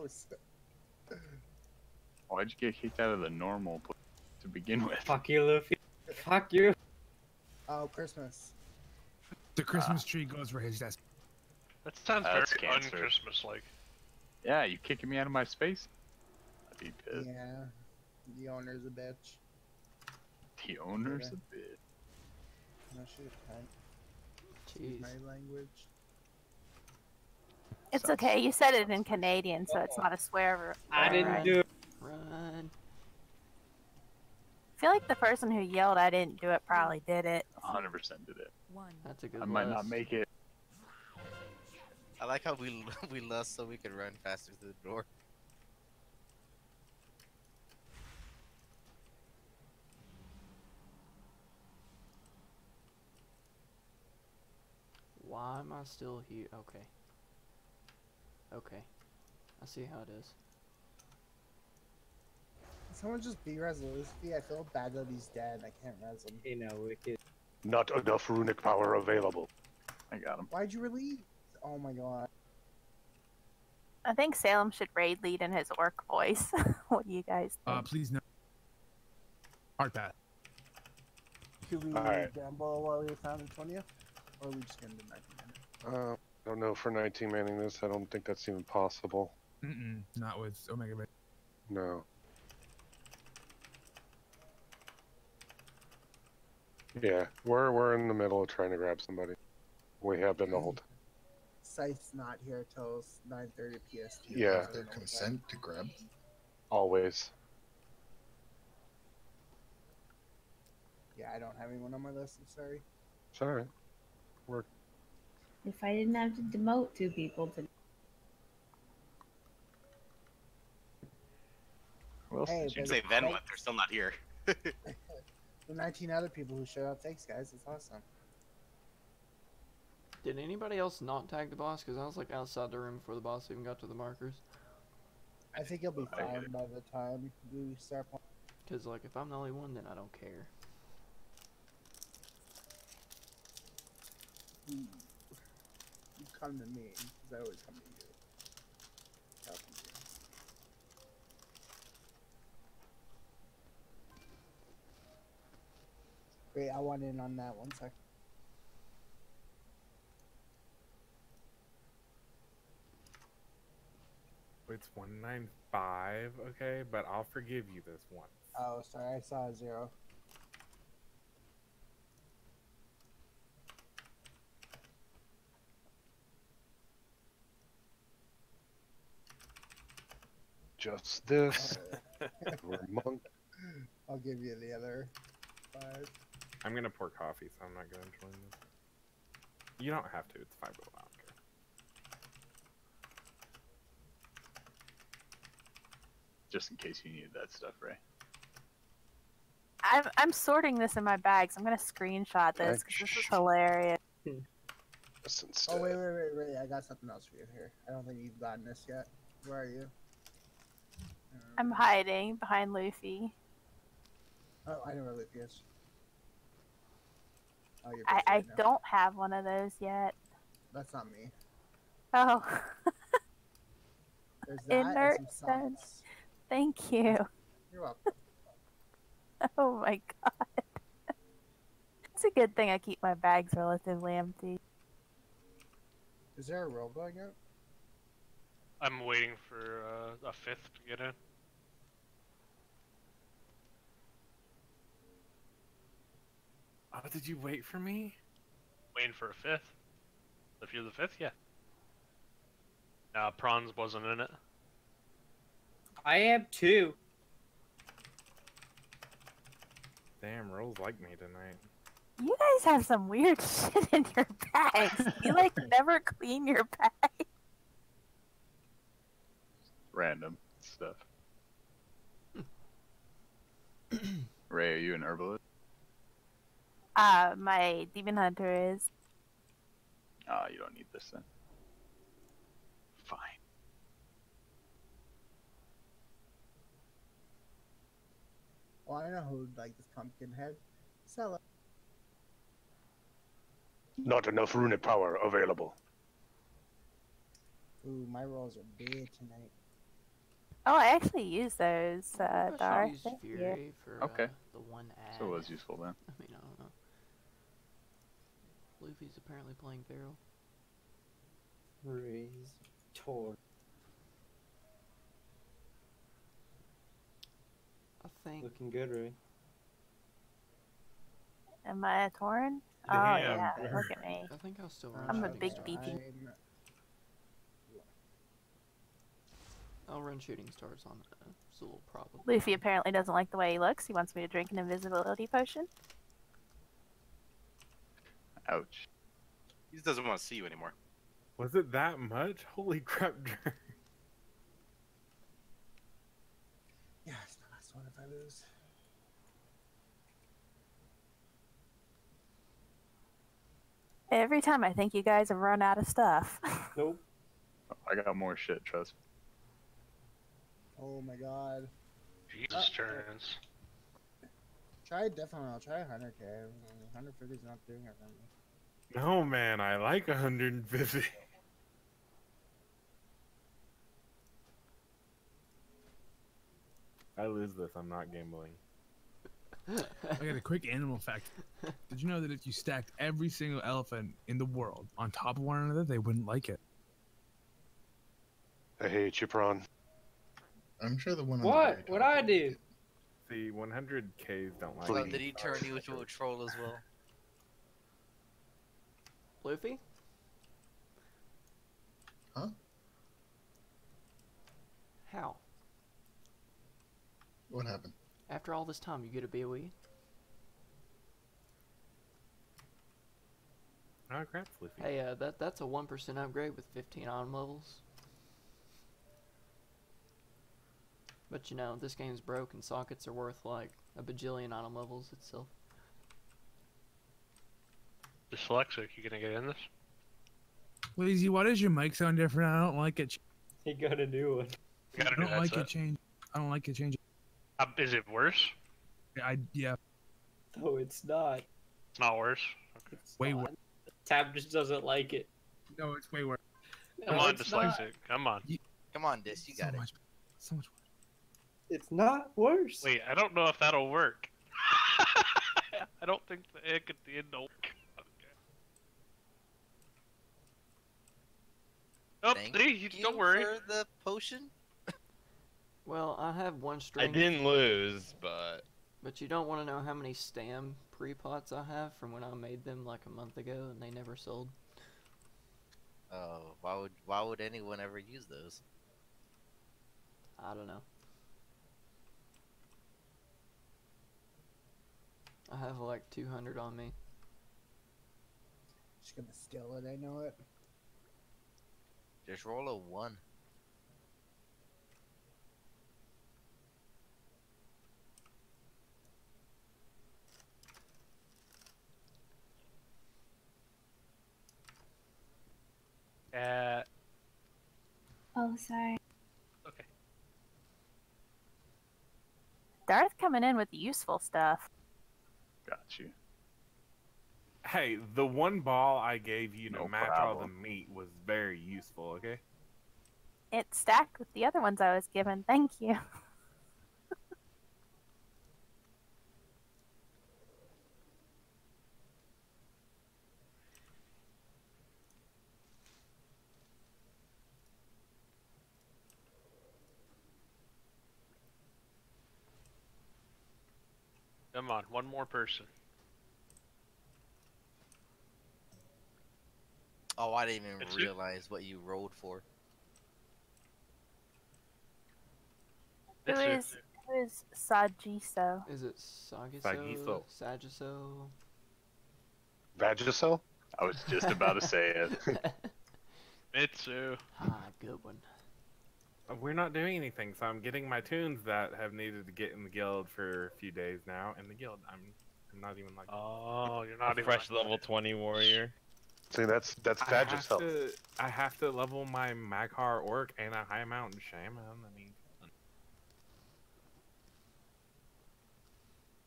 house. Why'd you get kicked out of the normal place to begin with? Fuck you, Luffy. Fuck you. Oh, Christmas. The Christmas tree goes where his desk. That sounds That's very cancer. un-Christmas-like. Yeah, you kicking me out of my space? I'd be pissed. Yeah. The owner's a bitch. The owner's a bit. No shit, cunt. Jeez. My language. It's okay. You said it in Canadian, so it's not a swear word. I didn't do it. Run. I feel like the person who yelled "I didn't do it" probably did it. 100% did it. That's a good I might not make it. I like how we lost so we could run faster to the door. Why am I still here? Okay. Okay. I see how it is. Someone just be Luffy. I feel bad that he's dead. I can't res him. You know, wicked. Not enough runic power available. I got him. Why'd you release? Oh my god. I think Salem should raid lead in his orc voice. What do you guys think? Please no. Hard pass. Could we Alright. gamble while we found Antonia? Or are we just gonna do 19 minutes? I don't know for 19 manning this. I don't think that's even possible. Not with Omega Red. No. Yeah, we're in the middle of trying to grab somebody. We have been the whole time. Scythe's not here till 9:30 PST. Yeah. Is there consent to grab? Always. Yeah, I don't have anyone on my list. I'm sorry. It's alright. We're If I didn't have to demote 2 people to. Well, Hey, You but say then what? They're still not here. the 19 other people who showed up, thanks guys. It's awesome. Did anybody else not tag the boss? Because I was like outside the room before the boss even got to the markers. I think you'll be fine by the time we start playing. Because like if I'm the only one, then I don't care. You come to me, because I always come to you. Talking to you. Wait, I want in on that 1 sec. It's 195, okay, but I'll forgive you this once. Oh, sorry, I saw a 0. just this. We're monk. I'll give you the other 5. I'm gonna pour coffee, so I'm not gonna join this. You don't have to, it's 5 gold, I don't care. Just in case you needed that stuff, Ray. I'm sorting this in my bags. I'm gonna screenshot this because this is hilarious. Oh wait! I got something else for you here. I don't think you've gotten this yet. Where are you? I'm hiding behind Luffy. Oh, I know where Luffy is. Oh, you're I right now. don't have one of those yet. That's not me. Oh. There's that Inert and some songs. sense. Thank you. You're welcome. Oh my god. It's a good thing I keep my bags relatively empty. Is there a roll going up? I'm waiting for a 5th to get in. Oh, did you wait for me? Waiting for a 5th. If you're the 5th, yeah. Prawns wasn't in it. I have 2. Damn, Rolls like me tonight. You guys have some weird shit in your bags. You like never clean your bag. Random stuff. Ray, are you an herbalist? My demon hunter is. Oh, you don't need this then. Fine. Well, I know who would like this pumpkin head. Sell it. Not enough runic power available. Ooh, my rolls are big tonight. Oh, I actually use those, I Dar. should use Thank you. Fury for Okay. the one ad. So it was useful then. I mean, I don't know. Luffy's apparently playing Feral. Raise Tor. I think. Looking good, Ray. Am I a Tauren? Oh, Damn. yeah. Look at me. I think I'll still run. I'm a shooting big stars. beefy. I'll run shooting stars on Zool probably. Luffy apparently doesn't like the way he looks. He wants me to drink an invisibility potion. Ouch. He just doesn't want to see you anymore. Was it that much? Holy crap, Jer. Yeah, it's the last one if I lose. Every time I think you guys have run out of stuff. Nope. I got more shit, trust me. Oh my god. Jesus turns. I'll try 100k. 150 is not doing it for me. No, man, I like 150. I lose this, I'm not gambling. I got a quick animal fact. Did you know that if you stacked every single elephant in the world on top of one another, they wouldn't like it? I hate you, Prawn. I'm sure the one. On What? the very What'd top I will do? get- See, 100Ks don't like So me. did he turn you into a troll as well? Luffy? Huh? How? What happened? After all this time, you get a BOE? Oh, crap, Luffy. Hey, that's a 1% upgrade with 15 item levels. But you know, this game's broke and sockets are worth like a bajillion item levels itself. Dyslexic, you gonna get in this? Lazy, why does your mic sound different? I don't like it. He got a new one. You got I a new don't like headset. it change. I don't like it change. Is it worse? Yeah. No, it's not. It's not worse. It's Way not. worse. Tab just doesn't like it. No, it's way worse. Come No, on, it's not. dyslexic. Come on. Come on, Dis, you got it. So much worse. It's not worse. Wait, I don't know if that'll work. I don't think the egg at the end will work. Okay. Oh, Thank see, you don't worry. for the potion. Well, I have one string. I didn't lose, but But you don't want to know how many stam pre-pots I have from when I made them like a month ago and they never sold. Oh, why would anyone ever use those? I don't know. I have like 200 on me. Just gonna steal it, I know it. Just roll a 1. Oh, sorry. Okay. Darth coming in with useful stuff. Got you. Hey, the one ball I gave you to No match all the problem. meat was very useful, okay? It stacked with the other ones I was given. Thank you. Come on, one more person. Oh, I didn't even That's you? realize what you rolled for. Who is Sajiso? Is it Sagiso? Sagiso. Sagiso? Vagisil? I was just about to say it. Mitsu. Ah, good one. We're not doing anything, so I'm getting my tunes that have needed to get in the guild for a few days now. In the guild, I'm not even like. Oh, you're a not even fresh like level 20 warrior. See, that's Vagisil. I have to level my Maghar Orc and a High Mountain Shaman. I mean,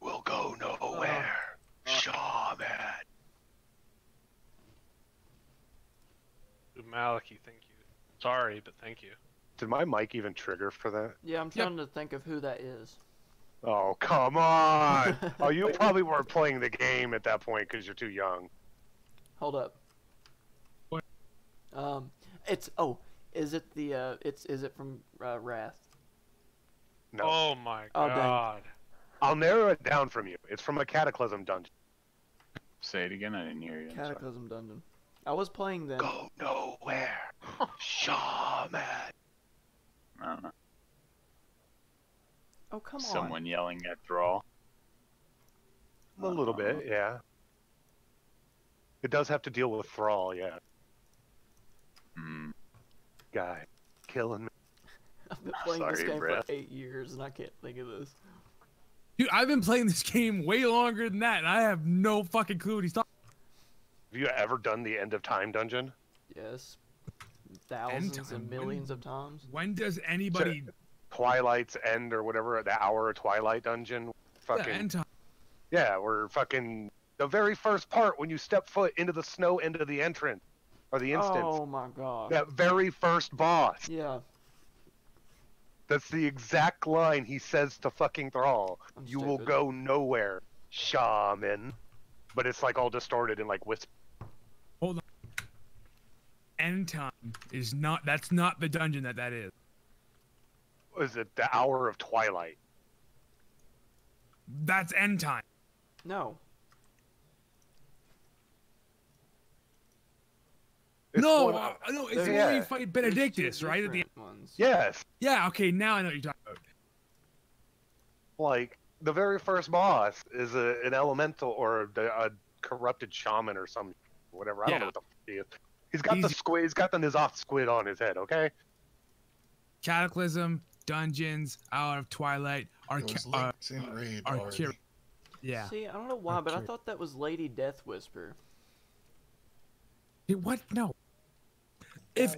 We'll go nowhere. Shaman. Maliki, thank you. Sorry, but thank you. Did my mic even trigger for that? Yeah, I'm trying to think of who that is. Oh, come on! Oh, you probably weren't playing the game at that point because you're too young. Hold up. What? Is it the is it from Wrath? No. Oh my Oh, dang. god. I'll narrow it down from you. It's from a Cataclysm dungeon. Say it again. I didn't hear you. I'm sorry. Cataclysm Dungeon. I was playing them. Go nowhere. Shaman. I don't know. Oh, come on. Someone yelling at Thrall. A little bit, yeah. It does have to deal with Thrall, yeah. Hmm. Guy. Killing me. I've been playing this Sorry, game Brett. for 8 years and I can't think of this. Dude, I've been playing this game way longer than that, and I have no fucking clue what he's talking. Have you ever done the End of Time dungeon? Yes. Thousands and millions of times. When does anybody... Twilight's End or whatever, the Hour of Twilight dungeon? Fucking... End time. Yeah, we're fucking... The very first part when you step foot into the snow end of the entrance. Or the instance. Oh my god. That very first boss. Yeah. That's the exact line he says to fucking Thrall. You will go nowhere, shaman. But it's like all distorted and like whisper. Hold on. End time is not... That's not the dungeon that is. Is it the Hour of Twilight? That's end time. No. No, one- no, it's Yeah. where you fight Benedictus, right? At the ones. Yes. Yeah, okay, now I know what you're talking about. Like, the very first boss is an elemental or a corrupted shaman or some whatever. I don't know what the fuck he is. He's got the squid. He's got the Nizoth squid on his head. Okay. Cataclysm, dungeons, Hour of Twilight, yeah. See, I don't know why, but I thought that was Lady Death Whisper. Hey, what? No. If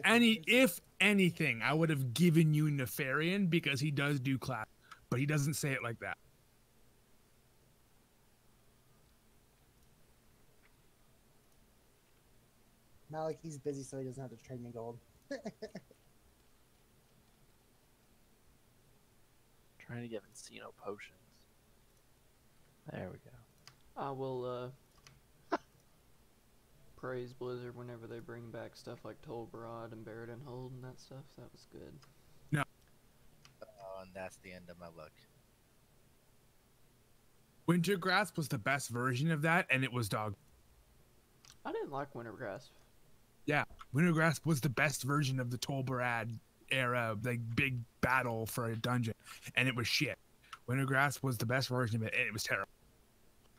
anything, I would have given you Nefarian because he does do class, but he doesn't say it like that. Not like he's busy, so he doesn't have to trade me gold. Trying to get Encino potions. There we go. I will praise Blizzard whenever they bring back stuff like Tolbarad and Barrett and Hold and that stuff. That was good. No. Oh, and that's the end of my luck. Wintergrasp was the best version of that, and it was dog. I didn't like Wintergrasp. Yeah, Wintergrasp was the best version of the Tolbarad era, like big battle for a dungeon, and it was shit. Wintergrasp was the best version of it, and it was terrible.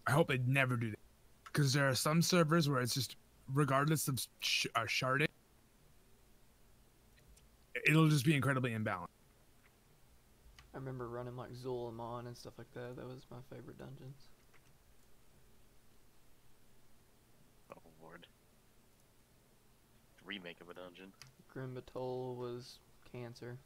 I hope they never do that, because there are some servers where it's just, regardless of sharding, it'll just be incredibly imbalanced. I remember running like Zulamon and stuff like that. That was my favorite dungeons. Oh lord. Remake of a dungeon. Grimbatol was cancer.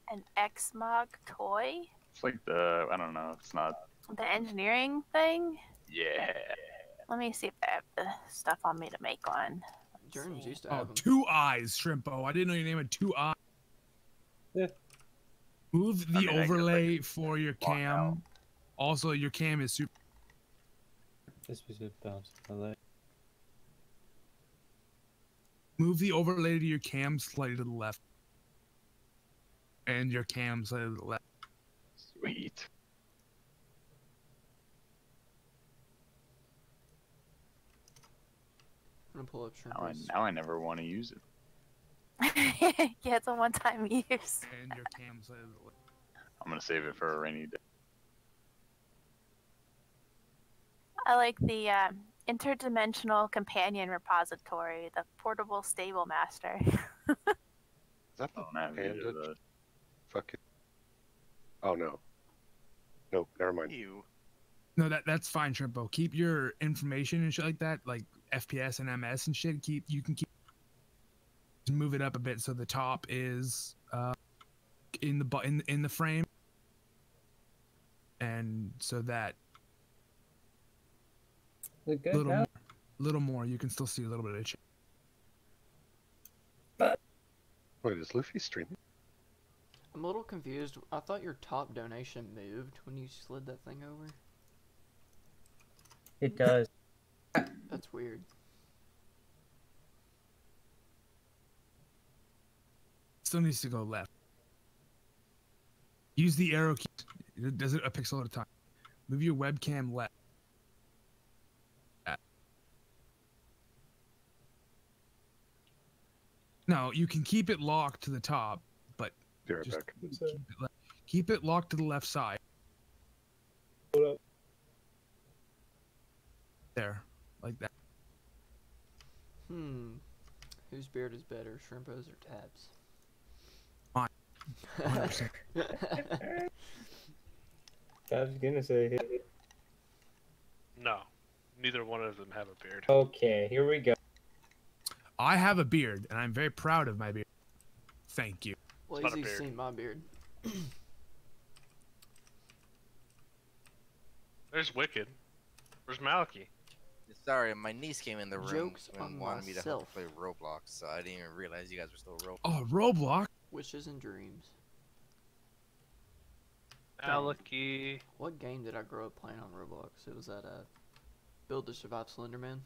An Xmog toy? It's like the, I don't know, it's not. The engineering thing? Yeah. Let me see if I have the stuff on me to make one. Germs used to Oh, have them. 2 eyes, Shrimpo. I didn't know your name had 2 eyes. Yeah. Move the I mean, I get, overlay like, for your block cam. out. Also, your cam is super. This was a bounce. I like. Move the overlay to your cam slightly to the left. And your cam slightly to the left. Sweet. I'm gonna pull up Now I never want to use it. Yeah, it's a one-time use. And your cam slightly to the left. I'm gonna save it for a rainy day. I like the interdimensional companion repository, the portable stable master. Is that the I don't have either of panda? those. Fucking. Oh no. Nope. Never mind. Ew. No, that's fine, Shrimpo. Keep your information and shit like that, like FPS and MS and shit. You can keep move it up a bit so the top is in the frame, and so that Look good now. Little more, you can still see a little bit of shit. Wait, is Luffy streaming? I'm a little confused. I thought your top donation moved when you slid that thing over. It does. That's weird. Still needs to go left. Use the arrow key. It does it a pixel at a time. Move your webcam left. No, you can keep it locked to the top, but just keep it locked to the left side. There, like that. Whose beard is better, Shrimpo's or Tab's? Mine. 100%. I was gonna say. No, neither one of them have a beard. Okay, here we go. I have a beard, and I'm very proud of my beard. Thank you. Lazy's seen my beard. There's Wicked. Where's Malachi? Sorry, my niece came in the room Jokes and on wanted me to myself. help play Roblox, so I didn't even realize you guys were still Roblox. Oh, Roblox? Wishes and dreams. Malachi. What game did I grow up playing on Roblox? It was that Build to Survive Slenderman.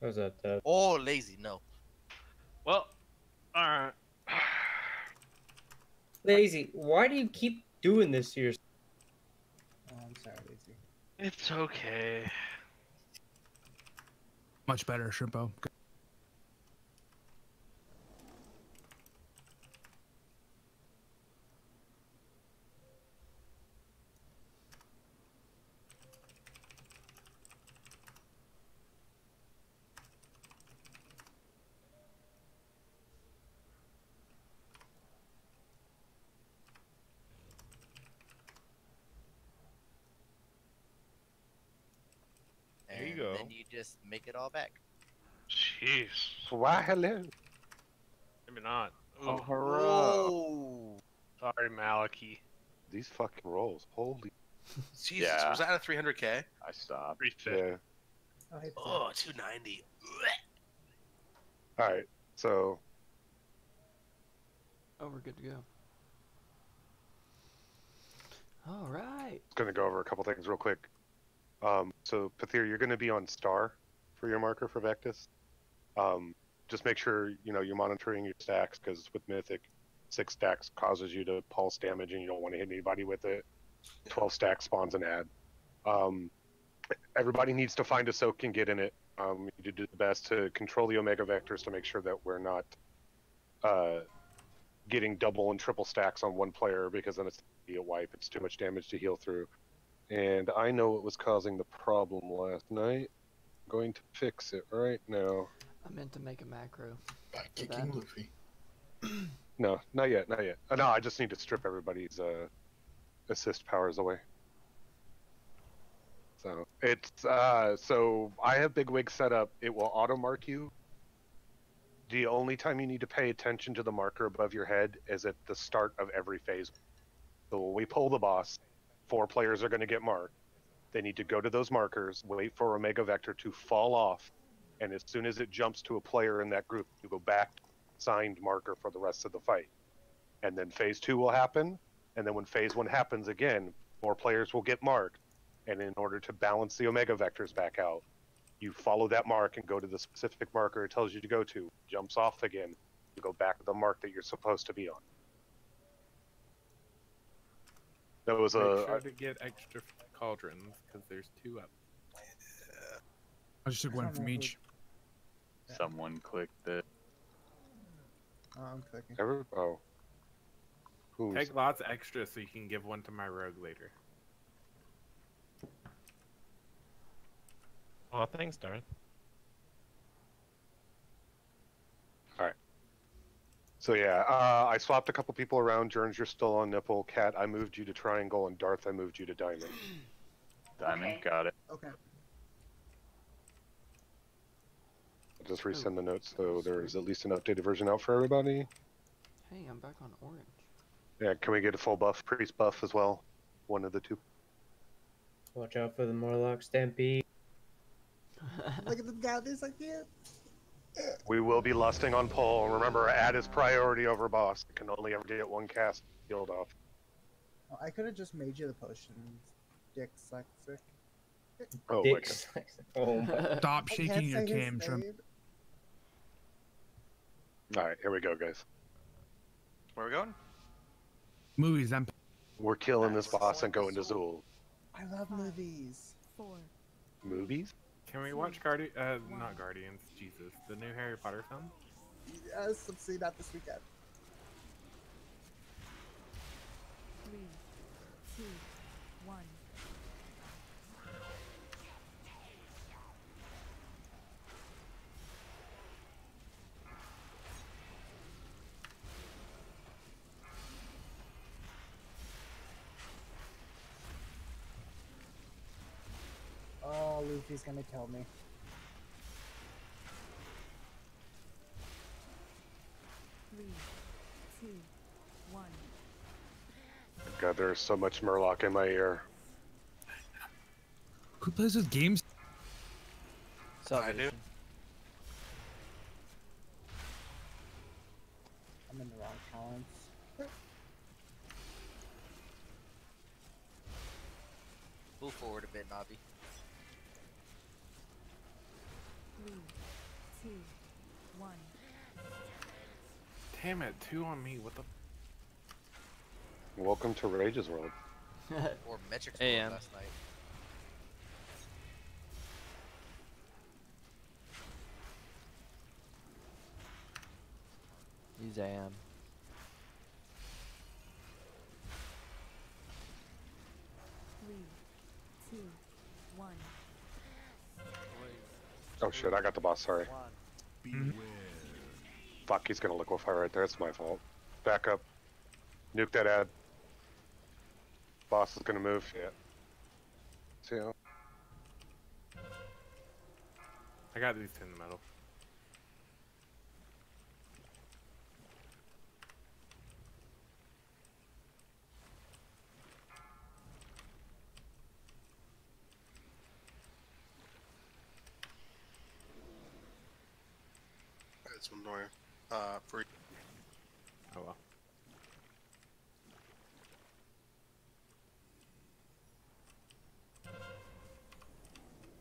How's that, Tab? Oh, lazy, no. Well, alright. Lazy, why do you keep doing this to yourself? Oh, I'm sorry, Lazy. It's okay. Much better, Shrimpo. There you go. Then you just make it all back. Jeez. Why hello? Maybe not. Oh, Ooh. Oh. Sorry, Malachi. These fucking rolls, holy. Jesus, Yeah. was that a 300k? I stopped. 350. Yeah. Oh, 290. All right, so Oh, we're good to go. Alright. gonna go over a couple things real quick. So Pathir, you're gonna be on star for your marker for Vectus. Just make sure you're monitoring your stacks, because with Mythic, 6 stacks causes you to pulse damage, and you don't want to hit anybody with it. 12 stacks spawns an ad. Everybody needs to find a soak and get in it. You need to do the best to control the Omega Vectors to make sure that we're not getting double and triple stacks on one player, because then it's a wipe. It's too much damage to heal through. And I know what was causing the problem last night. I'm going to fix it right now. I meant to make a macro. By kicking Luffy. No, not yet, not yet. No, I just need to strip everybody's assist powers away. So it's so I have Big Wig set up. It will auto mark you. The only time you need to pay attention to the marker above your head is at the start of every phase. So when we pull the boss, 4 players are going to get marked. They need to go to those markers, wait for Omega Vector to fall off, and as soon as it jumps to a player in that group, you go back to the signed marker for the rest of the fight. And then phase 2 will happen, and then when phase 1 happens again, more players will get marked. And in order to balance the Omega Vectors back out, you follow that mark and go to the specific marker it tells you to go to. Jumps off again, you go back to the mark that you're supposed to be on. That was Make sure to get extra cauldrons, because there's 2 up. I just took one from each. Someone clicked it. Oh, I'm clicking. Oh. Who's... Take lots extra so you can give one to my rogue later. Oh, thanks, Darth. Alright. So yeah, I swapped a couple people around. Jerns, you're still on nipple. Cat, I moved you to triangle, and Darth, I moved you to diamond. Diamond, Okay. got it. Okay. I'll just resend the notes so there's at least an updated version out for everybody. Hey, I'm back on orange. Yeah, can we get a full buff, priest buff as well? One of the two. Watch out for the Morlock Stampede. Look at them down there, like yeah. We will be lusting on Pole. Remember, add is priority over boss. You can only ever get one cast healed off. Oh, I could have just made you the potion. Dick dyslexic. Oh my god. Oh my. Stop I shaking can't your say his cam, Shrimp. name. Alright, here we go, guys. Where are we going? Movies, I'm. We're killing this boss and going to Zool. I love movies. 4, Movies? Can we watch not Guardians, Jesus, the new Harry Potter film? Yes, let's see that this weekend. 3, 2, 1. Oh, Luffy's gonna kill me. Three, two, 1. God, there's so much Murloc in my ear. Who plays with games? I do. I'm in the wrong columns. Move forward a bit, Navi. 3, 2, 1. Damn it, 2 on me, what the... Welcome to Rage's World. Or Metric's AM. last night. Use AM. 3, 2, 1. Oh shit, I got the boss, sorry. Fuck, he's gonna liquefy right there, it's my fault. Back up. Nuke that ad. Boss is gonna move, yeah. See how? I got these 2 in the middle. That's one more. Free. Oh well.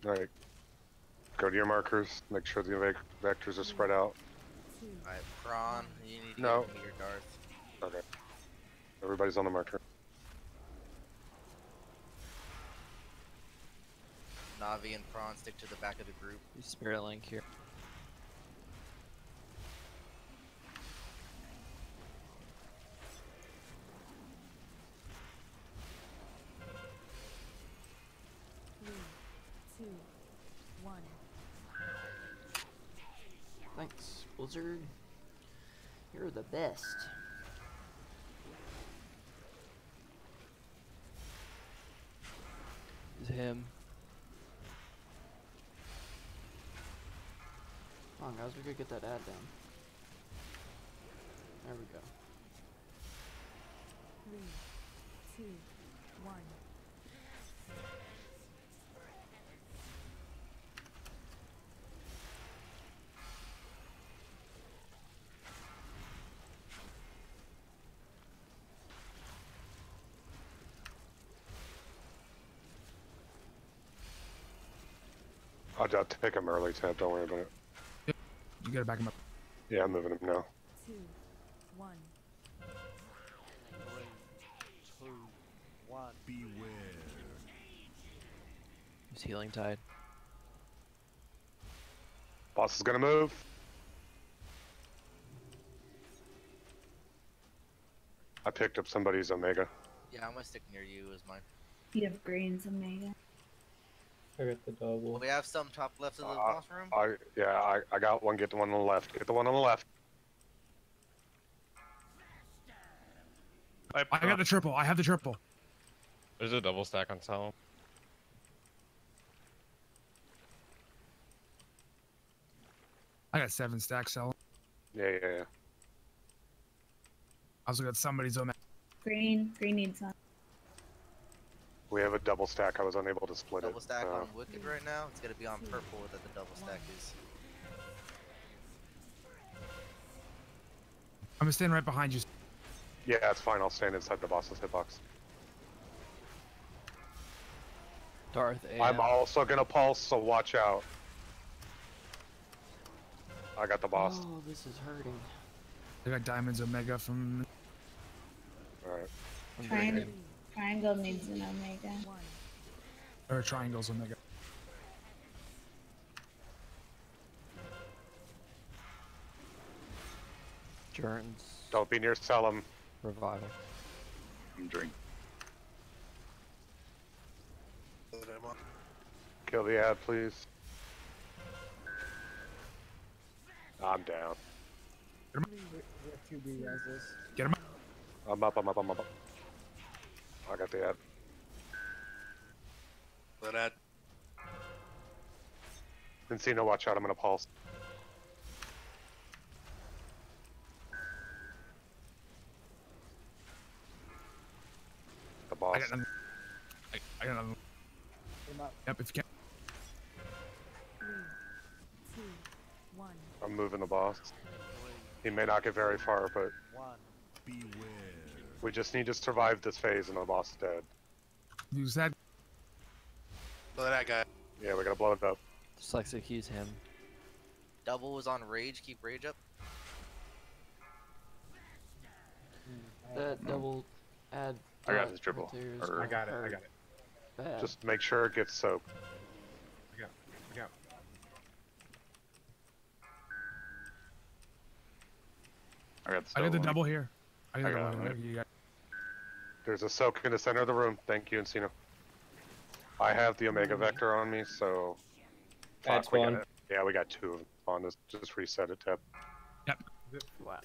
Alright. Go to your markers, make sure the vectors are spread out. Alright, Prawn, you need to No. give me your Darth. Okay. Everybody's on the marker. Navi and Prawn stick to the back of the group. Use Spirit Link here. Three, two, 1. Thanks, Blizzard. You're the best. Use him. Come on, guys, we gotta get that ad down. There we go. 3, 2, 1. I'll just take him early, Tab, don't worry about it. You gotta back him up. Yeah, I'm moving him now. 2, 1. 2, 1. Beware. Use Healing Tide. Boss is gonna move. I picked up somebody's Omega. Yeah, I'm gonna stick near you as mine. You have greens, Omega. I got the double. We have some top left of the boss room. I got one. Get the one on the left. Get the one on the left. I got the triple. I have the triple. There's a double stack on Salem. I got 7 stacks selling. Yeah. I also got somebody's Omega. Green needs some. We have a double stack. I was unable to split Double it. stack on Wicked right now. It's gonna be on purple that the double stack is. I'm gonna stand right behind you. Yeah, it's fine. I'll stand inside the boss's hitbox. Darth A. I'm also gonna pulse, so watch out. I got the boss. Oh, this is hurting. I got Diamond's Omega from. Alright. Triangle needs an Omega. Or Triangle's Omega. Jern's Don't be near Salem. revival. I'm drink. Kill the ad, please. I'm down. We have 2 B reses. Get him. I'm up. I got the ad. That ad. Encino, watch out. I'm gonna pulse. The boss. I got nothing. I got nothing. Yep, if you can. I'm moving the boss. He may not get very far, but we just need to survive this phase and the boss is dead. Who's that? Blow that guy. Yeah, we gotta blow it up. Just likes to accuse him. Double was on rage. Keep rage up. That double add. I got his dribble. I got it. Bad. Just make sure it gets soaked. I got. I got the double here. I got the got double it. here. You got. There's a soak in the center of the room. Thank you, Encino. I have the Omega Vector on me, so... That's we got one. it. Yeah, we got 2 of them on this. Just reset it, Tab. Yep. Wow.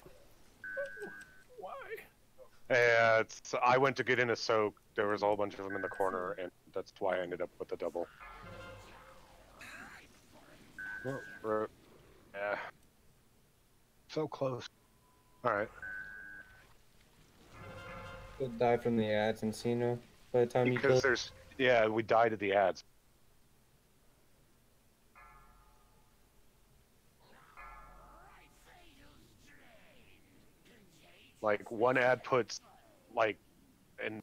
And I went to get in a soak. There was a whole bunch of them in the corner, and that's why I ended up with the double. Yeah. So close. Alright. You'll die from the ads, Encino. By the time you kill. Because there's... Yeah, we died at the ads. Like, one ad puts, like, an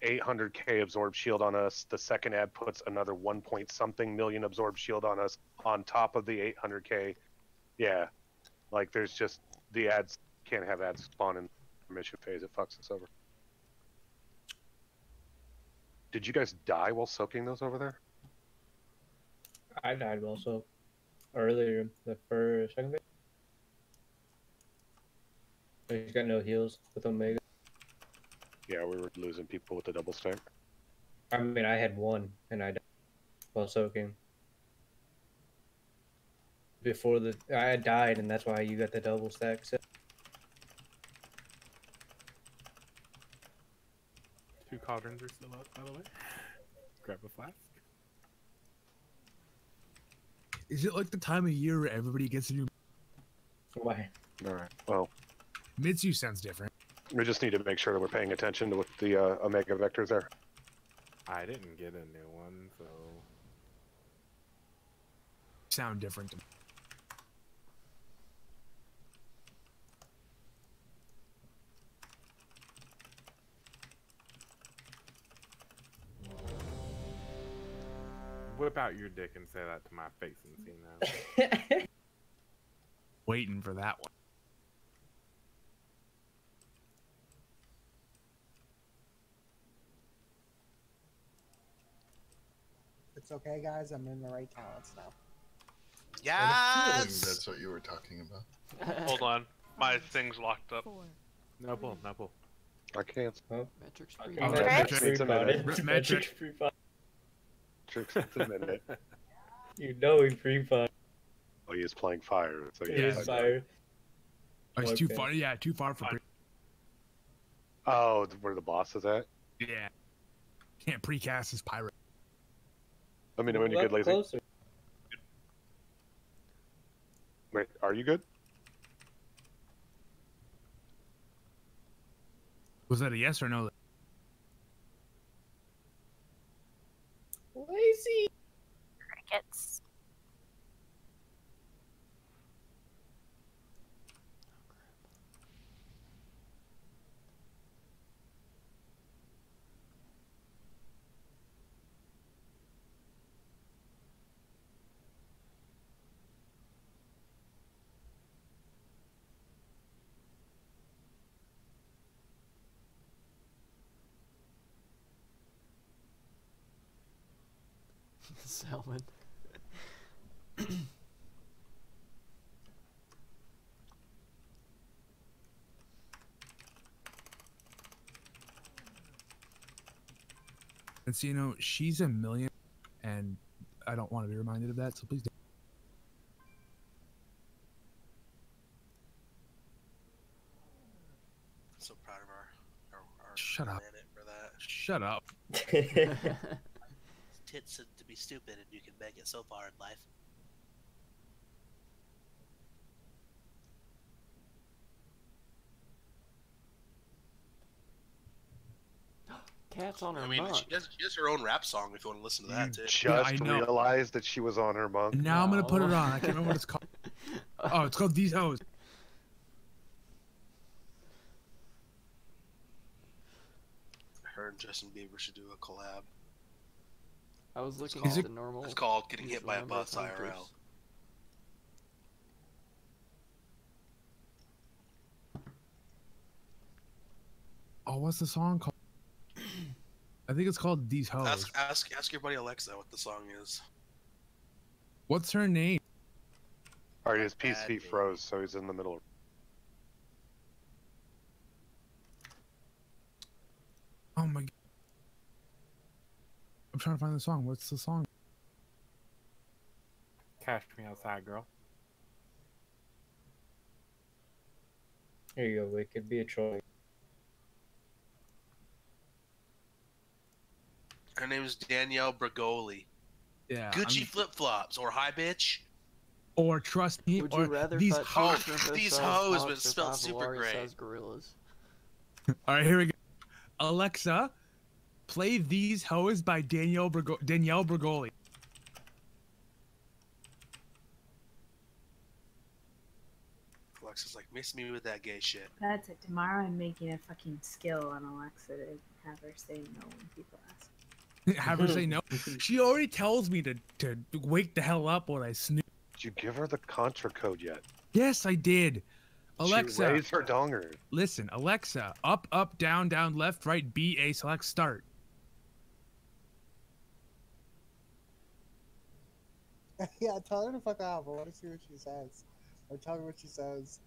800k absorb shield on us. The second ad puts another 1 point something million absorb shield on us on top of the 800k. Yeah. Like, there's just... The ads can't have ads spawn in the mission phase. It fucks us over. Did you guys die while soaking those over there? I died also earlier, the first second bit. He's got no heals with Omega. Yeah, we were losing people with the double stack. I mean, I had 1 and I died while soaking. Before I had died, and that's why you got the double stack set. 2 cauldrons are still up, by the way. Grab a flask. Is it like the time of year where everybody gets a new? Why? Alright, well. Mitsu sounds different. We just need to make sure that we're paying attention to what the Omega Vectors there. I didn't get a new one, so... Sound different to me. Whip out your dick and say that to my face and see now. Waiting for that one. It's okay, guys. I'm in the right talents now. Yes! That's what you were talking about. Hold on. My thing's locked up. No pull, no pull. I can't. Oh, Metrics okay, free. Oh, Metrics Metric. free It's a minute. potted. Metric. Metrics free potted. Tricks, it's a minute. You know he free potted. Oh, he is playing fire. So He Yeah. is fire. Oh, it's too Okay. far. Yeah, too far for. Oh, where the boss is at? Yeah. Can't precast his pirate. I mean, I'm in a Up good lazy. closer. Wait, are you good? Was that a yes or no? Lazy. Crickets. Salmon. And so, you know, she's a million, and I don't want to be reminded of that, so please don't. So proud of our Shut up. planet for that. Shut up. Tits to be stupid and you can make it so far in life. Cat's on her I mean, butt. she has her own rap song if you want to listen to that too. Just I know. realized that she was on her monk. And now I'm gonna put it on. I can't remember what it's called. Oh, it's called These Hoes. Her and Justin Bieber should do a collab. I was looking called- at the normal. It's called Getting Please Hit by a Remember Bus Hunters. IRL. Oh, what's the song called? I think it's called These Hoes. Ask your buddy Alexa what the song is. What's her name? Alright, his PC froze, so he's in the middle. Oh my. I'm trying to find the song. What's the song? Cash me outside, girl. Here you go, Wicked. Be a troll. Her name is Danielle Bragoli. Yeah. Gucci flip flops or hi bitch. Or Trust Me. Would or you rather These fight Hoes. Shrimp These size Hoes, hawks but or it's spelled 5 super Valari great. size gorillas? All right, here we go. Alexa, play These Hoes by Danielle Bragoli. Alexa's like, miss me with that gay shit. That's it. Tomorrow I'm making a fucking skill on Alexa to have her say no when people ask. Have her say no. She already tells me to wake the hell up when I snooze. Did you give her the contra code yet? Yes, I did. Alexa, She raised her donger. listen. Alexa, up, up, down, down, left, right, B, A, select, start. Yeah, tell her to fuck off. I want to see what she says. Or tell me what she says.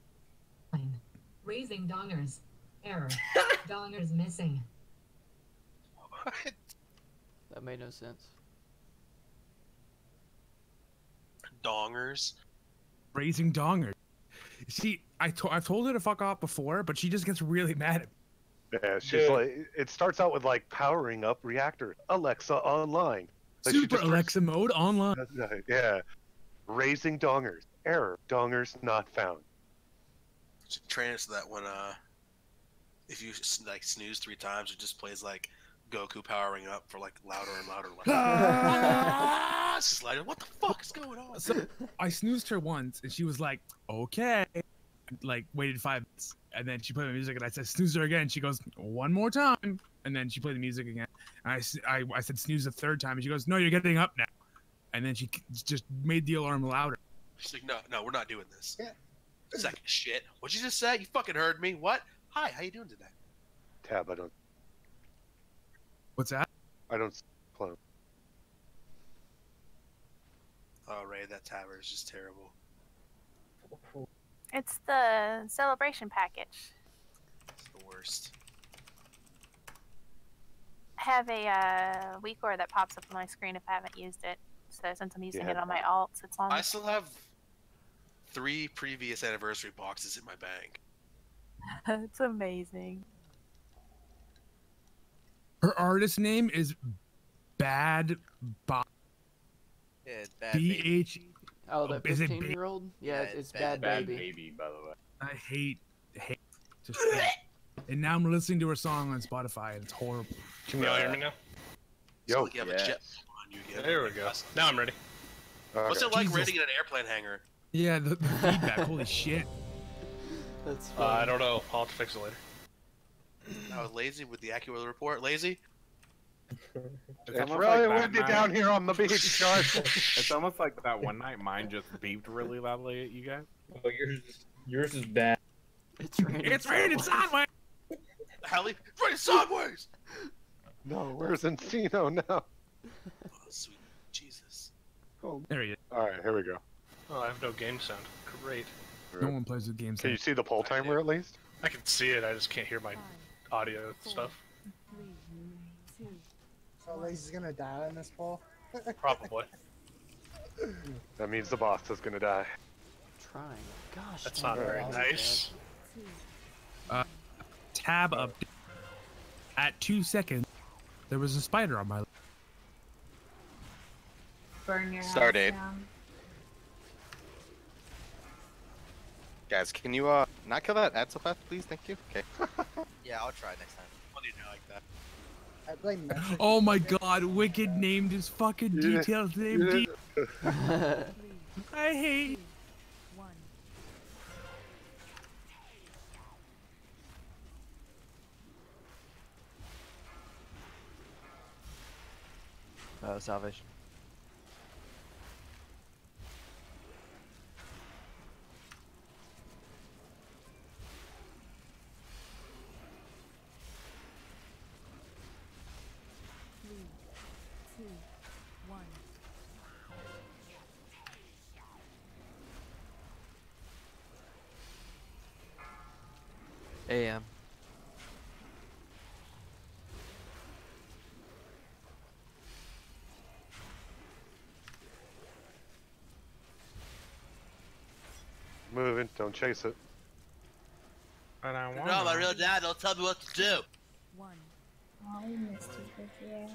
Raising dongers. Error. Dongers missing. That made no sense. Dongers. Raising dongers. See, I've told her to fuck off before, but she just gets really mad at me. Yeah, she's like, it starts out with like powering up reactor. Alexa online. Like, she Super just Alexa mode online. Yeah. Raising dongers. Error. Dongers not found. Should train it so that when if you like snooze 3 times, it just plays like Goku powering up for like louder and louder. Like, it's just like, what the fuck is going on? So I snoozed her once, and she was like, "Okay," like waited 5 minutes, and then she played my music, and I said, "Snooze her again." She goes, "One more time," and then she played the music again. And I said, "Snooze the 3rd time," and she goes, "No, you're getting up now," and then she just made the alarm louder. She's like, no, we're not doing this. Yeah. Second shit. What'd you just say? You fucking heard me. What? Hi, how you doing today? Tab, I don't. What's that? I don't clone. Oh, Ray, that tower is just terrible. It's the celebration package. It's the worst. have a WeCore that pops up on my screen if I haven't used it. So since I'm using it on my alts, it's on. I still have 3 previous anniversary boxes in my bank. It's amazing. Her artist name is Bad Bob. Yeah, it's Bad BH. Oh, that Is it 15-year-old? Yeah, it's Bad Bad Baby. by the way. I hate. Just hate. And now I'm listening to her song on Spotify, and it's horrible. Can y'all hear me now? Yo, like you have a jet on you again. There we go. Now I'm ready. What's it like Jesus. raiding in an airplane hangar? Yeah, the feedback. Holy shit. That's I don't know. I'll have to fix it later. I was lazy with the accurate report. Lazy? It's It's almost really like that windy night- down here on the beach, guys. It's almost like that one night mine just beeped really loudly at you guys. Oh, yours is bad. It's raining. It's raining sideways. Hallie, it's raining sideways! No, where's Encino now? Oh, sweet Jesus. Oh. There he is. All right, here we go. Oh, I have no game sound. Great. No one plays with games. Can you see the poll timer at least? I can see it. I just can't hear my audio stuff. So Lazy's gonna die in this poll? Probably. That means the boss is gonna die. Trying. Gosh. That's dang not it. very nice. Tab update. At 2 seconds, there was a spider on my list. Burn your house Stardate. down. Guys, can you not kill that ad so fast, please? Thank you. Okay. Yeah, I'll try next time. What do you know like that? I blame Metric. Oh my god, Wicked named his fucking details name D. I hate. Salvation. AM. Moving, don't chase it. But I want. No, my real dad don't tell me what to do. Oh, we missed you, Vicky.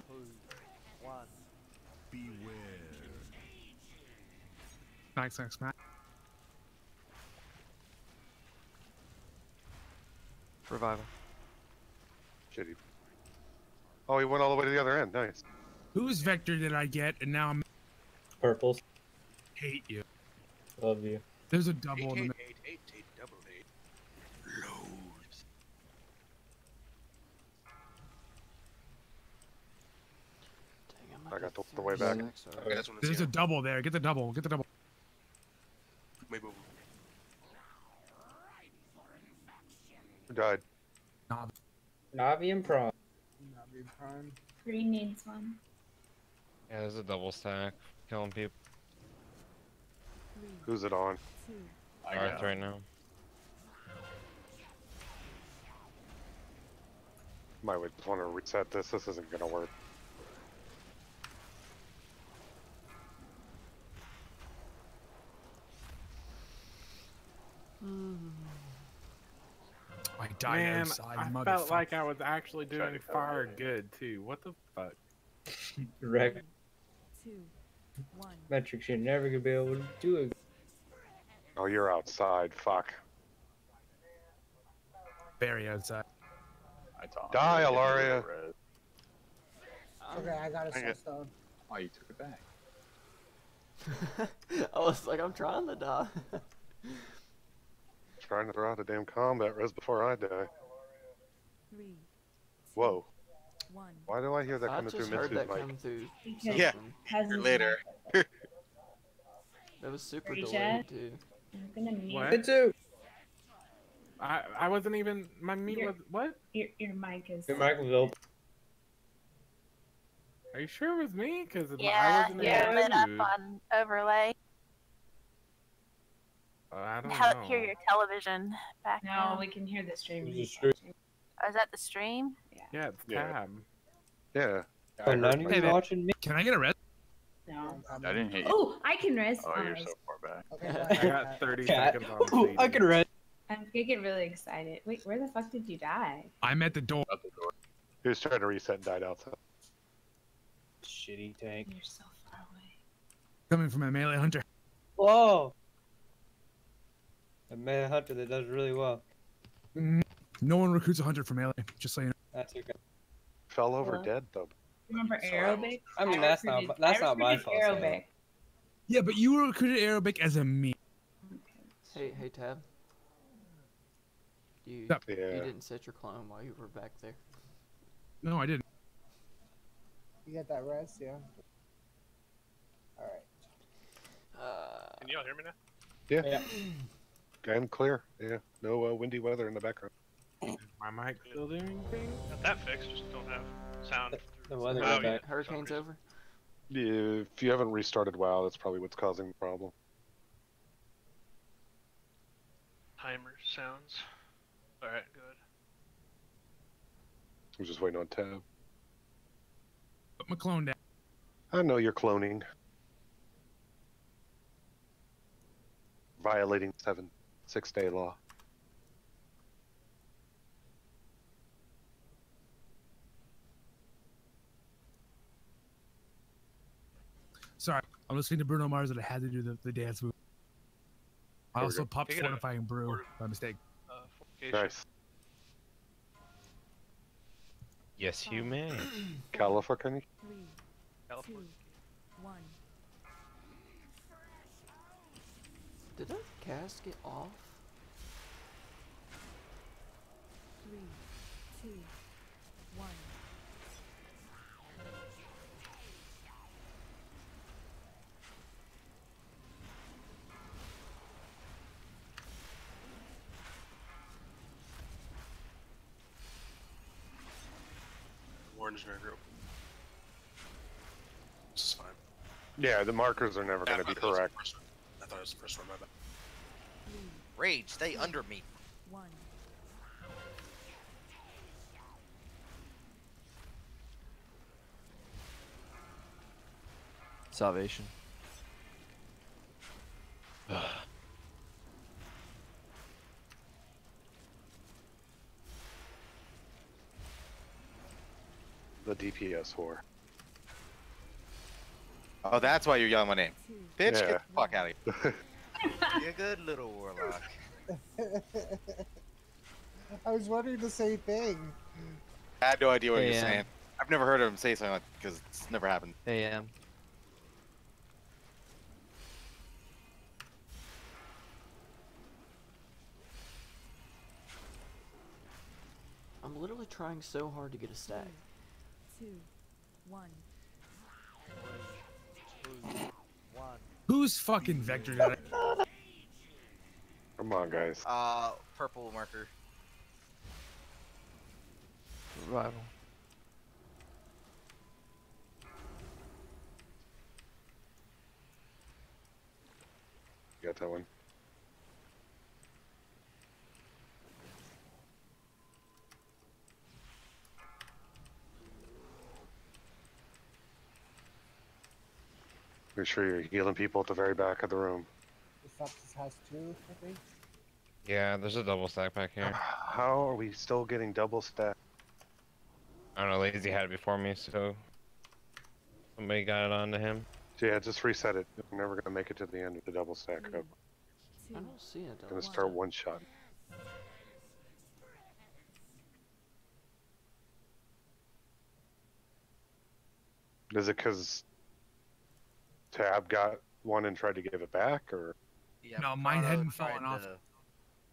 Nice, Matt. Revival. Shitty. Oh, he went all the way to the other end. Nice. Whose vector did I get? And now I'm Purples. hate you. Love you. There's a double in the middle. Double hate. Loads. I got the way back. Okay, that's when it's There's here. a double there. Get the double. Get the double. Wait, move. Who died? Navi and Prog. Navi Prime. Green needs one. Yeah, there's a double stack. Killing people. Who's it on? Arth right now. Might just want to reset this. This isn't gonna work. I died Man, outside, I motherfucker. felt like I was actually doing far good too. What the fuck? Wreck. Metrics, you're never gonna be able to do it. Oh, you're outside. Fuck. Very outside. Die, Alaria. Okay, I got a Dang it. stone. Oh, you took it back. I was like, I'm trying to die. Trying to throw out a damn combat res before I die. Whoa. Why do I hear that I coming through just heard Mitsu's that mic? come through. Yeah. Cousins Later. That was super Free delayed chat? too. I'm gonna mute. What? Me too. I wasn't even. My mute Your- was what? Your mic is. Your mic was open. Are you sure it was me? Because I Yeah, wasn't you're even lit up muted. on overlay. I don't How know. hear your television back No, now. we can hear the stream. It was a stream. Oh, is that the stream? Yeah, it's Yeah. tab. Yeah. But none of you Hey, man. watching me? Yeah. But none of you watching me? Can I get a red? No. I didn't hit you. Oh, I can res. Oh, I'll you're res. so far back. I got 30 Cat. seconds on Ooh, CD. I can res. I'm gonna get really excited. Wait, where the fuck did you die? I'm at the door. He was trying to reset and died outside. Shitty tank. You're so far away. Coming from a melee hunter. Whoa! A melee hunter that does really well. No one recruits a hunter from melee, just so you know. That's okay. Fell over Well, dead though. Remember aerobic? I mean, that's not my fault. so- Aerobic. Yeah, but you recruited aerobic as a me. Hey, Tab. You Yep. you Yeah. didn't set your clone while you were back there. No, I didn't. You get that res, yeah. Alright. Can y'all hear me now? Yeah. And clear. Yeah. No windy weather in the background. My mic still doing things? Got that fixed, just don't have sound. The weather Oh, got yeah. back. Hurricane's over. Yeah, if you haven't restarted WoW, that's probably what's causing the problem. Timer sounds. Alright, good. I'm just waiting on Tab. Put my clone down. I know you're cloning. Violating 6-day law. Sorry, I'm listening to Bruno Mars and I had to do the dance move. I There we also go. popped Take it out. fortifying brew by mistake. Fortification. Nice. Yes, you may. California. California. Did that cast get off? 3, 2, 1. Orange in our group. This is fine. Yeah, the markers are never going to be correct. I thought it was the first one, my bad. Rage, stay under me. 1. Salvation. The DPS whore. Oh, that's why you're yelling my name. Bitch, Yeah. get the fuck out of here. You're a good little warlock. I was wondering the same thing. I had no idea what you're AM. saying. I've never heard him say something like because it's never happened. AM. I'm literally trying so hard to get a stack. 2, 1. Who's fucking vector did I? Come on, guys. Purple marker. Revival. You got that one. Make sure you're healing people at the very back of the room. The Foxes has 2, I think. Yeah, there's a double stack back here. How are we still getting double stack? I don't know, Lazy had it before me, so somebody got it onto him. Yeah, just reset it. We're never gonna make it to the end of the double stack up. I don't see it. Gonna start one shot. Is it because Tab got one and tried to give it back, or? Yeah, No, mine Prog hadn't tried fallen off.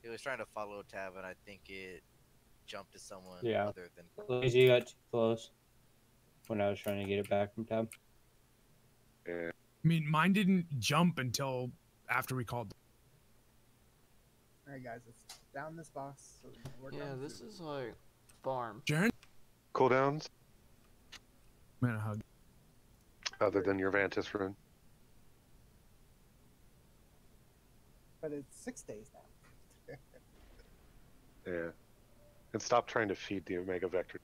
It was trying to follow Tab, and I think it jumped to someone Yeah. other than. Lazy got too close when I was trying to get it back from Tab. Yeah. I mean, mine didn't jump until after we called. Alright, guys, let's down this boss. So we're Yeah, done this with is like farm. Jaren? Cooldowns, Man, a hug. other than your Vantis rune. But it's 6 days now. Yeah. And stop trying to feed the Omega Vector.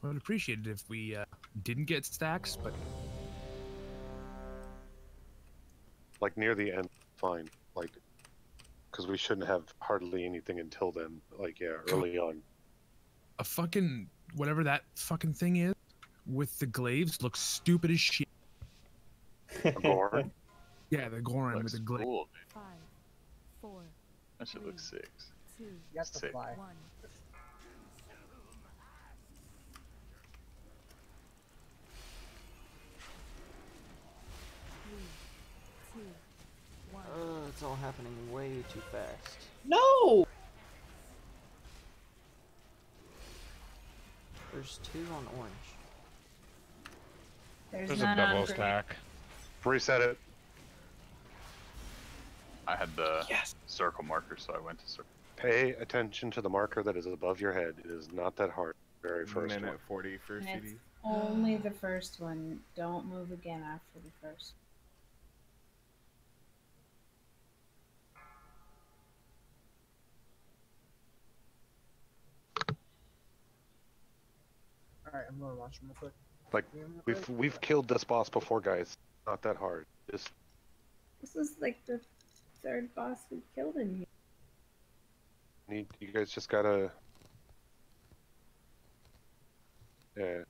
I would appreciate it if we didn't get stacks, but Like near the end, fine. Like, because we shouldn't have hardly anything until then. Like, yeah, early on. a fucking whatever that fucking thing is with the glaives looks stupid as shit. A Goron? Yeah, the Goron with the glaive. Cool. 5, 4, That shit looks sick. 2, You have to Sick. fly. 1. 3, 2, 1. It's all happening way too fast. No! There's 2 on orange. There's There's a none on double green. stack. Reset it. I had the circle marker, so I went to circle. Pay attention to the marker that is above your head. It is not that hard. Very first Minute one. 40 for And CD. it's only the first one. Don't move again after the first. Alright, I'm gonna watch him real quick. Like, we've killed this boss before, guys. Not that hard. Just This is like the third boss we've killed in here. you guys just gotta. Yeah.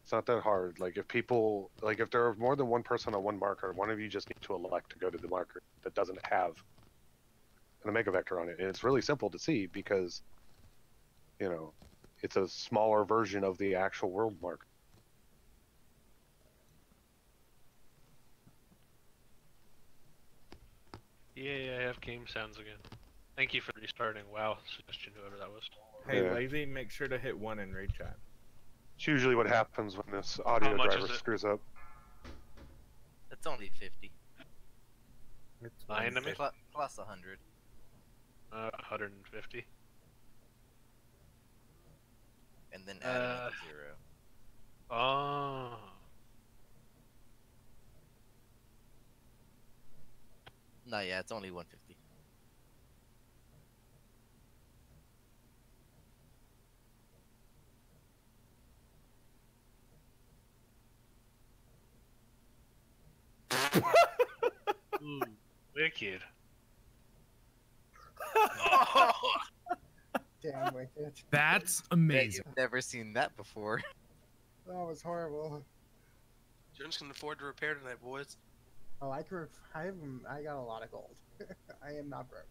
It's not that hard. Like if there are more than one person on one marker, one of you just need to elect to go to the marker that doesn't have an Omega Vector on it. And it's really simple to see because, you know, it's a smaller version of the actual world marker. Yeah, I have game sounds again. Thank you for restarting. Wow, suggestion, whoever that was. Hey, Yeah. Lazy, make sure to hit 1 in raid chat. It's usually what happens when this audio much driver is it? screws up. It's only 50. It's Fine to me. Plus 100. 150. And then add another 0. Oh. No, yeah, it's only 150. Ooh, wicked. Damn wicked. That's amazing. You've never seen that before. That was horrible. Jones can afford to repair tonight, boys. Oh, I got a lot of gold. I am not broke.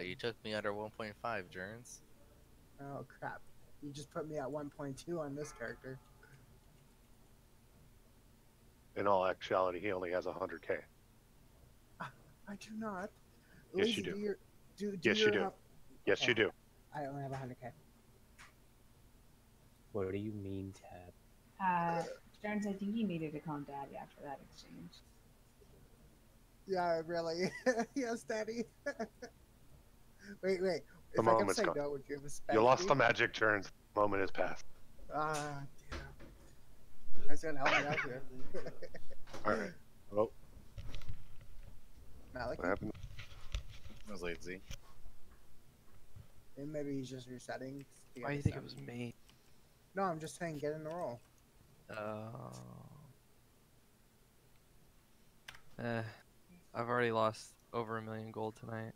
You took me under 1.5, Jerns. Oh crap! You just put me at 1.2 on this character. In all actuality, he only has 100K. I do not. Yes, Lazy, you do. Yes, you your do. help- Yes, Okay. you do. I only have 100K. What do you mean, Tab? Jones, I think you needed to call Daddy after that exchange. Yeah, really. Yes, Daddy. wait. The If I could moment's say gone. no, would you respect You lost me? the magic turns. The moment has passed. Ah, damn. You guys gonna help me out here. Alright. Well, Malik? what happened? That was lazy. And maybe he's just resetting. to Why get do you the think it was 70. me? No, I'm just saying get in the roll. I've already lost over 1 million gold tonight.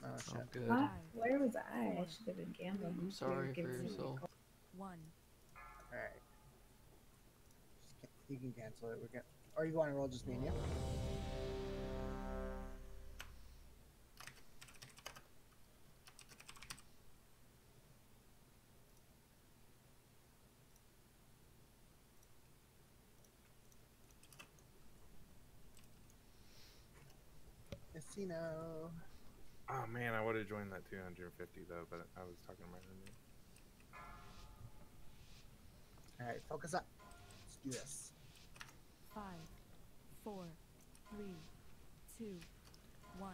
Oh So shit. I'm good. Huh? Where was I? I should have been gambling. I'm sorry for Give me yourself. 1. Alright. You can cancel it. Or you want to roll just me and you? Casino. Oh man, I would have joined that 250 though, but I was talking to my roommate. Alright, focus up. Let's do this. 5, 4, 3, 2, 1.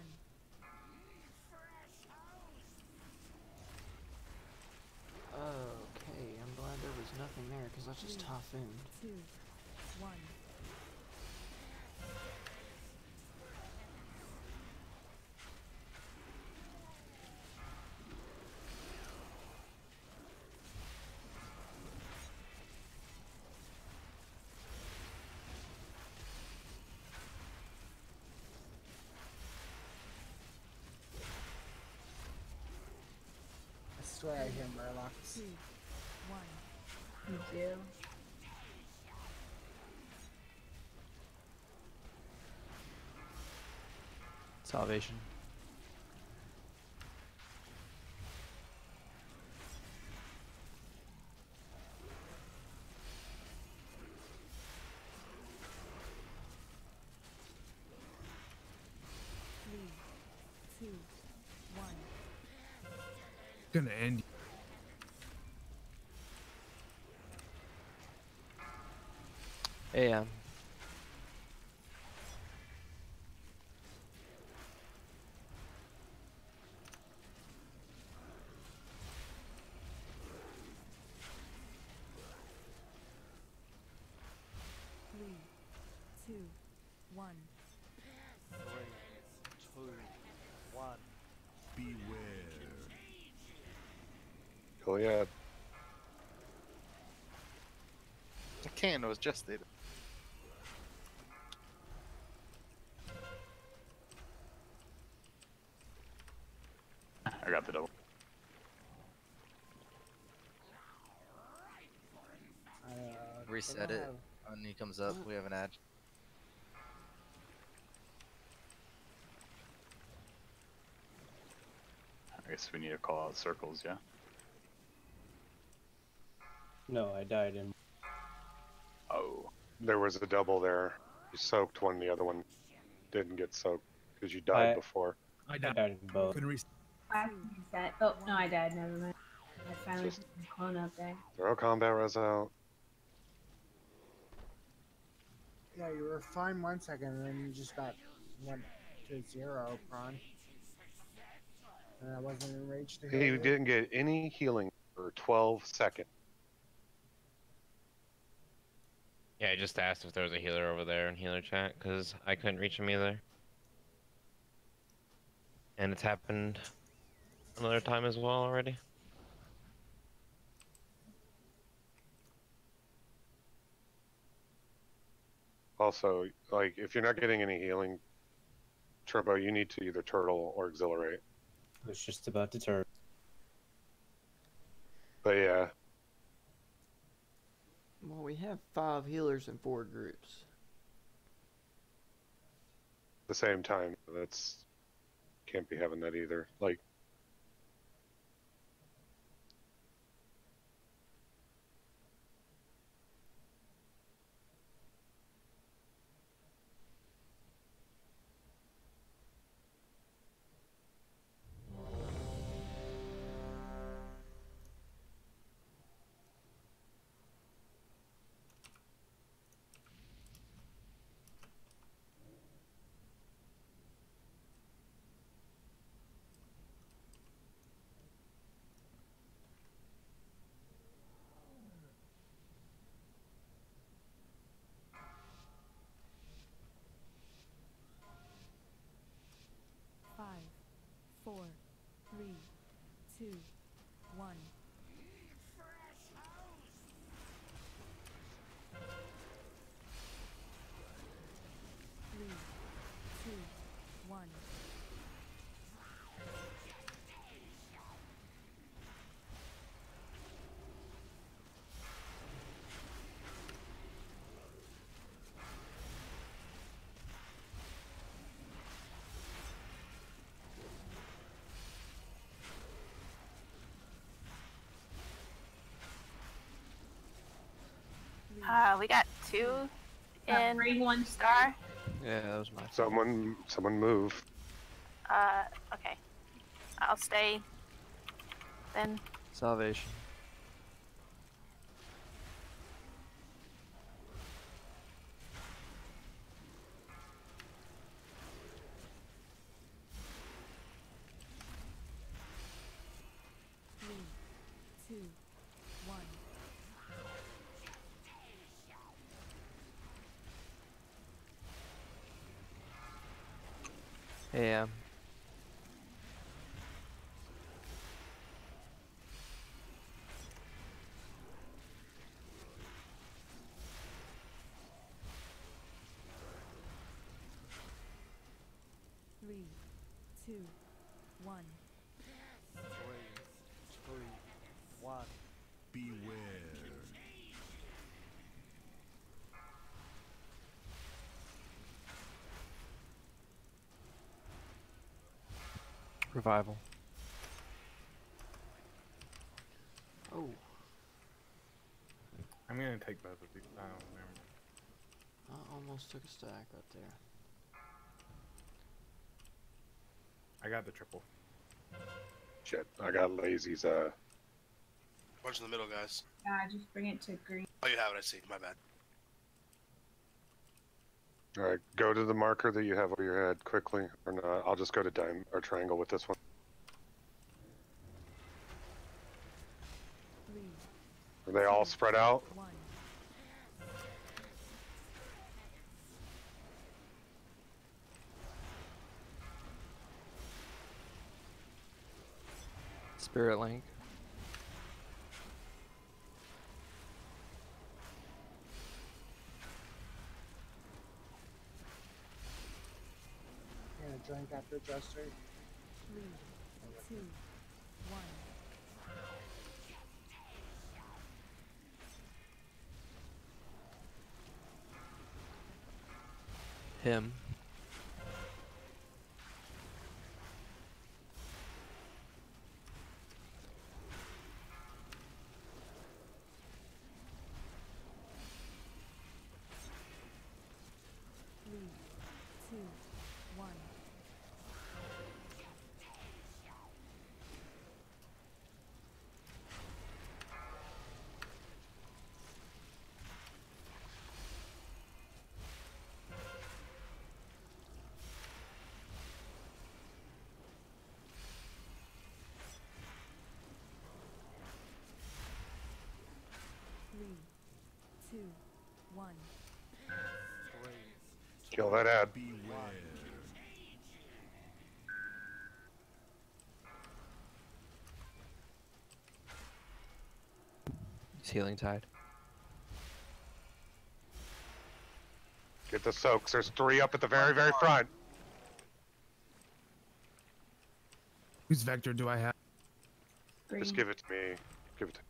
Okay, I'm glad there was nothing there because I just tough in. 2, 1. swear I hear Murlocs. 2, 1. You do. Salvation. Three, 2, 1. Gonna end. AM. Three, 2, 1. 3, 2, 1. Beware. Oh yeah. The can was just there. I got the double. Reset it when he comes up. We have an ad. I guess we need to call out circles, yeah? No, I died in. Oh. There was a double there. You soaked one, the other one didn't get soaked because you died before. I died in both. I reset. Oh no, I died. Never mind. I finally put my clone up there. Throw combat res out. Yeah, you were fine 1 second, and then you just went to 0, Prawn. And I wasn't enraged to heal He you. didn't get any healing for 12 seconds. Yeah, I just asked if there was a healer over there in healer chat because I couldn't reach him either. And it's happened another time as well already. Also, like, if you're not getting any healing, Turbo, you need to either turtle or exhilarate. I was just about to turn. But yeah, Well, we have 5 healers in 4 groups. at the same time, that's can't be having that either. Like, Five, 4, 3, 2, 1. Three, 2, 1. We got 2 in bring 1 star. Yeah, that was my fault. someone move. Okay. I'll stay. Then. Salvation. Three, 2, 1. AM. Three, 2, 1. 3, 2, Revival. Oh. I'm gonna take both of these. Oh, never mind. I almost took a stack right there. I got the triple. Shit, I got Lazy's, Bunch in the middle, guys. Yeah, just bring it to green. Oh, you have it. I see. My bad. Alright, go to the marker that you have over your head quickly. Or not, I'll just go to dime or triangle with this one. 3, Are they all spread out? 1. Spirit Link. Yeah, drink after Jester. 3, 2, 1. Him. Three, two, one. Three, two, one. Kill that ad. He's healing tide. Get the soaks. There's 3 up at the very, very front. Whose vector do I have? Green. Just give it to me. Give it to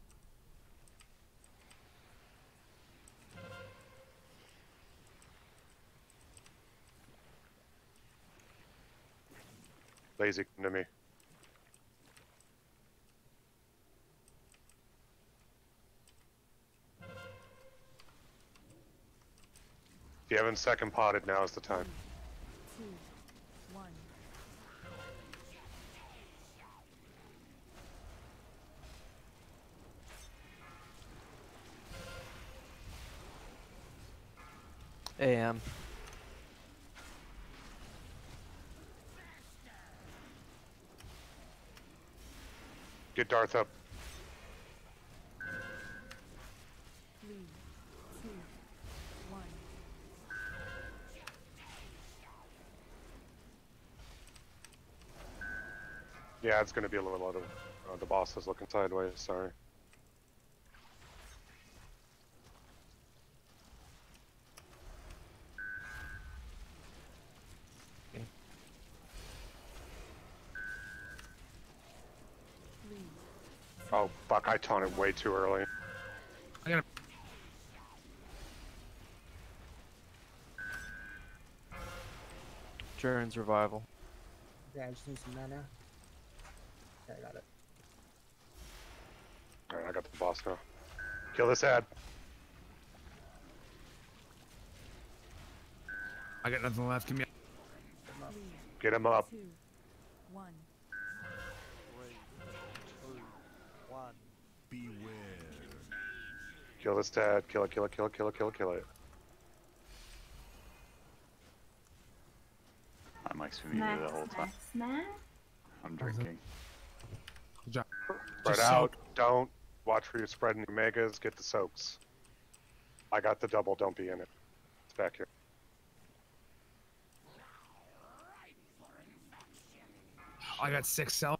Lazy, come to me. If you haven't second potted, now is the time. 2, 1. AM. Get Darth up. 3, 2, 1. Yeah, it's gonna be a little out of. The boss is looking sideways. Sorry. Oh fuck! I taunted way too early. I gotta. Jern's revival. Yeah, I just need some mana. Okay, I got it. Alright, I got the boss now. Kill this ad. I got nothing left. Give me. Get him up. 2, 1. Kill this ad. Kill it. Kill it. Kill it. Kill it. Kill it. Kill it. My mic's been muted the whole time. Smack. I'm drinking. Good job. Spread out. Don't. Watch for your spreading your megas. Get the soaks. I got the double. Don't be in it. It's back here. I got 6 cells.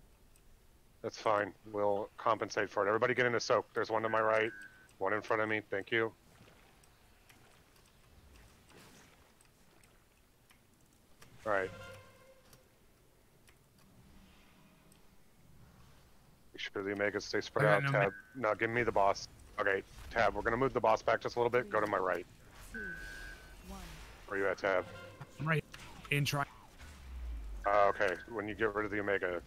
That's fine. We'll compensate for it. Everybody get in a soak. There's one to my right. One in front of me. Thank you. Alright. Make sure the Omegas stay spread out. Tab. Now give me the boss. Okay, Tab, we're gonna move the boss back just a little bit. Go to my right. 2, 1. Where are you at, Tab? I'm right in try. Okay, when you get rid of the Omega,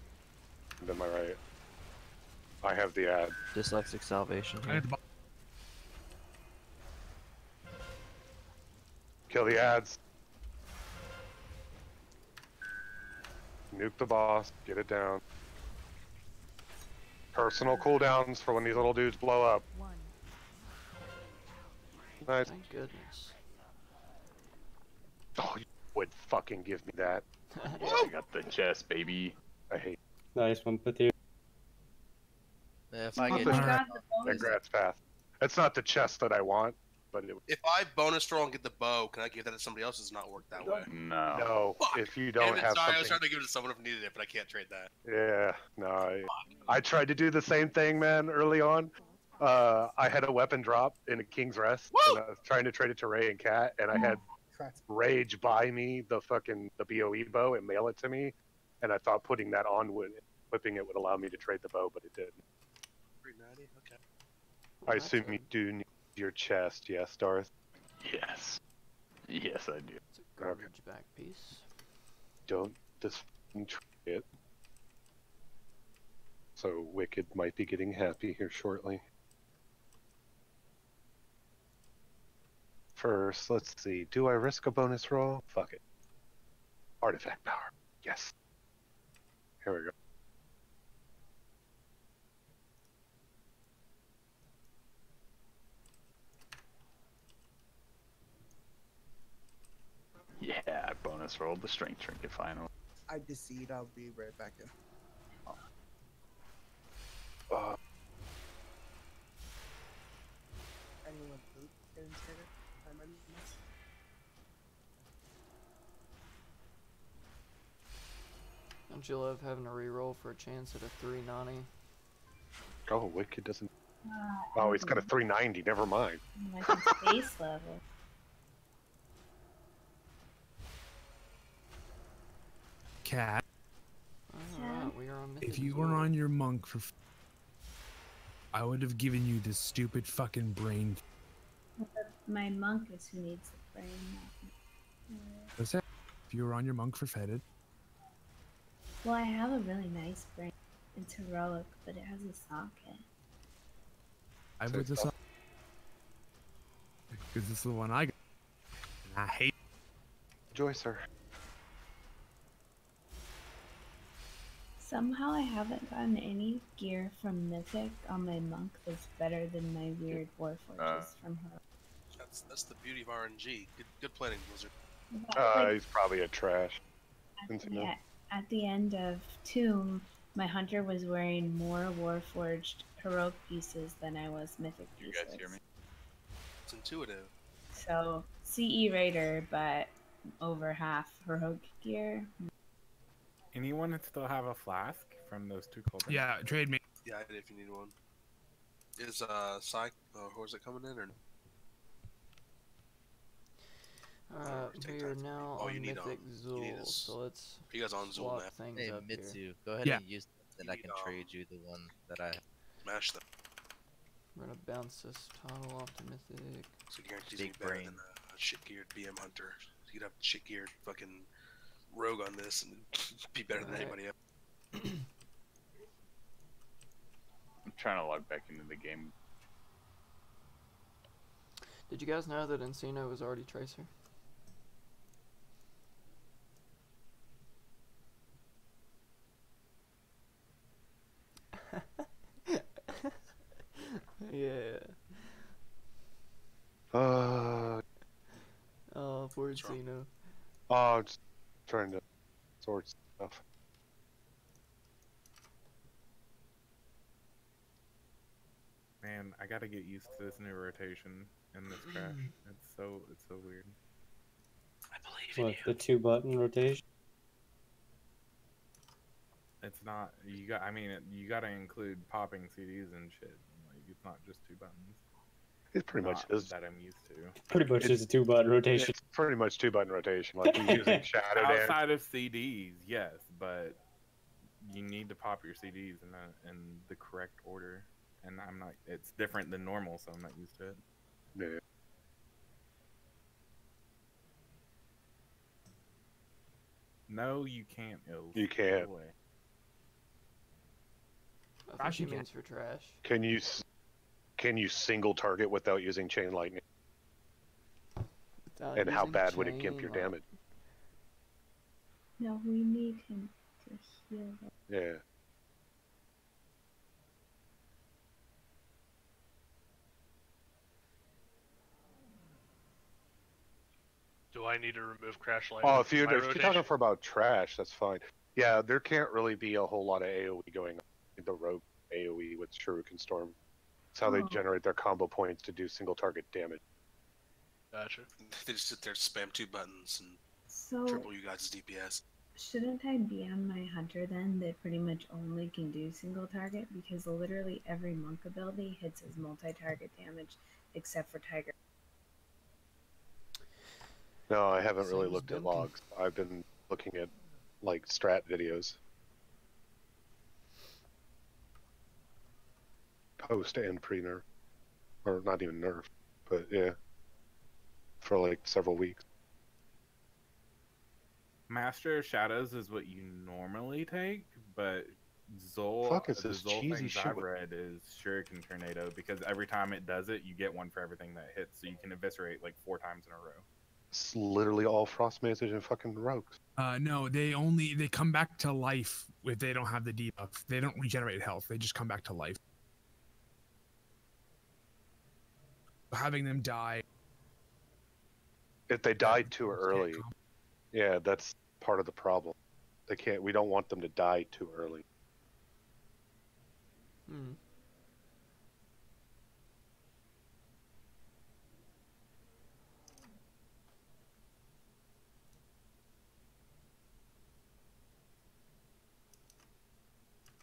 Am I right? I have the ad. Dyslexic salvation. I got the Kill the ads. Nuke the boss. Get it down. Personal cooldowns for when these little dudes blow up. Nice. Thank goodness. Oh, you would fucking give me that. Yeah, I got the chest, baby. I hate. Nice one, Patir. If I Not get the you- chest. Congrats, Path. It's not the chest that I want, but it. If I bonus roll and get the bow, can I give that to somebody else? It's not work that way. No. No, if you don't Damn it, have sorry, I something. was trying to give it to someone if needed it, but I can't trade that. Yeah, no, I tried to do the same thing, man, early on. I had a weapon drop in a King's Rest, and I was trying to trade it to Ray and Kat, and I had Rage buy me the BOE bow and mail it to me, and I thought putting that on equipping it would allow me to trade the bow, but it didn't. 390, okay. I assume you do need your chest, yes, Darth? Yes. Yes, I do. It's a garbage back piece. Don't just trade it. So Wicked might be getting happy here shortly. First, let's see. Do I risk a bonus roll? Fuck it. Artifact power. Yes. Here we go. Yeah, I bonus rolled the strength trinket finally. I decede. I'll be right back in. Anyone poop consider? Don't you love having a reroll for a chance at a 390? Oh, Wicked doesn't. Oh, he's got a 390. Never mind. Like a space level. cat. Alright, we are on Mythic If you as were well. on your monk for, I would have given you this stupid fucking brain. But my monk is who needs the brain. not me. What's that? If you were on your monk for fetid, Well, I have a really nice brain. It's heroic, but it has a socket. I put this up because this is the one I got. And I hate. Enjoy, sir. Somehow I haven't gotten any gear from Mythic on my monk that's better than my weird warforges from her. That's the beauty of RNG. Good planning, Blizzard. He's probably a trash. Yeah, at the end of Tomb, my hunter was wearing more warforged heroic pieces than I was Mythic You pieces. guys hear me? It's intuitive. So CE Raider, but over half heroic gear. Anyone still have a flask from those two cold drinks? Yeah, trade me. Yeah, I did if you need one. Is Psych or is it coming in or? We are now Oh, on you need Mythic you need Zool, us- so let's You guys on Zool swap now? things Hey, up here. Mitsu, go ahead Yeah. and use that, and I can trade you the one that I have. Smash them. We're gonna bounce this toggle off to Mythic. So you guarantees Big be better brain. than a shit-geared BM hunter. So you'd have shit-geared fucking rogue on this and be better than Alright. anybody else. I'm trying to log back into the game. Did you guys know that Encino was already Tracer? Yeah. Uh, Oh, poor Encino. I'm just trying to sort stuff. Man, I gotta get used to this new rotation and this crash. It's so weird. I believe What, the 2-button rotation? It's not. I mean, you gotta include popping CDs and shit. Like, it's not just 2 buttons. It's pretty much Not is. that I'm used to. Pretty much just a 2-button rotation. It's pretty much 2-button rotation, like you're using Shadow Dance. Outside of CDs, yes, but you need to pop your CDs in the correct order, and I'm not. It's different than normal, so I'm not used to it. Yeah. No, you can't. Ills. You can't. Go away. I think Trash he you can. means for trash. Can you single target without using chain lightning? Without And how using bad would it gimp chain your light- damage? No, we need him to heal. Yeah. Do I need to remove Crash Light? Oh, if from you're my if you're rotation? talking for about trash, that's fine. Yeah, there can't really be a whole lot of AoE going on. The rogue AoE with Shuriken Storm. It's how they Oh. generate their combo points to do single target damage. Gotcha. They just sit there, spam 2 buttons, and So triple you guys' DPS. shouldn't I be on my hunter then that pretty much only can do single target? Because literally every monk ability hits as multi-target damage except for Tiger. No, I haven't really Same as looked at Boomkin. logs. I've been looking at like strat videos. Post and pre-nerf. Or not even nerf, but yeah. For like several weeks. Master of Shadows is what you normally take, but Zol, Fuck, it's the this Zol cheesy things shit I've with- read is Shuriken Tornado, because every time it does it, you get one for everything that hits, so you can eviscerate like 4 times in a row. It's literally all frost mages and fucking rogues. No, they come back to life if they don't have the debuff. They don't regenerate health. They just come back to life. Having them die. If they died too early, yeah, that's part of the problem. They can't. We don't want them to die too early. Hmm.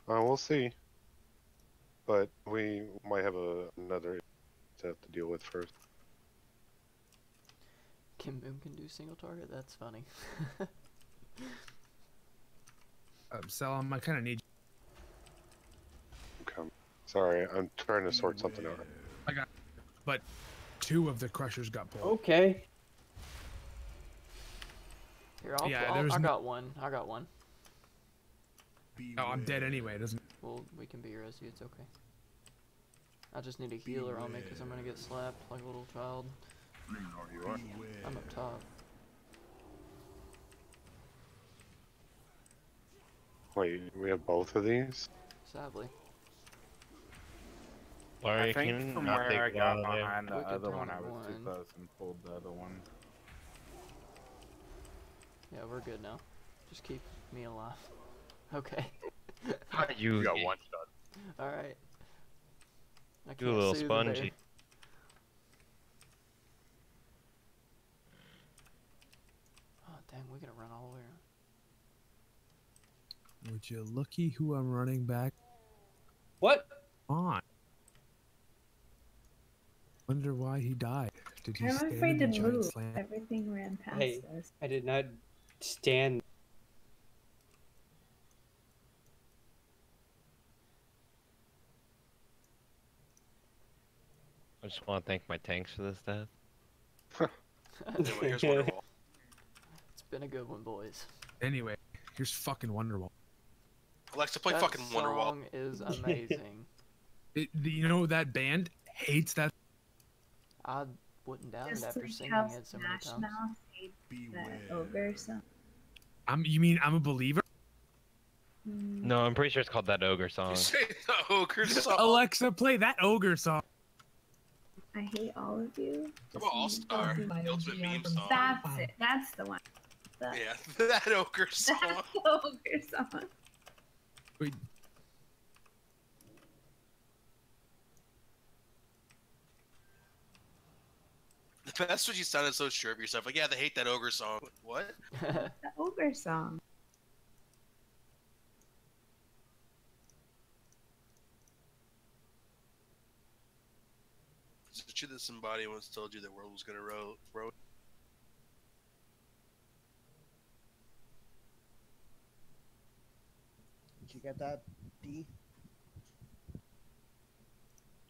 We'll see. But we might have another to have to deal with first. Kim Boom can do single target? That's funny. Salam, I kind of need. Okay. Sorry, I'm trying to sort something out. I got, but 2 of the crushers got pulled. Okay. Here, Yeah, I there's no- got one. I got one. Oh, I'm dead anyway. It doesn't. Well, we can be res you. It's okay. I just need a healer on me because I'm gonna get slapped like a little child. I'm up top. Wait, we have both of these? Sadly. Larry, I think can you from not where take I it got out of there? behind the Wicked other one, I Tonic was too one. close and pulled the other one. Yeah, we're good now. Just keep me alive. Okay. You got one shot. Alright. I You a little soothe the spongy. bear. Oh, dang, we gotta run all the way around. Would you looky who I'm running back What? on? Wonder why he died. Did he I'm stand afraid in to the giant move. slam? Everything ran past Hey, us. I did not stand. I just want to thank my tanks for this death. Anyway, here's Wonderwall. It's been a good one, boys. Anyway, here's fucking Wonderwall. Alexa, play That fucking Wonderwall. song is amazing. You know that band hates that. I wouldn't doubt it Just after like singing how it so many Smash times. Mouth hates that ogre song. You mean I'm a believer? No, I'm pretty sure it's called That Ogre Song. You say the ogre song. Alexa, play that ogre song. I hate all of you. Come on, All-Star. The ultimate meme song. That's it. That's the one. The, Yeah, that ogre song. That's the ogre song. Wait. The best was you sounded so sure of yourself. Like, yeah, they hate that ogre song. What? The ogre song. Is it true that somebody once told you the world was gonna roll? Did you get that, D?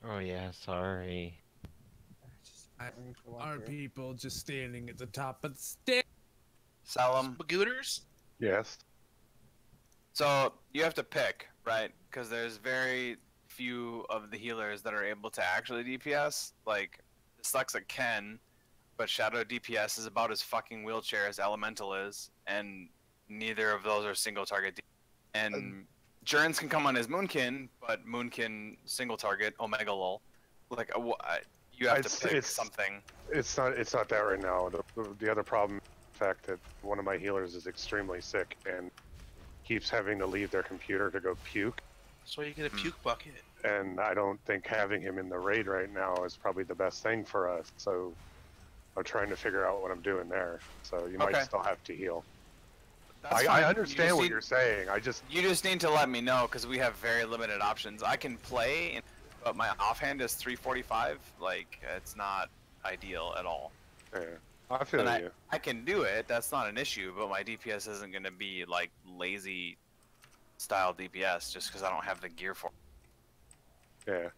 Oh yeah, sorry. Are people just standing at the top of the stairs? Salam. Bagooters? Yes. So you have to pick. right? Because there's very few of the healers that are able to actually DPS. Like, it sucks at Ken, but Shadow DPS is about as fucking wheelchair as Elemental is, and neither of those are single target. And Jurens can come on as Moonkin, but Moonkin single target Omega lol. Like you have to pick something. It's not that right now. The other problem, the fact that one of my healers is extremely sick and keeps having to leave their computer to go puke. That's why you get a puke bucket. And I don't think having him in the raid right now is probably the best thing for us. So I'm trying to figure out what I'm doing there. So you might still have to heal. I understand what you're saying. You just need to let me know because we have very limited options. I can play, but my offhand is 345. Like, it's not ideal at all. Yeah, I feel you. I can do it. That's not an issue. But my DPS isn't going to be like lazy style DPS just because I don't have the gear for it. Yeah.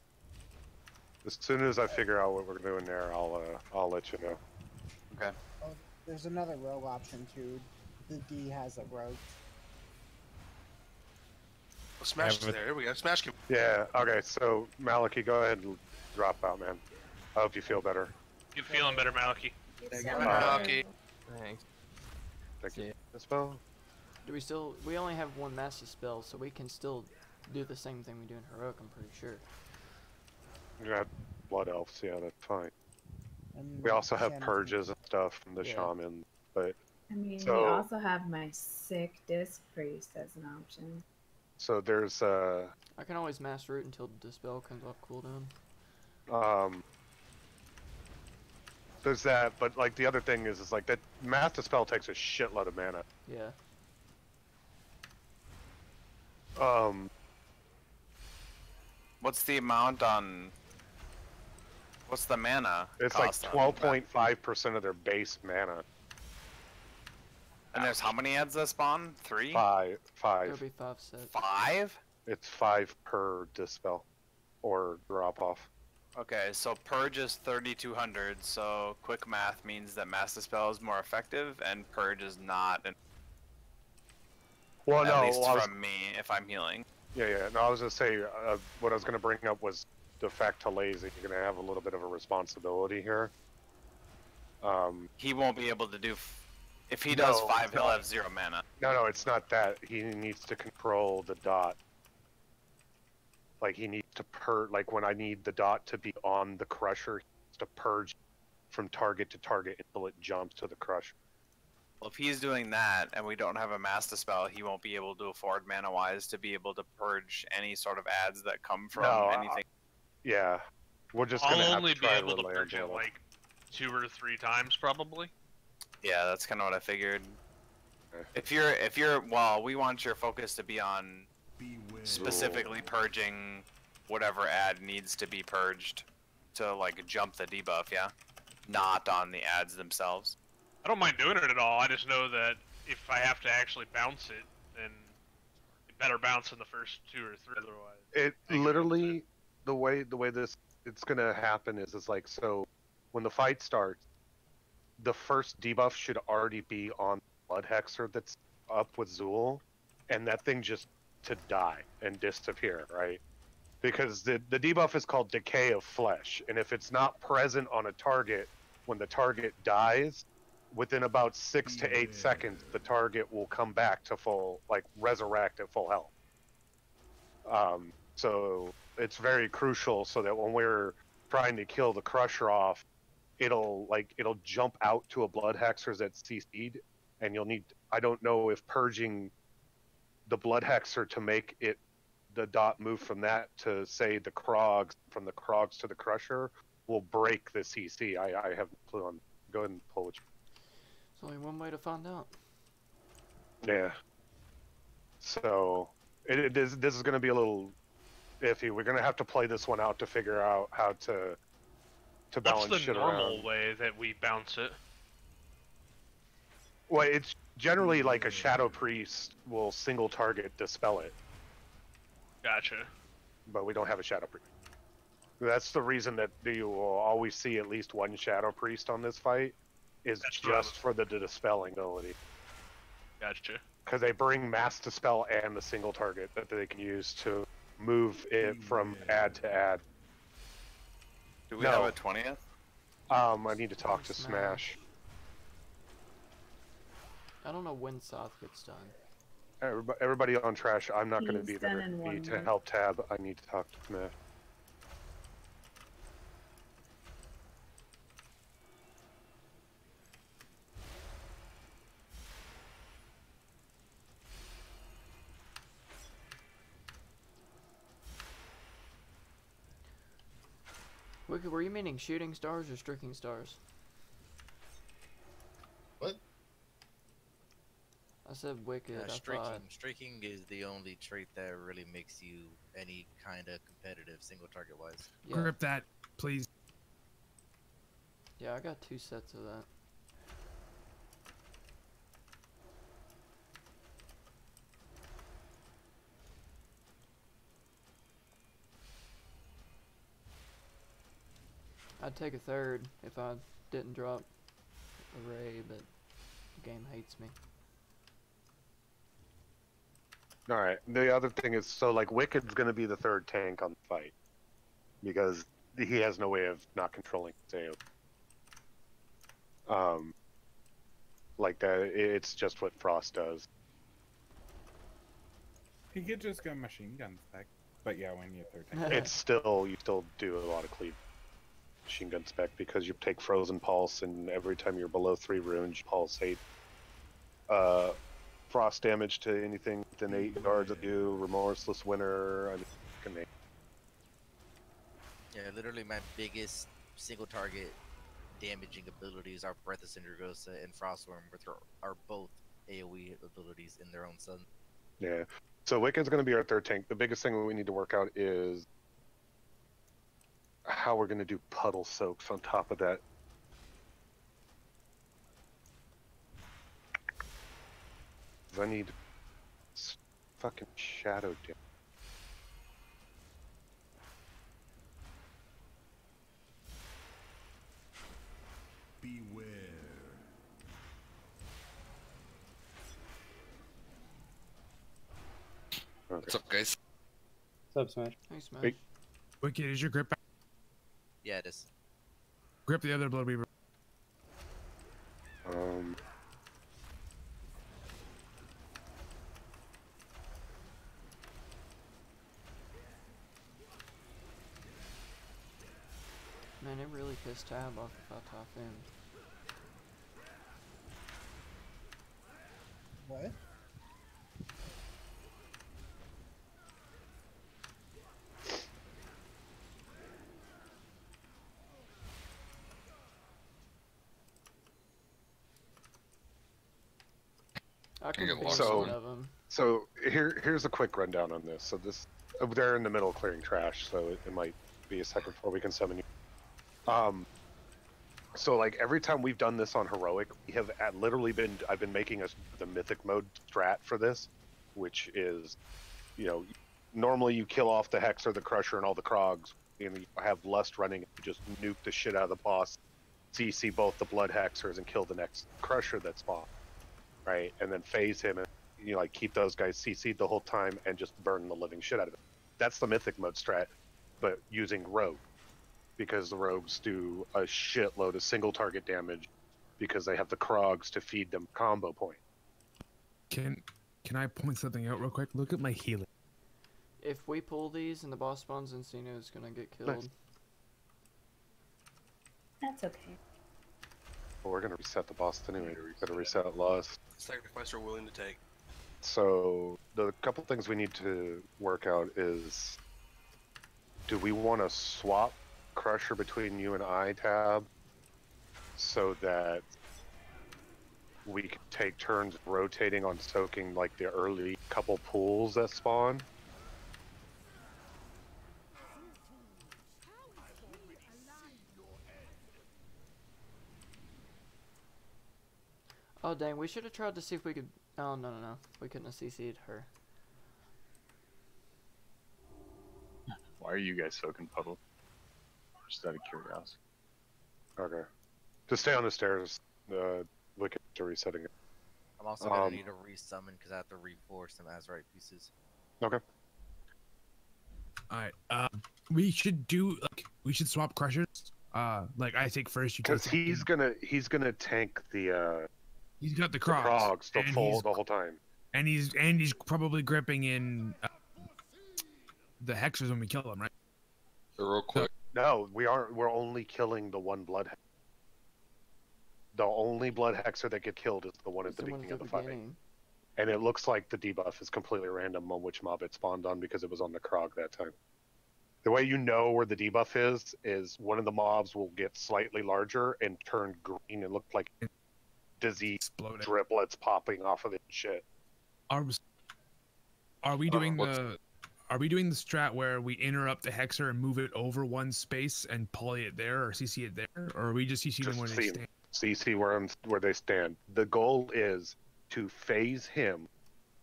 As soon as I figure out what we're doing there, I'll let you know. Okay. Oh, there's another rogue option too. The D has a rogue. Well, Smash is there. We got Smash. Yeah. Okay. So Maliki, go ahead and drop out, man. I hope you feel better. You feeling better, Maliki? Maliki. Thanks. Thank you. Spell. Do we still? We only have one master spell, so we can still do the same thing we do in heroic. I'm pretty sure. You got blood elves. Yeah, that's fine. And We also have Shannon. purges and stuff from the shaman, but I mean, so, we also have my sick disc priest as an option. So there's I can always mass root until dispel comes off cooldown. there's that, but like the other thing is like that math dispel takes a shitload of mana. Yeah. What's the amount on? What's the mana? It's like 12.5% of their base mana. And there's how many ads that spawn? 3? 5. There'll be 5 sets. 5? It's 5 per dispel, or drop off. Okay, so Purge is 3,200, so quick math means that Mass Dispel is more effective, and Purge is not. Well, At no, least well, from me, if I'm healing. Yeah. No, I was gonna say what I was gonna bring up was the fact to lazy. You're gonna have a little bit of a responsibility here. He won't be able to do. If he does 5, he'll have 0 mana. No, it's not that. He needs to control the dot. Like he needs to like when I need the dot to be on the crusher, he needs to purge from target to target until it jumps to the crusher. Well, if he's doing that and we don't have a Mass Dispel, he won't be able to afford mana-wise to be able to purge any sort of ads that come from anything. Yeah, we're just gonna I'll have only to be try able to layer purge it data. like 2 or 3 times probably. Yeah, that's kind of what I figured. If you're, well, we want your focus to be on specifically purging whatever ad needs to be purged to like jump the debuff, yeah? Not on the ads themselves. I don't mind doing it at all. I just know that if I have to actually bounce it, then it better bounce in the first 2 or 3 otherwise. It literally the way this it's gonna happen is it's like, so when the fight starts, the first debuff should already be on Blood Hexer that's up with Zool, and that thing just to die and disappear, right? Because the debuff is called Decay of Flesh, and if it's not present on a target when the target dies, within about 6 to 8 seconds, the target will come back to full, like resurrect at full health. So it's very crucial so that when we're trying to kill the Crusher off, it'll jump out to a Blood Hexer that's CC'd, and you'll need, I don't know if purging the Blood Hexer to make it the dot move from that to say the Krogs, from the Krogs to the Crusher, will break the CC. I have no clue on. Go ahead and pull it. There's only one way to find out. Yeah. So this is going to be a little iffy. We're going to have to play this one out to figure out how to balance What's the shit normal around. way that we bounce it? Well, it's generally like a Shadow Priest will single target dispel it. Gotcha. But we don't have a Shadow Priest. That's the reason that you will always see at least one Shadow Priest on this fight, is just for the dispelling ability. Gotcha. Because they bring Mass Dispel and the single target that they can use to move it from ad to ad. Do we have a 20th? I need to talk to Smash. I don't know when South gets done. Everybody on trash, I'm not going to He's be done there. in 1 Need to month. help Tab. I need to talk to Smash. Wicked, were you meaning shooting stars or streaking stars? What? I said wicked. I thought. Streaking is the only trait that really makes you any kind of competitive single target wise. Yeah. Grip that, please. Yeah, I got 2 sets of that. I'd take a 3rd if I didn't drop a ray, but the game hates me. Alright, the other thing is, so like Wicked's going to be the 3rd tank on the fight. Because he has no way of not controlling his AoE. Like that, it's just what Frost does. He could just go machine gun spec. But yeah, we need a 3rd tank. It's still, you still do a lot of cleave machine gun spec because you take Frozen Pulse, and every time you're below 3 runes, you pulse 8 frost damage to anything within 8 yards of you. Remorseless Winter. I mean, Yeah, literally my biggest single target damaging abilities are Breath of Cindergosa and Frostworm, which are both AoE abilities in their own son. yeah. So Wicked's going to be our 3rd tank. The biggest thing we need to work out is how we're going to do puddle soaks on top of that. I need fucking shadow damage. Beware. Okay. What's up, guys? What's up, Smash? Hey, Smash. Wait. Wicked, is your grip back? Yeah, it is. Grip the other Blood Weaver. Man, it really pissed Tab off if I top in. What? I can ping So, one of them. so here's a quick rundown on this. So this, they're in the middle of clearing trash, so it might be a second before we can summon you. So like every time we've done this on heroic, we have literally been, I've been making the mythic mode strat for this, which is, you know, normally you kill off the Hex or the Crusher and all the Krogs, and you have Lust running, and you just nuke the shit out of the boss, CC both the Blood Hexers and kill the next Crusher that spawns, right? And then phase him and, you know, like keep those guys CC'd the whole time and just burn the living shit out of it. That's the mythic mode strat, but using Rogue. Because the rogues do a shitload of single target damage because they have the Krogs to feed them combo point. Can I point something out real quick? Look at my healing. If we pull these and the boss spawns, Encino is gonna get killed. Nice. That's okay. Well, we're gonna reset the boss anyway. We're gonna reset Lost. Sacrifice we're willing to take. So the couple things we need to work out is, do we want to swap Crusher between you and I, Tab, so that we can take turns rotating on soaking like the early couple pools that spawn? Oh dang, we should have tried to see if we could. Oh no. We couldn't have CC'd her. Why are you guys soaking puddle? Just out of curiosity. Okay. To stay on the stairs, Wicked to resetting it. I'm also gonna need to resummon because I have to reforce some Azurite pieces. Okay. All right. We should do we should swap crushers. Like I take first, you take Because he's gonna tank the he's got the Krogs the and whole time. And he's probably gripping in the hexers when we kill him, right? Real quick. No, we aren't. We're only killing the one blood. The only blood hexer that get killed is the one at the beginning of the fight. And it looks like the debuff is completely random on which mob it spawned on because it was on the Krog that time. The way you know where the debuff is one of the mobs will get slightly larger and turn green and look like disease driplets popping off of it and shit. Are we doing the strat where we interrupt the hexer and move it over one space and poly it there or CC it there, or are we just CC them where they stand? CC where they stand. The goal is to phase him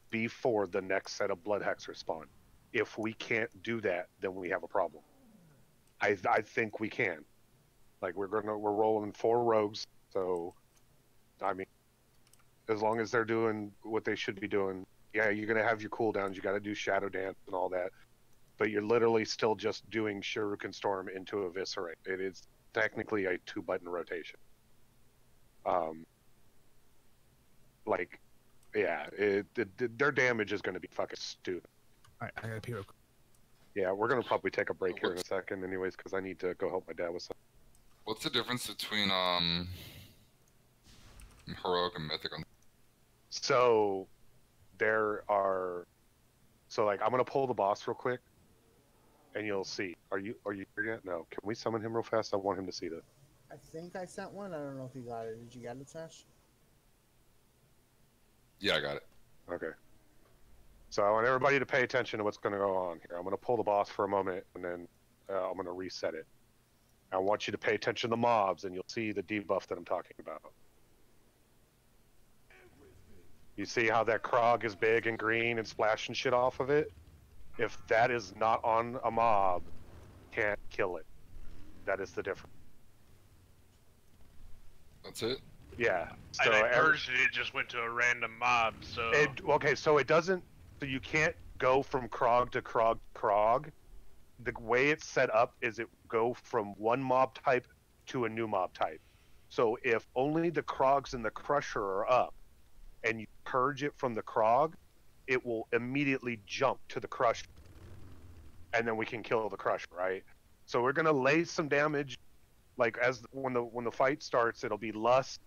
before the next set of blood hexers spawn. If we can't do that, then we have a problem. I think we can. Like we're rolling 4 rogues, so I mean, as long as they're doing what they should be doing, yeah, you're gonna have your cooldowns. You got to do Shadow Dance and all that, but you're literally still just doing Shuriken Storm into Eviscerate. It is technically a 2-button rotation. Like, yeah, their damage is going to be fucking stupid. All right, I gotta pee real quick. Yeah, we're gonna probably take a break here in a second, anyways, because I need to go help my dad with something. What's the difference between heroic and mythic? So there are, like I'm gonna pull the boss real quick, and you'll see. Are you here yet? No. Can we summon him real fast? I want him to see this. I think I sent one. I don't know if you got it. Did you get it, Sash? Yeah, I got it. Okay. So I want everybody to pay attention to what's going to go on here. I'm going to pull the boss for a moment, and then I'm going to reset it. I want you to pay attention to the mobs, and you'll see the debuff that I'm talking about. You see how that Krog is big and green and splashing shit off of it? If that is not on a mob, can't kill it. That is the difference. That's it? Yeah. So I purged it just went to a random mob, so... Okay, so it doesn't... So you can't go from Krog to Krog to Krog. The way it's set up is it go from one mob type to a new mob type. So if only the Krogs and the Crusher are up, and you purge it from the Krog, it will immediately jump to the Crusher. And then we can kill the Crusher, right? So we're gonna lay some damage, like when the fight starts, it'll be Lust.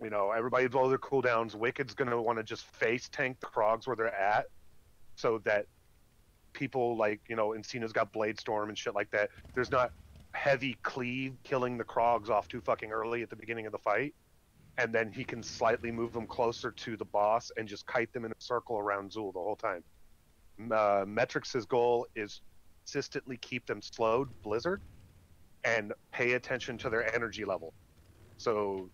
You know, everybody blow their cooldowns. Wicked's gonna want to just face tank the Krogs where they're at, so that people like, you know, Encina's got Blade Storm and shit like that. There's not heavy cleave killing the Krogs off too fucking early at the beginning of the fight, and then he can slightly move them closer to the boss and just kite them in a circle around Zul the whole time. Metrix's goal is consistently keep them slowed, Blizzard, and pay attention to their energy level. So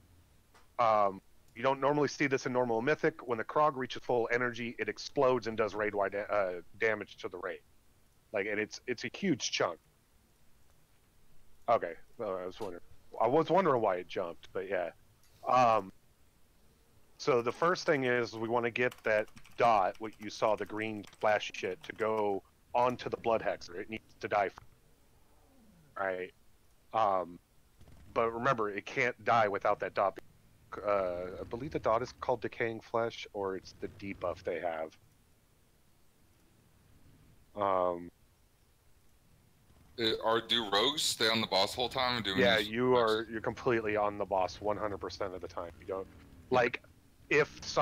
you don't normally see this in normal Mythic. When the Krog reaches full energy, it explodes and does raid-wide damage to the raid. Like, and it's a huge chunk. Okay, well, I was wondering why it jumped, but yeah. So the first thing is we want to get that dot, what you saw, the green flashy shit, to go onto the Blood Hexer. It needs to die. Right. But remember, it can't die without that dot. I believe the dot is called Decaying Flesh, or it's the debuff they have. Do rogues stay on the boss the whole time? Yeah, you're completely on the boss 100% of the time. You don't like if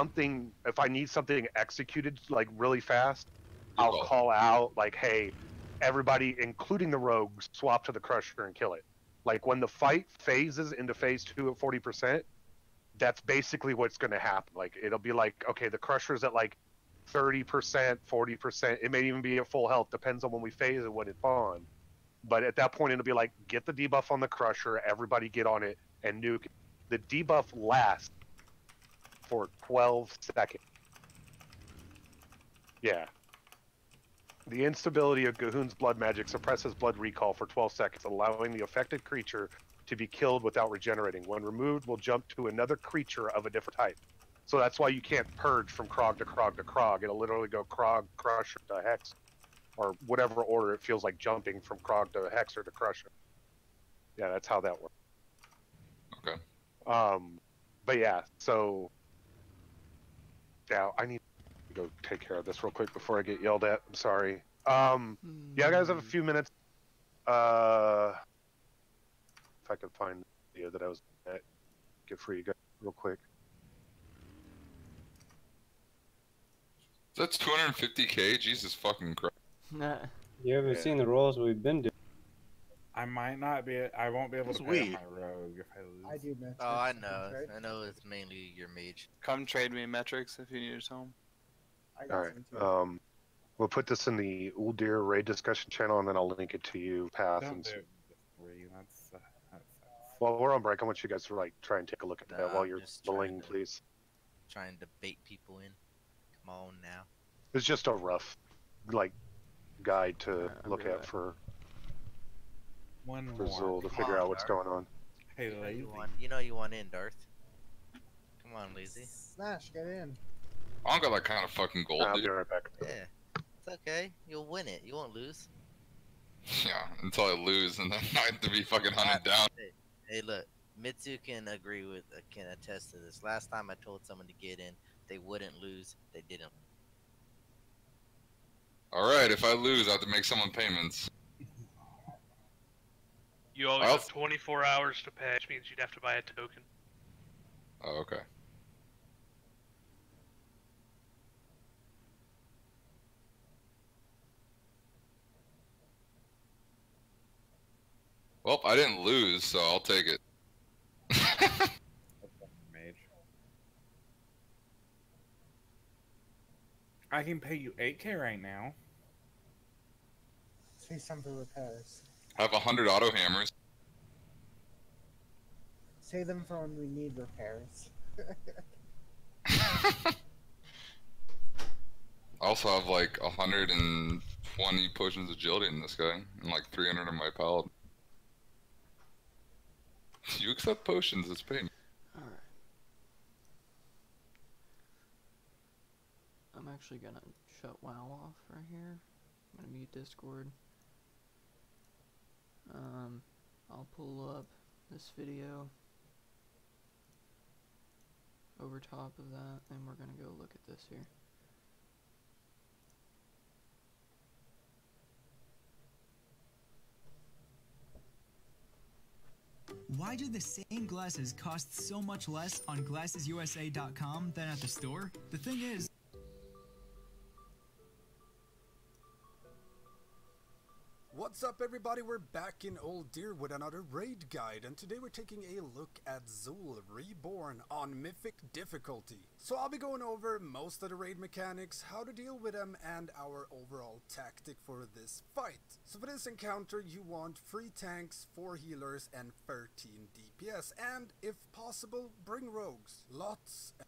I need something executed like really fast, I'll call out like, hey, everybody, including the rogues, swap to the Crusher and kill it. Like when the fight phases into phase 2 at 40%, that's basically what's going to happen. Like it'll be like, okay, the Crusher's at like 30%, 40%. It may even be at full health. Depends on when we phase it, when it's on. But at that point, it'll be like, get the debuff on the Crusher, everybody get on it, and nuke it. The debuff lasts for 12 seconds. Yeah. The instability of Gahoon's blood magic suppresses blood recall for 12 seconds, allowing the affected creature to be killed without regenerating. When removed, will jump to another creature of a different type. So that's why you can't purge from Krog to Krog to Krog. It'll literally go Krog, Crusher to Hex, or whatever order it feels like jumping from Krog to Hexer to Crusher. Yeah, that's how that works. Okay. But yeah, so yeah, I need to go take care of this real quick before I get yelled at. I'm sorry. Yeah, guys, have a few minutes. If I could find the video that I was at, get for you guys real quick. That's 250k. Jesus fucking Christ. You haven't seen the rolls we've been doing. I might not be. I won't be able to pay my rogue if I lose. I do metrics. Oh, I know. I know it's mainly your mage. Come trade me metrics if you need us home. All right. We'll put this in the Uldir raid discussion channel, and then I'll link it to you, Path. Don't And do it before you. That's while we're on break, I want you guys to like try and take a look at that while you're bullying, please. Trying to bait people in. Come on now. It's just a rough, like, guide to look at for Zul to figure out what's going on. Hey, lazy. You know you want in, Darth. Come on, lazy. Smash, get in. I don't got that kind of fucking gold, I'll dude. be right back. Yeah, it's okay. You'll win it. You won't lose. Yeah, until I lose, and then I have to be fucking hunted down. Hey, look. Mitsu can agree with, can attest to this. Last time I told someone to get in, they wouldn't lose. They didn't. Alright, if I lose, I have to make someone payments. You always have 24 hours to pay, which means you'd have to buy a token. Oh, okay. Well, I didn't lose, so I'll take it. Mage. I can pay you 8k right now. Say something for repairs. I have 100 auto hammers. Say them for when we need repairs. I also have like 120 potions of agility in this guy, and like 300 in my paladin. You accept potions as payment. Alright. I'm actually gonna shut WoW off right here. I'm gonna mute Discord. I'll pull up this video over top of that, and we're gonna go look at this here. Why do the same glasses cost so much less on glassesusa.com than at the store? The thing is... What's up, everybody? We're back in Old Deer with another raid guide, and today we're taking a look at Zul Reborn on Mythic difficulty. So I'll be going over most of the raid mechanics, how to deal with them, and our overall tactic for this fight. So for this encounter, you want 3 tanks, 4 healers, and 13 DPS, and if possible, bring rogues, lots, and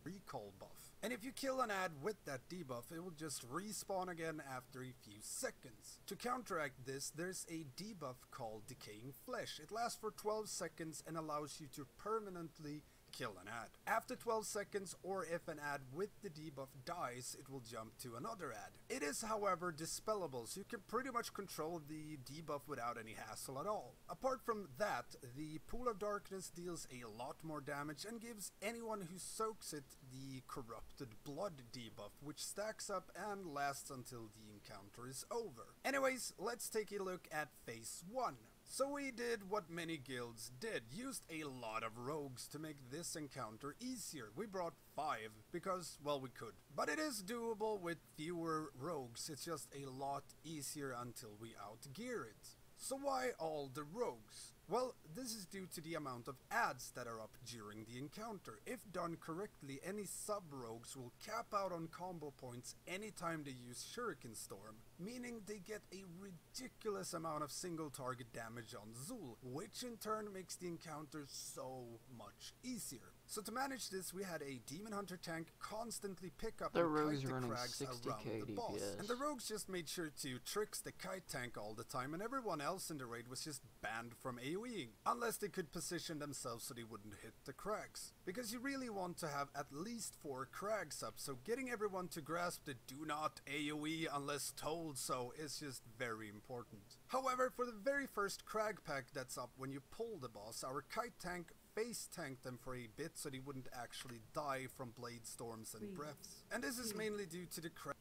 recall buff. And if you kill an ad with that debuff, it will just respawn again after a few seconds. To counteract this, there's a debuff called Decaying Flesh. It lasts for 12 seconds and allows you to permanently kill an ad. After 12 seconds, or if an ad with the debuff dies, it will jump to another ad. It is, however, dispellable, so you can pretty much control the debuff without any hassle at all. Apart from that, the Pool of Darkness deals a lot more damage and gives anyone who soaks it the Corrupted Blood debuff, which stacks up and lasts until the encounter is over. Anyways, let's take a look at Phase 1. So we did what many guilds did, used a lot of rogues to make this encounter easier. We brought 5 because, well, we could. But it is doable with fewer rogues, it's just a lot easier until we outgear it. So why all the rogues? Well, this is due to the amount of ads that are up during the encounter. If done correctly, any sub-rogues will cap out on combo points anytime they use Shuriken Storm, meaning they get a ridiculous amount of single target damage on Zul, which in turn makes the encounter so much easier. So to manage this, we had a Demon Hunter tank constantly pick up The and rogues kite the running crags 60k around the boss. DPS. And the rogues just made sure to tricks the kite tank all the time, and everyone else in the raid was just banned from AoE. AoEing, unless they could position themselves so they wouldn't hit the crags. Because you really want to have at least 4 crags up, so getting everyone to grasp the do not AoE unless told so is just very important. However, for the very first crag pack that's up when you pull the boss, our kite tank face tanked them for a bit so they wouldn't actually die from blade storms and breaths. And this is mainly due to the crag.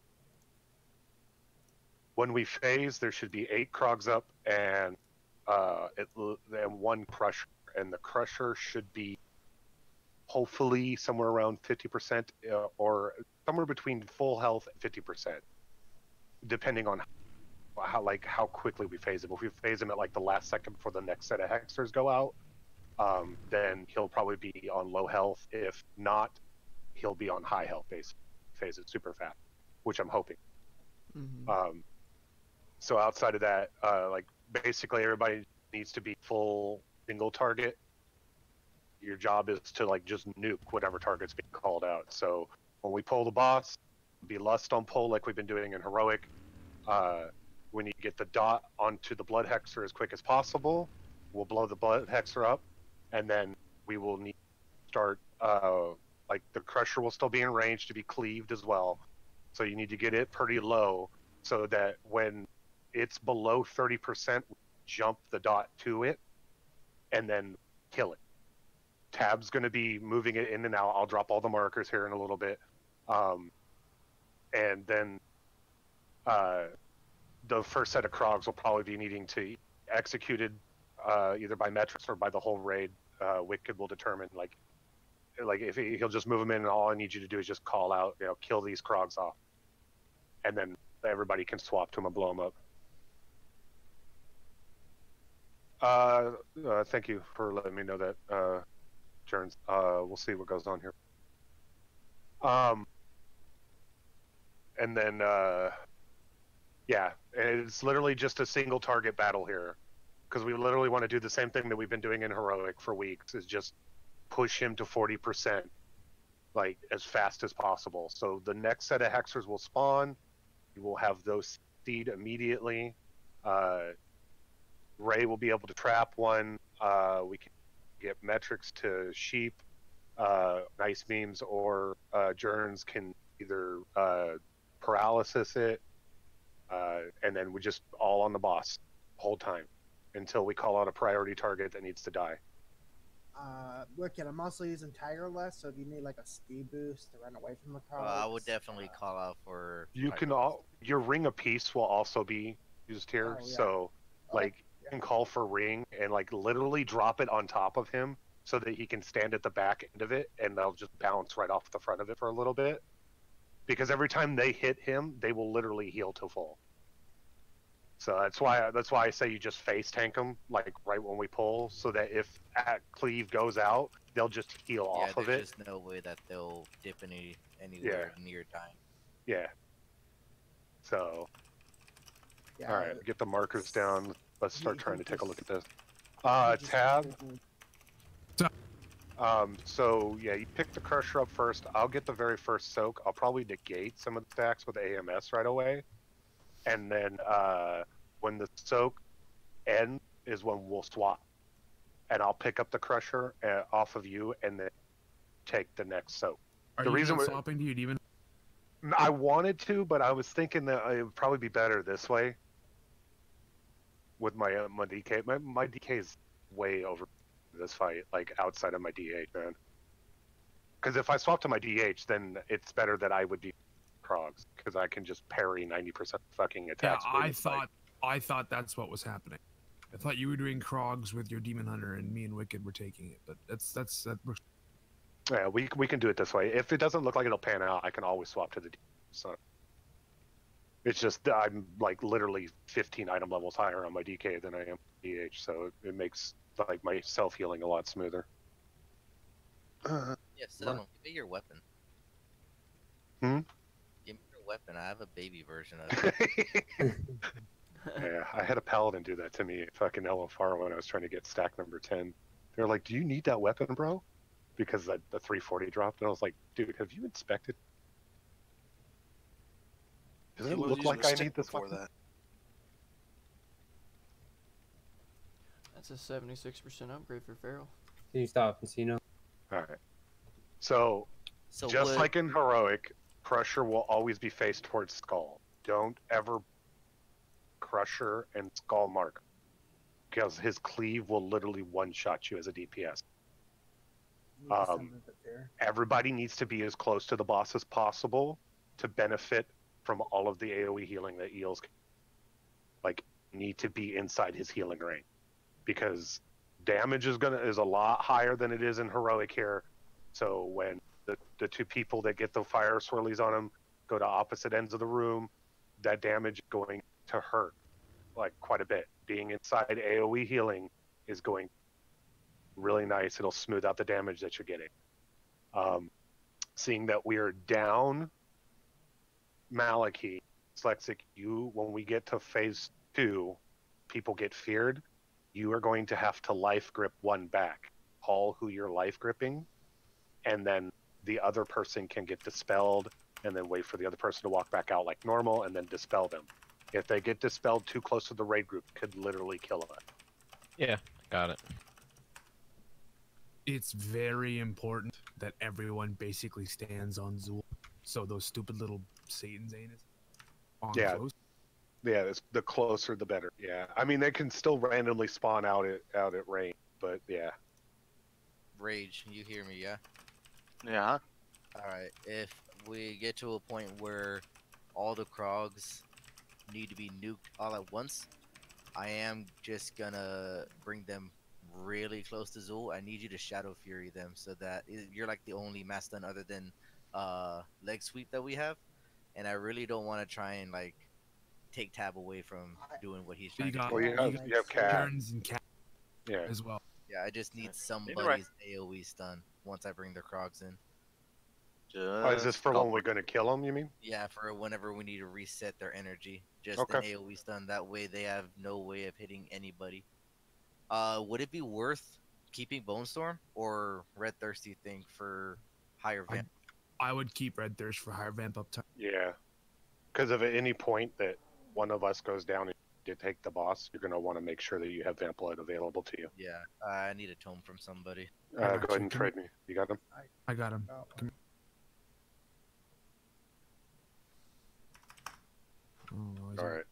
When we phase, there should be 8 Krogs up and 1 Crusher, and the Crusher should be hopefully somewhere around 50% or somewhere between full health and 50%, depending on how quickly we phase him. If we phase him at like the last second before the next set of hexers go out, then he'll probably be on low health. If not, he'll be on high health phase it super fast, which I'm hoping. So outside of that, like basically everybody needs to be full single target. Your job is to like just nuke whatever target's being called out. So when we pull the boss, be lust on pull like we've been doing in heroic. We need to get the dot onto the blood hexer as quick as possible. We'll blow the blood hexer up, and then we will need to start like the crusher will still be in range to be cleaved as well. So you need to get it pretty low so that when it's below 30%, jump the dot to it and then kill it. Tab's going to be moving it in and out. I'll drop all the markers here in a little bit. And then the first set of Krogs will probably be needing to be executed either by metrics or by the whole raid. Wicked will determine like if he'll just move them in, and all I need you to do is just call out, kill these Krogs off, and then everybody can swap to them and blow them up. Thank you for letting me know that, Jerns. We'll see what goes on here. And then, yeah, it's literally just a single target battle here, because we literally want to do the same thing that we've been doing in heroic for weeks, is just push him to 40%, like as fast as possible. So the next set of hexers will spawn. You will have those seed immediately. Ray will be able to trap one. We can get metrics to sheep, nice memes, or Jerns can either paralysis it, and then we just all on the boss the whole time until we call out a priority target that needs to die. Wicked, I'm also using Tigerless, so if you need like a speed boost to run away from the crowd, I would definitely call out for. You can your Ring of Peace will also be used here, so like you can call for Ring and like literally drop it on top of him so that he can stand at the back end of it, and they'll just bounce right off the front of it for a little bit. Because every time they hit him, they will literally heal to full. So that's why I say you just face tank them like right when we pull, so that if cleave goes out, they'll just heal off of it. There's just no way that they'll dip anywhere near dying. Yeah. So, all right, get the markers down. Let's start trying to take a look at this. Tab. So yeah, you pick the crusher up first. I'll get the very first soak. I'll probably negate some of the stacks with AMS right away. And then when the soak ends is when we'll swap. And I'll pick up the crusher off of you and then take the next soak. Are the you reason swapping to your demon? I wanted to, but I was thinking that it would probably be better this way. With my my DK, my DK is way over this fight, like outside of my DH, man. Because if I swap to my DH, then it's better that I would be Progs, because I can just parry 90% fucking attacks. Yeah, I thought that's what was happening. I thought you were doing Krogs with your Demon Hunter, and me and Wicked were taking it. But that works. Yeah, we can do it this way. If it doesn't look like it'll pan out, I can always swap to the DH. So it's just I'm like literally 15 item levels higher on my DK than I am DH, so it makes like my self healing a lot smoother. Yeah, Give me your weapon. Hmm. Give me your weapon. I have a baby version of it. Yeah, I had a paladin do that to me fucking LFR when I was trying to get stack number 10. They're like, "Do you need that weapon, bro?" Because the 340 dropped, and I was like, "Dude, have you inspected? Does it look like I need this weapon?" That's a 76% upgrade for Feral. Can you stop, Encino? All right. So, just like in Heroic, Crusher will always be faced towards Skull. Don't ever Crusher and Skull mark, because his cleave will literally one-shot you as a DPS. Everybody needs to be as close to the boss as possible to benefit from all of the AoE healing that Eels can. Like, need to be inside his healing range, because damage is a lot higher than it is in Heroic here. So when the two people that get the fire swirlies on him go to opposite ends of the room, that damage is going to hurt like quite a bit. Being inside AoE healing is going really nice. It'll smooth out the damage that you're getting. Seeing that we are down Maliki, Dyslexic, when we get to phase 2, people get feared. You are going to have to life grip one back. Call who you're life gripping, and then the other person can get dispelled, and then wait for the other person to walk back out like normal, and then dispel them. If they get dispelled too close to the raid group, it could literally kill them. Yeah, got it. It's very important that everyone basically stands on Zool. So those stupid little Satan's anus. Yeah. It's the closer the better. Yeah. I mean, they can still randomly spawn out at range, but yeah. Rage, you hear me, yeah? Yeah. Alright, if we get to a point where all the Krogs need to be nuked all at once, I am just gonna bring them really close to Zool. I need you to Shadow Fury them so that you're like the only mass stun other than leg sweep that we have, and I really don't want to try and like take tab away from doing what he's trying to do. You have Cat. And Cat as well. Yeah, I just need somebody's AoE stun once I bring the Krogs in. Is this for when we're going to kill them, you mean? Yeah, for whenever we need to reset their energy. Just Okay. an AoE stun. That way they have no way of hitting anybody. Would it be worth keeping Bone Storm or Red Thirsty thing for higher vamp? I would keep Red Thirst for higher vamp up time. Yeah. Because if at any point that one of us goes down and you take the boss, you're going to want to make sure that you have vamp blood available to you. Yeah, I need a tome from somebody. Go ahead and trade me. You got him? I got him. All right.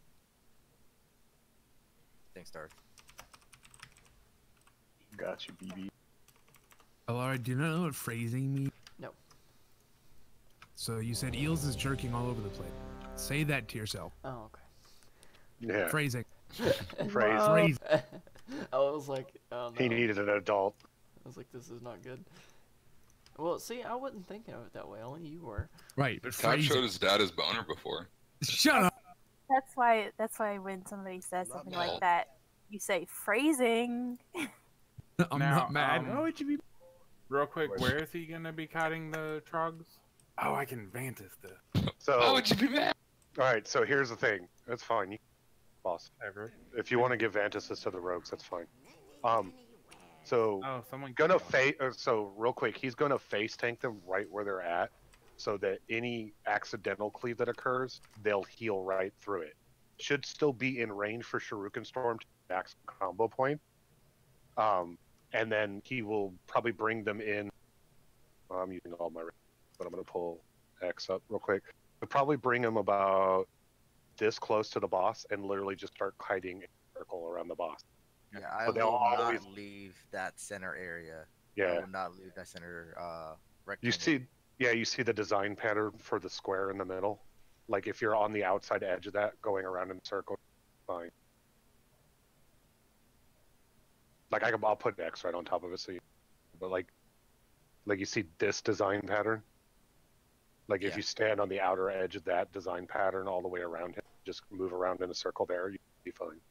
Thanks, Darth. Got you, BB. Alara, do you know what phrasing means? No. So you said Eels is jerking all over the place. Say that to yourself. Oh, okay. Yeah. Phrasing. Phrase. I was like, oh no. He needed an adult. I was like, this is not good. Well, see, I wasn't thinking of it that way. Only you were. Right, but Cap phrasing. showed his dad his boner before. Shut up. That's why when somebody says something like that, you say phrasing. I'm Now, not mad. Why would you be? Real quick, where is he gonna be cutting the Trogs? Oh, I can Vantis this. So, Why would you be mad? All right, so here's the thing. That's fine. Boss. Ever. If you want to give Vantis's to the rogues, that's fine. So someone gonna face. So real quick, he's gonna face tank them right where they're at, so that any accidental cleave that occurs, they'll heal right through it. Should still be in range for Shuriken Storm to max combo point. And then he will probably bring them in. I'm using all my, but I'm gonna pull X up real quick. He'll probably bring them about this close to the boss and literally just start kiting a circle around the boss. Yeah, I But will they'll not always- leave that center area. Yeah. I will not leave that center rectangle. You see the design pattern for the square in the middle? Like if you're on the outside edge of that, going around in a circle, fine. Like I'll put an X right on top of it, so you, but like you see this design pattern? Like if you stand on the outer edge of that design pattern all the way around him, just move around in a circle there, you'll be fine.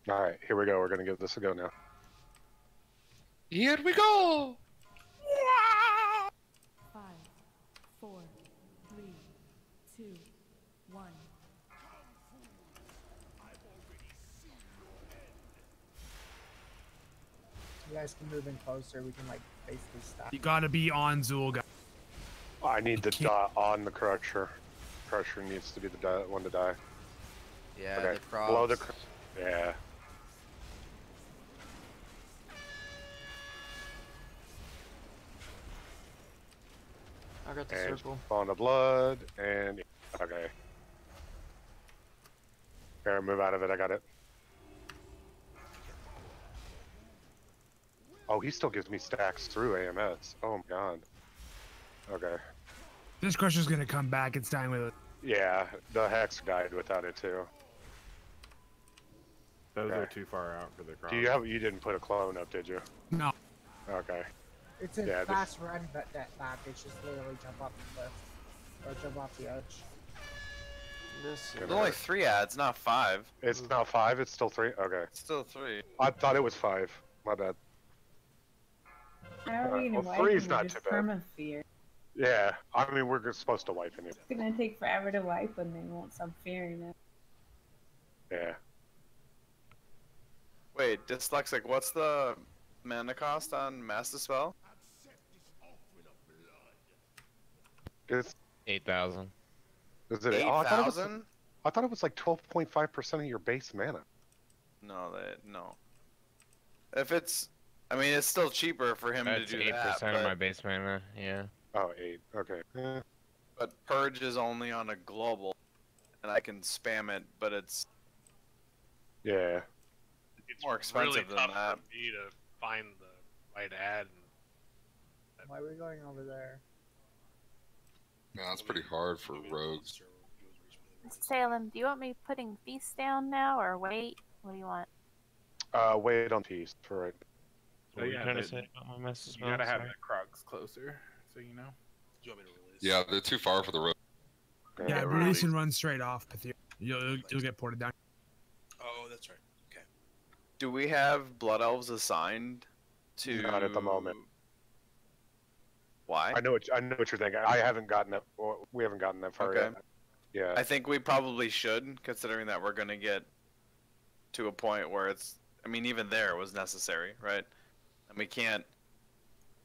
All right, here we go. We're gonna give this a go now. Here we go. 5, 4, 3, 2, 1. You guys guys can move in closer, we can like basically stop. You gotta be on Zool, guy. I need the dot on the Crusher. Crusher needs to be the one to die. Yeah, Okay. the crops. Below the. Yeah. I got the And circle. on the blood and okay. Here, move out of it. I got it. Oh, he still gives me stacks through AMS. Oh my god. Okay. This Crusher's gonna come back. It's time with it. Yeah, the Hex died without it too. Those Okay. are too far out for the cross. Do you have? You didn't put a clone up, did you? No. Okay. It's a Yeah, this- fast run, but that back, it's just literally jump off the cliff. Or jump off the edge. There's only 3 ads, not 5. It's not 5. It's still 3. Okay. It's still 3. I thought it was 5. My bad. How are we gonna well, wipe three's him? not Just too bad. perma-fear. Yeah, I mean we're supposed to wipe him. It's gonna take forever to wipe when they won't stop fearing it. Yeah. Wait, dyslexic, what's the mana cost on Mass Dispel? It's 8,000. Is it? Oh, I thought it was. 8,000? I thought it was like 12.5% of your base mana. No. If it's, I mean, it's still cheaper for him That's to do 8% that. of my But, base mana, yeah. Oh, 8. Okay. but Purge is only on a global, and I can spam it, but it's Yeah. It's more expensive really than tough that. for me to find the right ad. Why are we going over there? Yeah, that's pretty hard for rogues. Salem, do you want me putting feast down now or wait? What do you want? Wait on peace for it. What were you trying to the- say about my message? You gotta have Sorry. the Crocs closer, so you know. Do you want me to release? Yeah, they're too far for the rogue. Yeah, release and run straight off, Pathir. You'll get ported down. Oh, that's right. Okay. Do we have Blood Elves assigned to? Not at the moment. Why? I know what you're thinking. I haven't gotten that. We haven't gotten that far Okay. yet. Yeah. I think we probably should, considering that we're gonna get to a point where it's. I mean, even there was necessary, right? And we can't.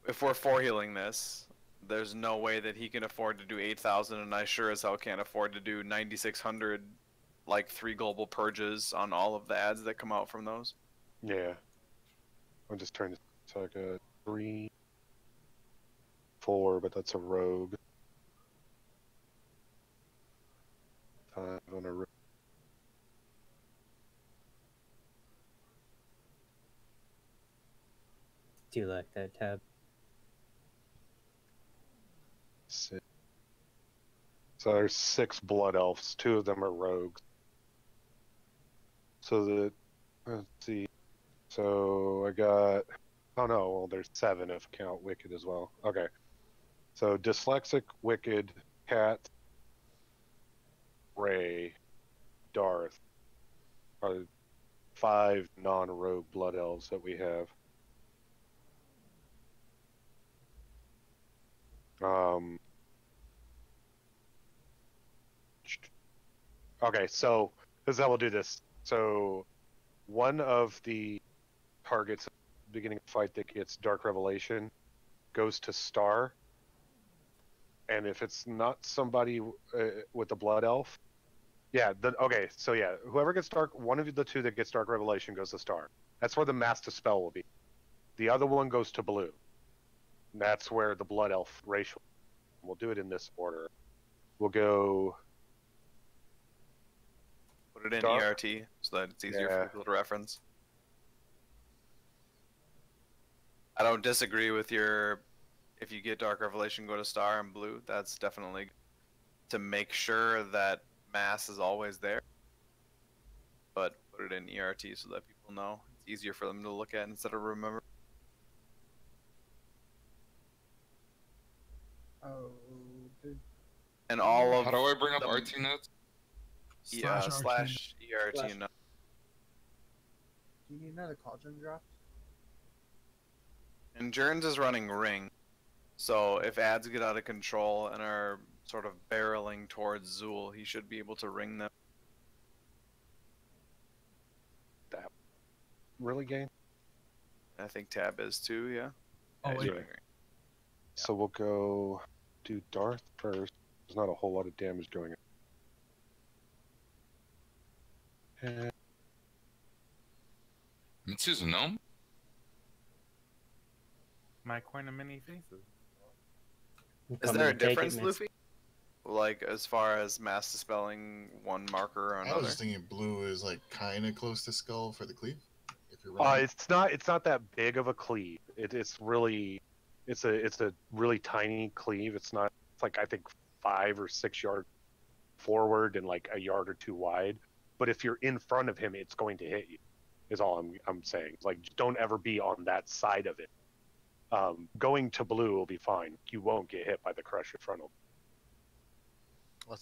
If we're healing this, there's no way that he can afford to do 8,000, and I sure as hell can't afford to do 9,600, like 3 global purges on all of the ads that come out from those. Yeah. I'm just trying to talk 3, 4, but that's a rogue. 5 on a rogue. Do you like that tab? 6. So there's 6 blood elves. 2 of them are rogues. So let's see. So I got. Oh no, well there's 7 if count Wicked as well. Okay. So dyslexic, Wicked, Cat, Ray, Darth are 5 non-rogue blood elves that we have. Okay, so this is how we'll do this. So one of the targets at the beginning of the fight that gets Dark Revelation goes to Star. And if it's not somebody with the Blood Elf, yeah, okay, so yeah, whoever gets Dark, one of the 2 that gets Dark Revelation goes to Star. That's where the Master Spell will be. The other one goes to Blue. And that's where the Blood Elf racial. We'll do it in this order. We'll go. Put it in Dark. ERT so that it's easier for people to reference. I don't disagree with your. If you get Dark Revelation, go to Star and Blue. That's definitely to make sure that Mass is always there. But put it in ERT so that people know. It's easier for them to look at instead of remember. Oh. And all of. How do I bring up the- RT notes? Yeah, Slash /ERT. Slash. No. Do you need another cauldron dropped? And Jern's is running Ring. So if ads get out of control and are sort of barreling towards Zool, he should be able to ring them. That really game? I think Tab is too. Yeah. Oh, Yeah, he's wait. right. So we'll go do Darth first. There's not a whole lot of damage going on. And Mitsu's a gnome? My coin of many faces. Is there a difference, Luffy? Like as far as mass dispelling one marker or I another? was just thinking blue is like kind of close to skull for the cleave. If you're running. it's not that big of a cleave. It's a really tiny cleave. It's like I think 5 or 6 yards forward and like a yard or 2 wide. But if you're in front of him, it's going to hit you. Is all I'm saying. Like don't ever be on that side of it. Going to blue will be fine. You won't get hit by the crush in front of him.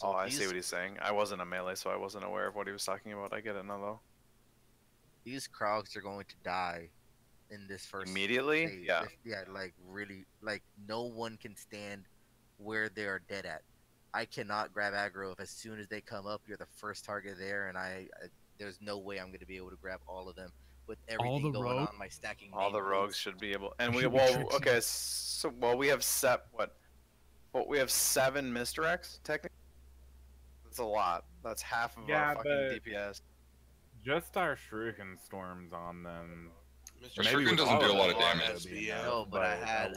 Oh, I see what he's saying. I wasn't a melee, so I wasn't aware of what he was talking about. I get it now, though. These Krogs are going to die in this first Immediately? phase. Yeah. Yeah, like really, like no one can stand where they are dead at. I cannot grab aggro if as soon as they come up, you're the first target there, and there's no way I'm going to be able to grab all of them with everything going on my stacking. All the rogues should be able, and we Should be well, tricky. okay, so we have we have 7 misdirects technically. That's a lot. That's half of our fucking DPS. Just our Shuriken storms on them. Shuriken doesn't do a lot of damage. No, but I had a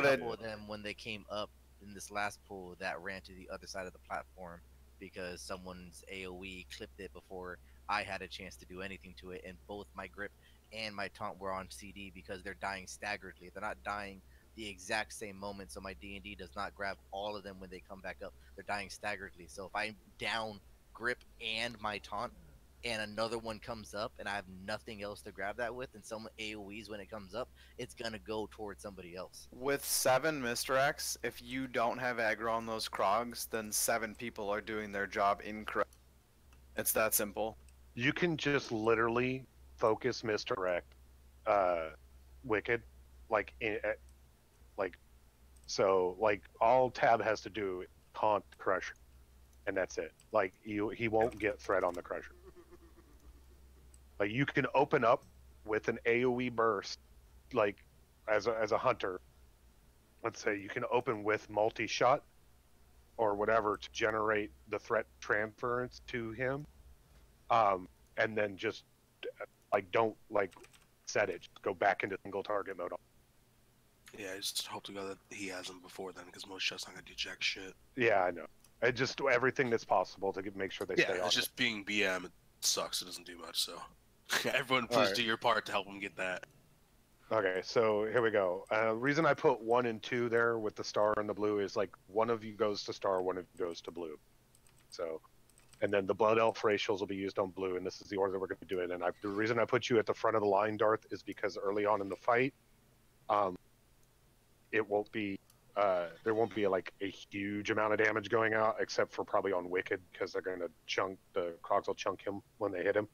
couple of them when they came up in this last pool that ran to the other side of the platform because someone's AoE clipped it before I had a chance to do anything to it, and both my grip and my taunt were on CD because they're dying staggeredly. They're not dying the exact same moment, so my D&D does not grab all of them when they come back up. They're dying staggeredly. So if I'm down grip and my taunt, and another one comes up, and I have nothing else to grab that with, and someone AoEs when it comes up, it's gonna go towards somebody else. With 7 misdirects, if you don't have aggro on those Krogs, then 7 people are doing their job incorrect. It's that simple. You can just literally focus misdirect, Wicked, so all Tab has to do is taunt Crusher, and that's it. Like he won't get threat on the Crusher. Like you can open up with an AoE burst, like as a hunter. Let's say you can open with multi-shot or whatever to generate the threat transference to him, and then just don't set it. Just go back into single target mode. Yeah, I just hope to God that he has them before then, because most shots not gonna do jack shit. Yeah, I know. I just do everything that's possible to make sure they stay on. Yeah, it's just being BM. It sucks. It doesn't do much. So, everyone, please Alright. do your part to help him get that. Okay, so here we go. Reason I put 1 and 2 there with the star and the blue is like one of you goes to star, one of you goes to blue. So, and then the blood elf racials will be used on blue, and this is the order that we're going to do it. And the reason I put you at the front of the line, Darth, is because early on in the fight, it won't be there won't be like a huge amount of damage going out, except for probably on Wicked, because they're going to the Krogs will chunk him when they hit him.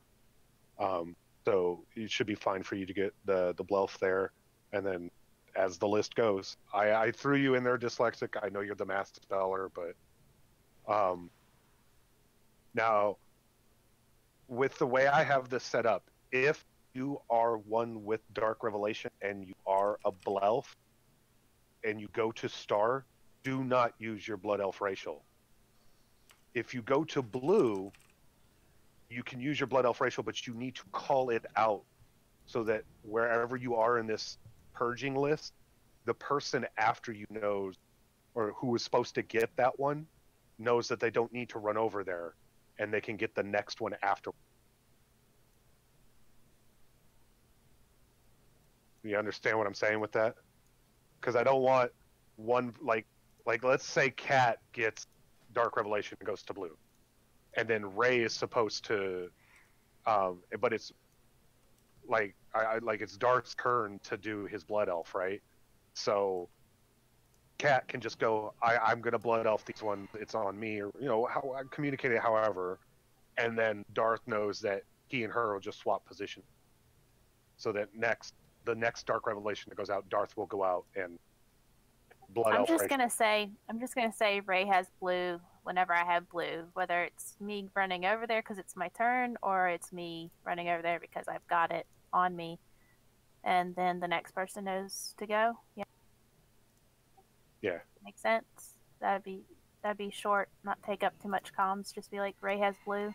So it should be fine for you to get the Blelf there, and then as the list goes, I threw you in there, Dyslexic. I know you're the mass dispeller, but now with the way I have this set up, if you are one with Dark Revelation and you are a Blelf, and you go to star, do not use your Blood Elf racial. If you go to blue, you can use your Blood Elf racial, but you need to call it out so that wherever you are in this purging list, the person after you knows, or who was supposed to get that one, knows that they don't need to run over there, and they can get the next one after. You understand what I'm saying with that? Because I don't want one, like let's say Cat gets Dark Revelation and goes to blue, and then Ray is supposed to, but it's like it's Darth's turn to do his Blood Elf, right? So Cat can just go, I'm gonna Blood Elf these ones, it's on me, or how I communicate it, however, and then Darth knows that he and her will just swap position, so that the next Dark Revelation that goes out, Darth will go out and Blood Elf. I'm just gonna say Ray has blue whenever I have blue, whether it's me running over there because it's my turn, or it's me running over there because I've got it on me. and then the next person knows to go. Yeah. Yeah. Makes sense. That'd be short, not take up too much comms. Just be like, Ray has blue.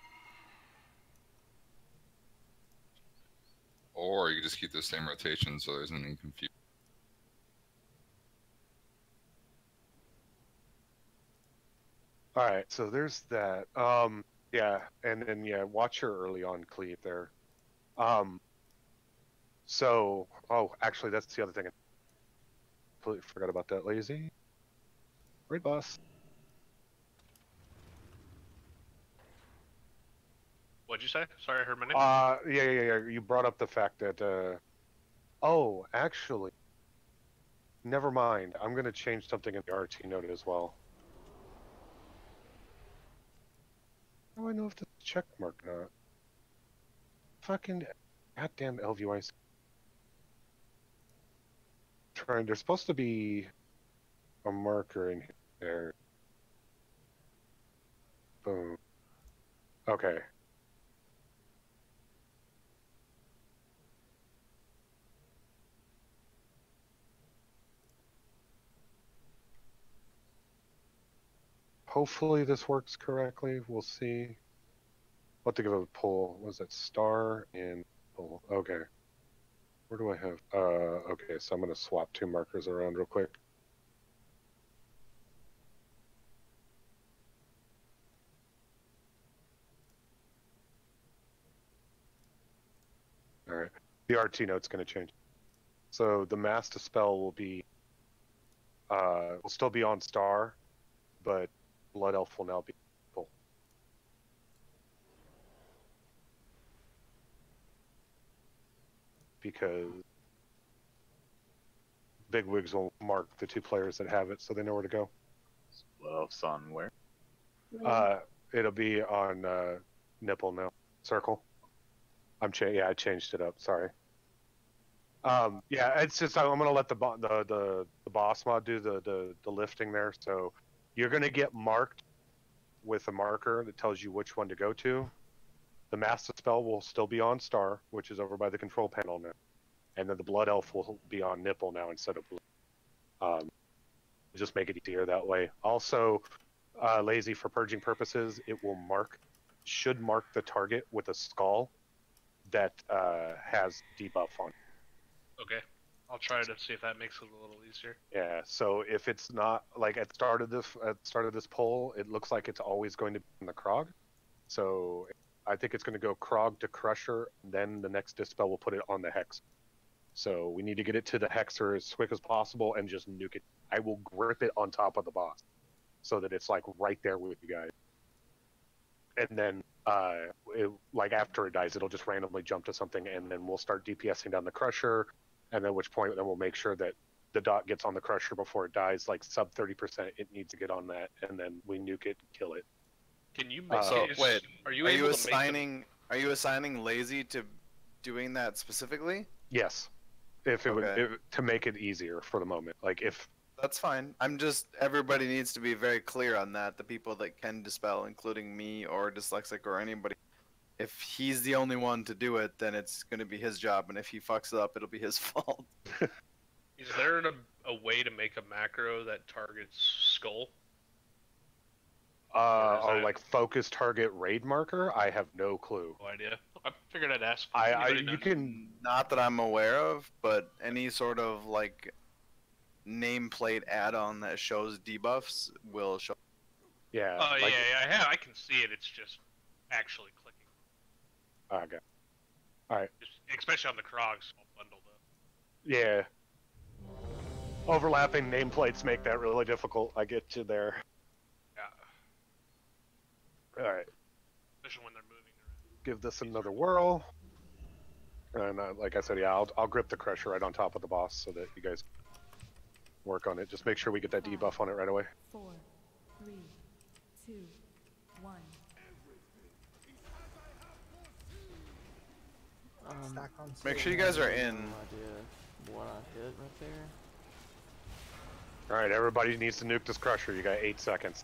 Or you could just keep the same rotation so there's any confusion. All right, so there's that. Yeah, and then yeah, watch her early on cleave there. So, oh, actually, that's the other thing. I completely forgot about that. Lazy. Great boss. What'd you say? Sorry, I heard my name. Yeah. You brought up the fact that. Oh, actually, never mind. I'm gonna change something in the RT note as well. How do I know if this is check mark or not? Fucking goddamn LVYC. Trying. There's supposed to be a marker in here. Boom. Okay. Hopefully this works correctly. We'll see. What to give a pull? Was that star and pull? Okay. Where do I have? Okay, so I'm gonna swap two markers around real quick. All right. The RT note's gonna change. So the mass to spell will be, will still be on star, but Blood Elf will now be full. Because Bigwigs will mark the two players that have it so they know where to go. Blood Elf's on where? It'll be on nipple now. Circle. I changed it up. Sorry. Yeah, it's just I'm gonna let the boss mod do the lifting there. So you're gonna get marked with a marker that tells you which one to go to. The master spell will still be on star, which is over by the control panel now, and then the blood elf will be on nipple now instead of blue. Just make it easier that way. Also, lazy for purging purposes, it will should mark the target with a skull that has debuff on it. Okay. I'll try to see if that makes it a little easier. Yeah, so if it's not like at the start of this poll, it looks like it's always going to be in the Krog. So I think it's going to go Krog to Crusher, then the next dispel will put it on the Hex. So we need to get it to the Hexer as quick as possible and just nuke it. I will grip it on top of the boss so that it's like right there with you guys. And then like after it dies, it'll just randomly jump to something, and then we'll start DPSing down the Crusher. And then at which point then we'll make sure that the dot gets on the Crusher before it dies, like sub 30%. It needs to get on that, and then we nuke it and kill it. Can you make wait? Are you assigning lazy to doing that specifically? Yes, if it would to make it easier for the moment. Like if that's fine. Everybody needs to be very clear on that. The people that can dispel, including me or dyslexic or anybody. If he's the only one to do it, then it's going to be his job, and if he fucks it up, it'll be his fault. Is there a way to make a macro that targets skull? Like focus target raid marker? I have no clue. No idea. I figured I'd ask. You can. Not that I'm aware of, but any sort of like nameplate add-on that shows debuffs will show. Yeah. Yeah. I can see it. It's just actually clicking. Okay. All right. Especially on the Krogs bundle, though. Yeah. Overlapping nameplates make that really difficult. I get you there. Yeah. All right. Especially when they're moving around. Give this another whirl. And like I said, yeah, I'll grip the Crusher right on top of the boss so that you guys work on it. Just make sure we get that debuff on it right away. 4, 3, 2, 1. Make sure you guys are in. What I hit right there. All right, everybody needs to nuke this Crusher. You got 8 seconds.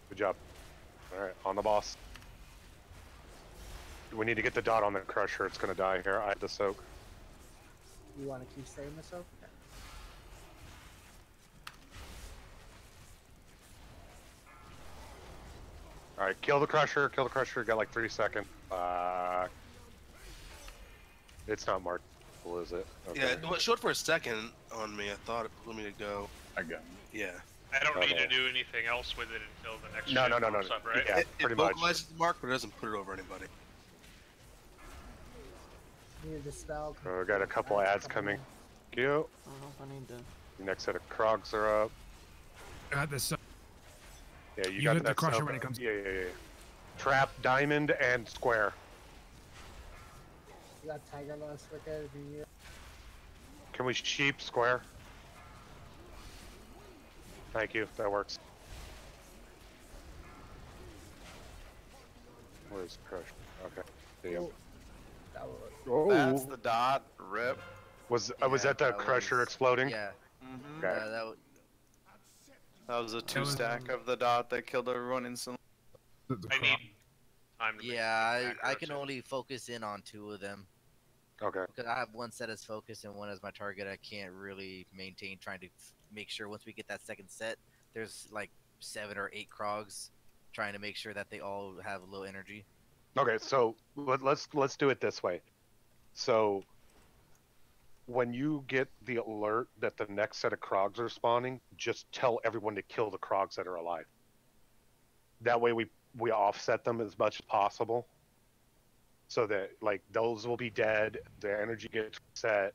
Good job. Alright, on the boss. We need to get the dot on the crusher. It's gonna die here. I have the soak. You want to keep staying the soap? Okay. Alright, kill the crusher. Kill the crusher. Got like 3 seconds. It's not markable, is it? Okay. Yeah, well, it showed for a second on me. I thought it told me to go. I got it. Yeah. I don't need Okay. to do anything else with it until the next No, ship no, no, no, pops no. up, right? Yeah, It pretty much. vocalizes the mark, but it doesn't put it over anybody. Need the spell. Oh, we got a couple ads coming. Thank you. I don't know if I need to. The next set of Krogs are up. I got this. Yeah, you You got hit the that crusher soak. when it comes- Yeah, yeah, yeah. Trap, diamond, and square. You got Tiger Lost Wicked for you. Can we sheep square? Thank you. That works. Where's the crusher? Okay. Damn. That will Oh. That's the dot. Rip. Was Yeah, that the that crusher was- exploding? Yeah. Mm-hmm. Okay. That was a 2-stack of the dot that killed everyone instantly. I need time to Yeah, I can only focus in on 2 of them. Okay. Because I have one set as focus and one as my target. I can't really maintain trying to make sure once we get that second set, there's like 7 or 8 Krogs, trying to make sure that they all have low energy. Okay, so let's do it this way. So when you get the alert that the next set of Krogs are spawning, just tell everyone to kill the Krogs that are alive. That way we offset them as much as possible. So that like those will be dead, their energy gets set,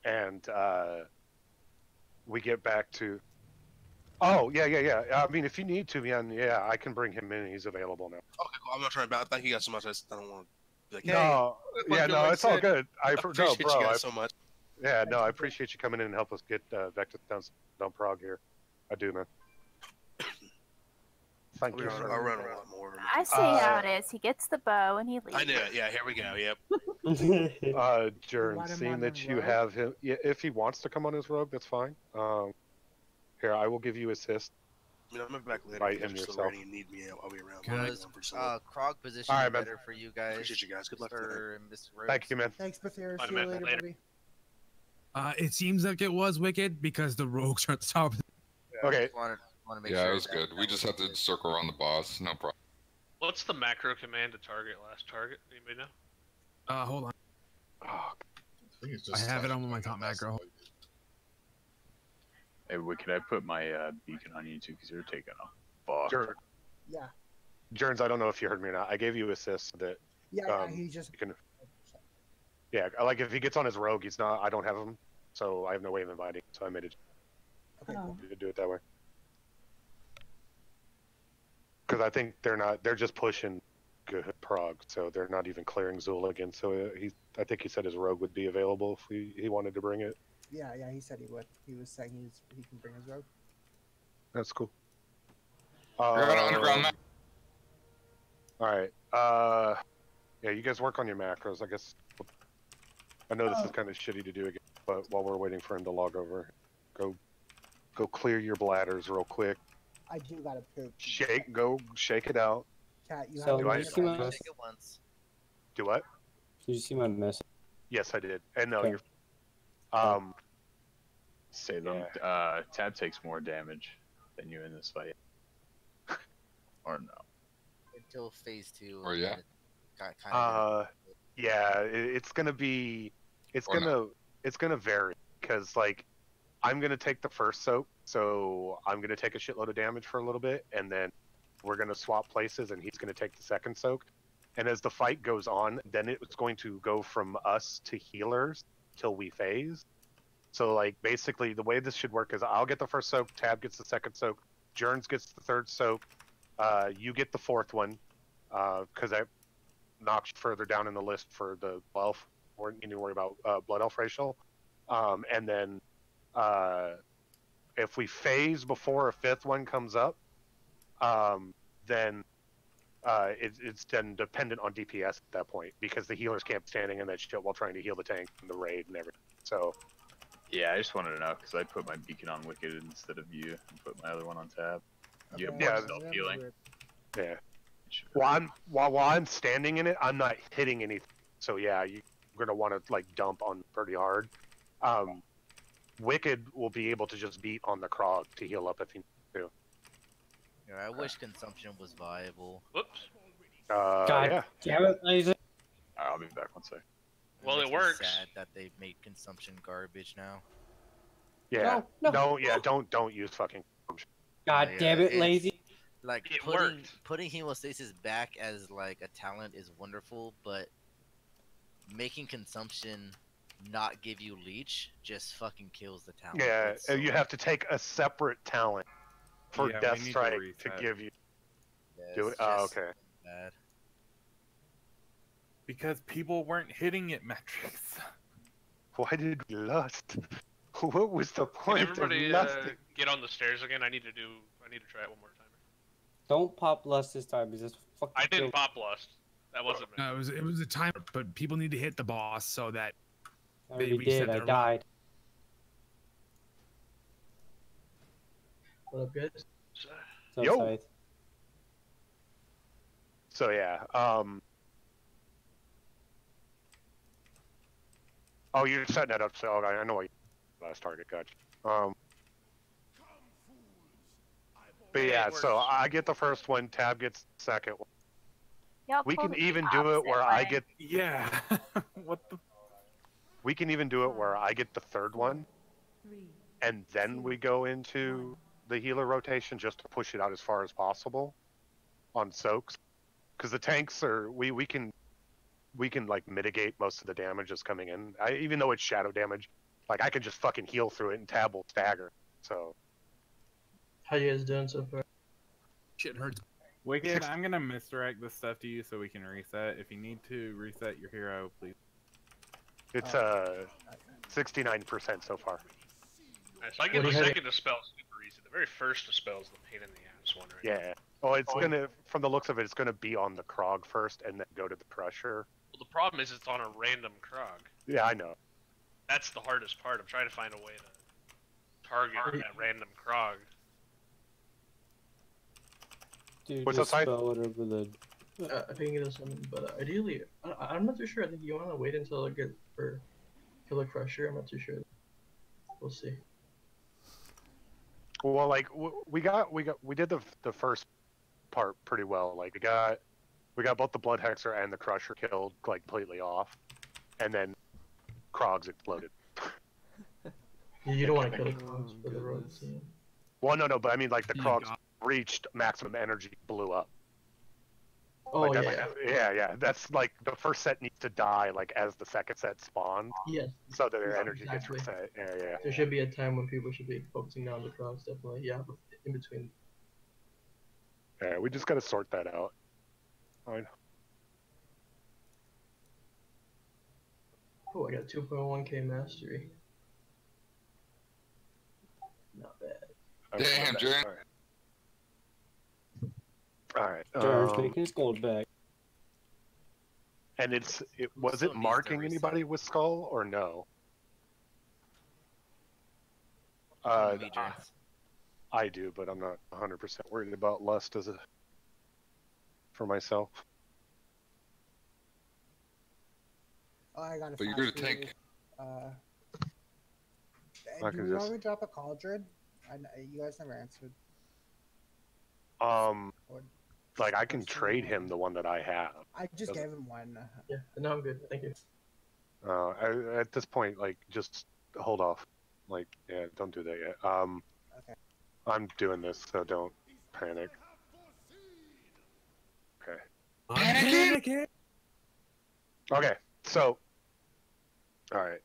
and we get back to. Oh yeah. I mean, if you need to, man, yeah, I can bring him in. He's available now. Okay, cool. I'm not trying to bounce. Thank you guys so much. I don't want to be like, hey. No, yeah, no, it's all good. I appreciate no, bro, you guys so much. Yeah, no, I appreciate you coming in and help us get back to down Prog here. I do, man. Thank you. I'll run a lot more. I see how it is. He gets the bow and he leaves. I knew it. Yeah, here we go. Yep. Jern, want him seeing on that the you rogue? have him, yeah, if he wants to come on his rogue, that's fine. Here, I will give you assist. I mean, I'm back later. Fight If you're him still yourself. ready and need me, I'll be around. Can I- I'm pretty sure. Krog position All right, is man. better for you guys. Appreciate you guys. Good luck Sir today. and Miss Rose. Thank you, man. Thanks, Bathier. Bye, See you man. later, Later. buddy. It seems like it was wicked because the rogues are at the top. Okay. Want to make Yeah, sure it was that good. We just have to circle around the boss. No problem. What's the macro command to target last target? Anybody know? Hold on. I think it's I just have it like- on my top macro. Hey, Wicked, I put my beacon on you too because you're taking a fuck. Jern, Yeah. Jerns, I don't know if you heard me or not. I gave you assist so that Yeah, he just. you can. Yeah, like if he gets on his rogue, he's not. I don't have him, so I have no way of inviting. So I made it Okay, cool. to do it that way. Because I think they're not. They're just pushing good Prog, so they're not even clearing Zul again. So I think he said his rogue would be available if he wanted to bring it. Yeah, he said he would. He was saying he can bring his rogue. That's cool. You're on underground map. All right. Yeah, you guys work on your macros. I guess. I know this is kind of shitty to do again, but while we're waiting for him to log over, go clear your bladders real quick. I do gotta poop. Go shake it out. Cat, you So have do I- to Shake Shake it once. Do what? Did you see my message? Yes, I did. And no, Okay. you're. Say them. Tab takes more damage than you in this fight. Or no? Until phase 2. Or yeah. Yeah, it's gonna be. It's Or gonna vary because like, I'm gonna take the first soak, so I'm gonna take a shitload of damage for a little bit, and then we're gonna swap places, and he's gonna take the second soak. And as the fight goes on, then it's going to go from us to healers till we phase. So like basically the way this should work is I'll get the first soak, Tab gets the second soak, Jerns gets the third soak, you get the fourth one, because I knocked you further down in the list for the elf. You need to worry about blood elf racial, and then if we phase before a fifth one comes up, then it's then dependent on DPS at that point because the healers can't be standing in that shit while trying to heal the tank and the raid and everything. So. Yeah, I just wanted to know because I put my beacon on Wicked instead of you and put my other one on Tab. You have Okay, more Yeah. self I'm healing. gonna Yeah. While I'm standing in it, I'm not hitting anything. So yeah, you're gonna want to like dump on pretty hard. Wicked will be able to just beat on the Krog to heal up if he needs to. Yeah, I wish consumption was viable. Whoops. God Yeah. damn it, lazy. I'll be back one sec. Well, makes it me works. Sad that they've made consumption garbage now. Yeah. No. Yeah. Don't use fucking. God Yeah, damn it, it's- lazy. Like It putting hemostasis back as like a talent is wonderful, but making consumption not give you leech just fucking kills the talent. Yeah. It's so- You have to take a separate talent for Yeah, we Death need to Strike to reset. give you. Yeah, Do it's it. Oh, just okay. bad. Because people weren't hitting it, Matrix. Why did we lust? What was the Can point everybody of lusting? get on the stairs again? I need to try it one more time. Don't pop lust this time. Because it's fucking. I didn't pop lust. That wasn't me. No, it was a timer, but people need to hit the boss so that I they already reset did. I their died. What up, guys? So Yo. tight. So yeah. Oh, you're setting that up. So okay, I know what last target. Gotcha. But yeah, so I get the first one. Tab gets the second one. Y'all We can pulled it even the do it opposite where I way. get. Yeah. What the? We can even do it where I get the third one, and then we go into the healer rotation just to push it out as far as possible on soaks, because the tanks are we can like mitigate most of the damage that's coming in. Even though it's shadow damage, like I can just fucking heal through it and Tab will stagger. So How you guys doing so far? shit hurts. Wicked, I'm gonna misdirect this stuff to you so we can reset. If you need to reset your hero, please. it's 69% so far. Alright, so I get the second dispel super easy. The very first dispel is the pain in the ass one, right? Yeah. Oh, it's gonna, from the looks of it, it's gonna be on the Krog first and then go to the Crusher. Well, the problem is it's on a random Krog. Yeah, I know. That's the hardest part. I'm trying to find a way to target that random Krog. Dude, What's just outside? spell whatever the. I think it is something, but ideally, I'm not too sure. I think you want to wait until I get for Killer Crusher. I'm not too sure. We'll see. Well, like we did the first part pretty well. Like we got both the Blood Hexer and the Crusher killed like completely off, and then Krogs exploded. You don't want to kill the Krogs for the road scene. Well, no, but I mean like the Krogs reached maximum energy, blew up. Oh Like, yeah. yeah. That's like the first set needs to die like as the second set spawns. Yes. So that their Yeah, energy exactly. gets reset. Yeah. There should be a time when people should be focusing on the Krogs, definitely. Yeah, but in between. Yeah, we just gotta sort that out. Fine. Oh, I got 2.1k mastery. Not bad. Damn, Jay. Alright. Jared's making his gold back. And was it marking anybody with skull or no? I do, but I'm not 100% worried about lust as a for myself. Oh, I got a But you're flash gonna for you. tank. I Do can you want just- me to drop a cauldron? You guys never answered. Like I can trade him the one that I have. I just gave him one. Yeah, no, I'm good. Thank you. At this point, like, just hold off. Like, yeah, don't do that yet. Okay. I'm doing this, so don't panic. Okay. Panicking. Okay, so. Alright,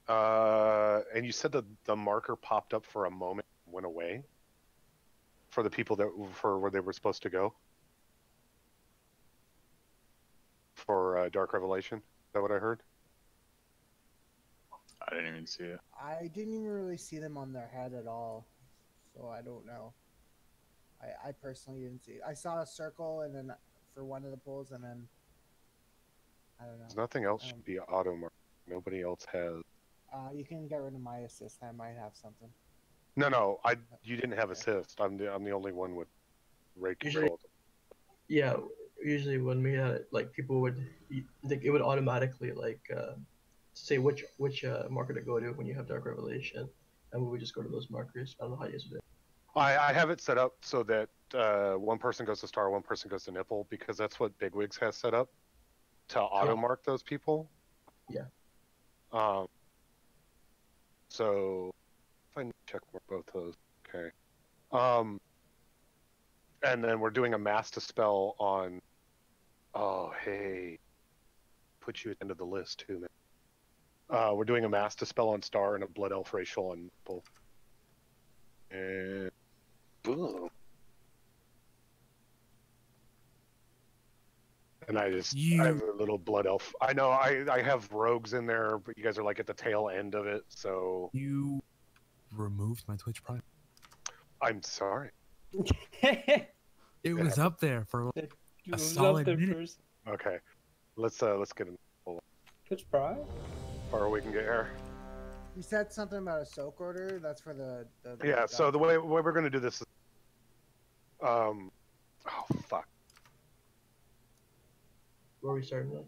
and you said that the marker popped up for a moment and went away? For the people for where they were supposed to go? For Dark Revelation? Is that what I heard? I didn't even see it. I didn't even really see them on their head at all, so I don't know. I personally didn't see it. I saw a circle and then for one of the pulls, and then I don't know. There's nothing else should be auto mark. Nobody else has. You can get rid of my assist. I might have something. No, you didn't have assist. I'm the only one with raid Usually, control. yeah. Usually when we had like people would like it would automatically like say which marker to go to when you have Dark Revelation, and we would just go to those markers. I don't know how you guys do it. I have it set up so that one person goes to star, one person goes to nipple, because that's what Bigwigs has set up to auto mark those people. Yeah. So if I check both those, okay. And then we're doing a mass dispel on. Oh hey, put you at the end of the list too, man. We're doing a mass dispel on star and a blood elf racial on nipple. And boom. And I have a little blood elf. I know I have rogues in there, but you guys are like at the tail end of it, so. You removed my Twitch Prime. I'm sorry. It was up there for a solid minute. Okay, let's get in. Twitch Prime? Or we can get here. You said something about a soak order. That's for the Yeah. So the way we're gonna do this is, oh fuck. Where are we starting then?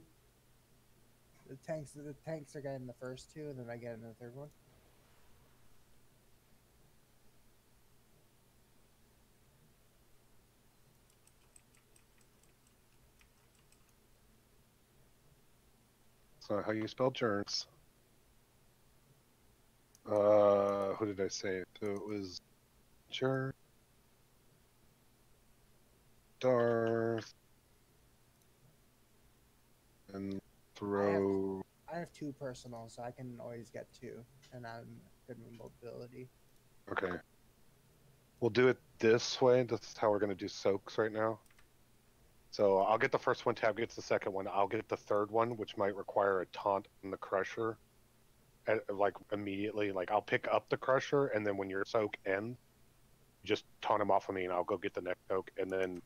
The tanks are getting the first two, and then I get in the third one. So how you spell germs? Who did I say? So it was germ, Darth, and throw. I have two personal, so I can always get two, and I'm good with mobility. Okay. We'll do it this way. This is how we're gonna do soaks right now. So I'll get the first one, Tab gets the second one. I'll get the third one, which might require a taunt on the Crusher. Like immediately, like I'll pick up the Crusher, and then when your soak ends, just taunt him off of me, and I'll go get the next soak, and then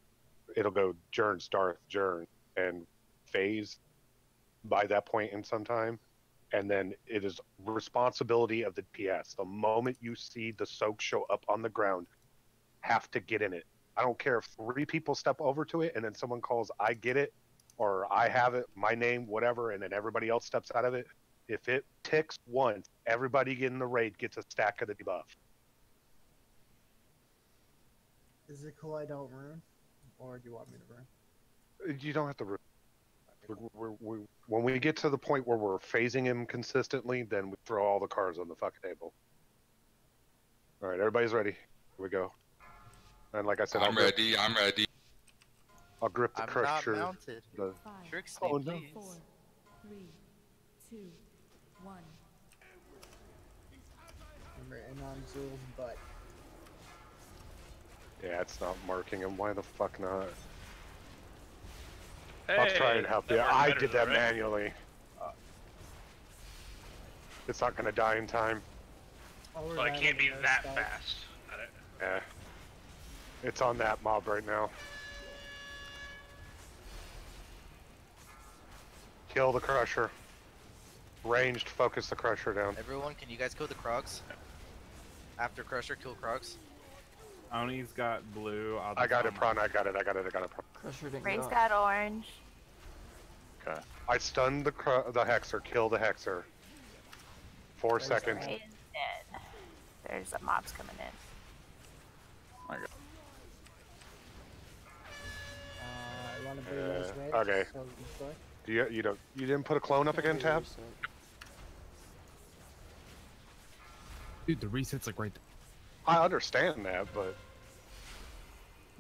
it'll go Jern's Darth, Jern, and phase by that point in some time. And then it is responsibility of the PS. The moment you see the soak show up on the ground, have to get in it. I don't care if 3 people step over to it and then someone calls, I get it, or I have it, my name, whatever, and then everybody else steps out of it. If it ticks once, everybody in the raid gets a stack of the debuff. Is it cool I don't rune? Or do you want me to rune? You don't have to rune. When we get to the point where we're phasing him consistently, then we throw all the cards on the fucking table. All right, everybody's ready. Here we go. And like I said, I'm ready. I'm ready. I'll grip the Crusher. I'm not mounted. Tricks me, Oh no. 4, 3, 2, 1. Remember, in on Zul's butt. Yeah, it's not marking him. Why the fuck not? Hey, I'll try and help you. I did that right? manually. It's not gonna die in time. So I can't be that fast. Yeah. It's on that mob right now. Kill the Crusher. Ranged, focus the Crusher down. Everyone, can you guys kill the Krogs? After Crusher, kill Krogs. Oni's got blue. I got it, Prawn. I got it. Prawn. Crusher didn't Ray's go. got orange. Okay. I stunned the Hexer. Kill the Hexer. 4 seconds. Ray is dead. There's a mobs coming in. My God. I want to bring those raids. Okay. So go. Do you didn't put a clone up again, Tab? Dude, the reset's like right there. I understand that, but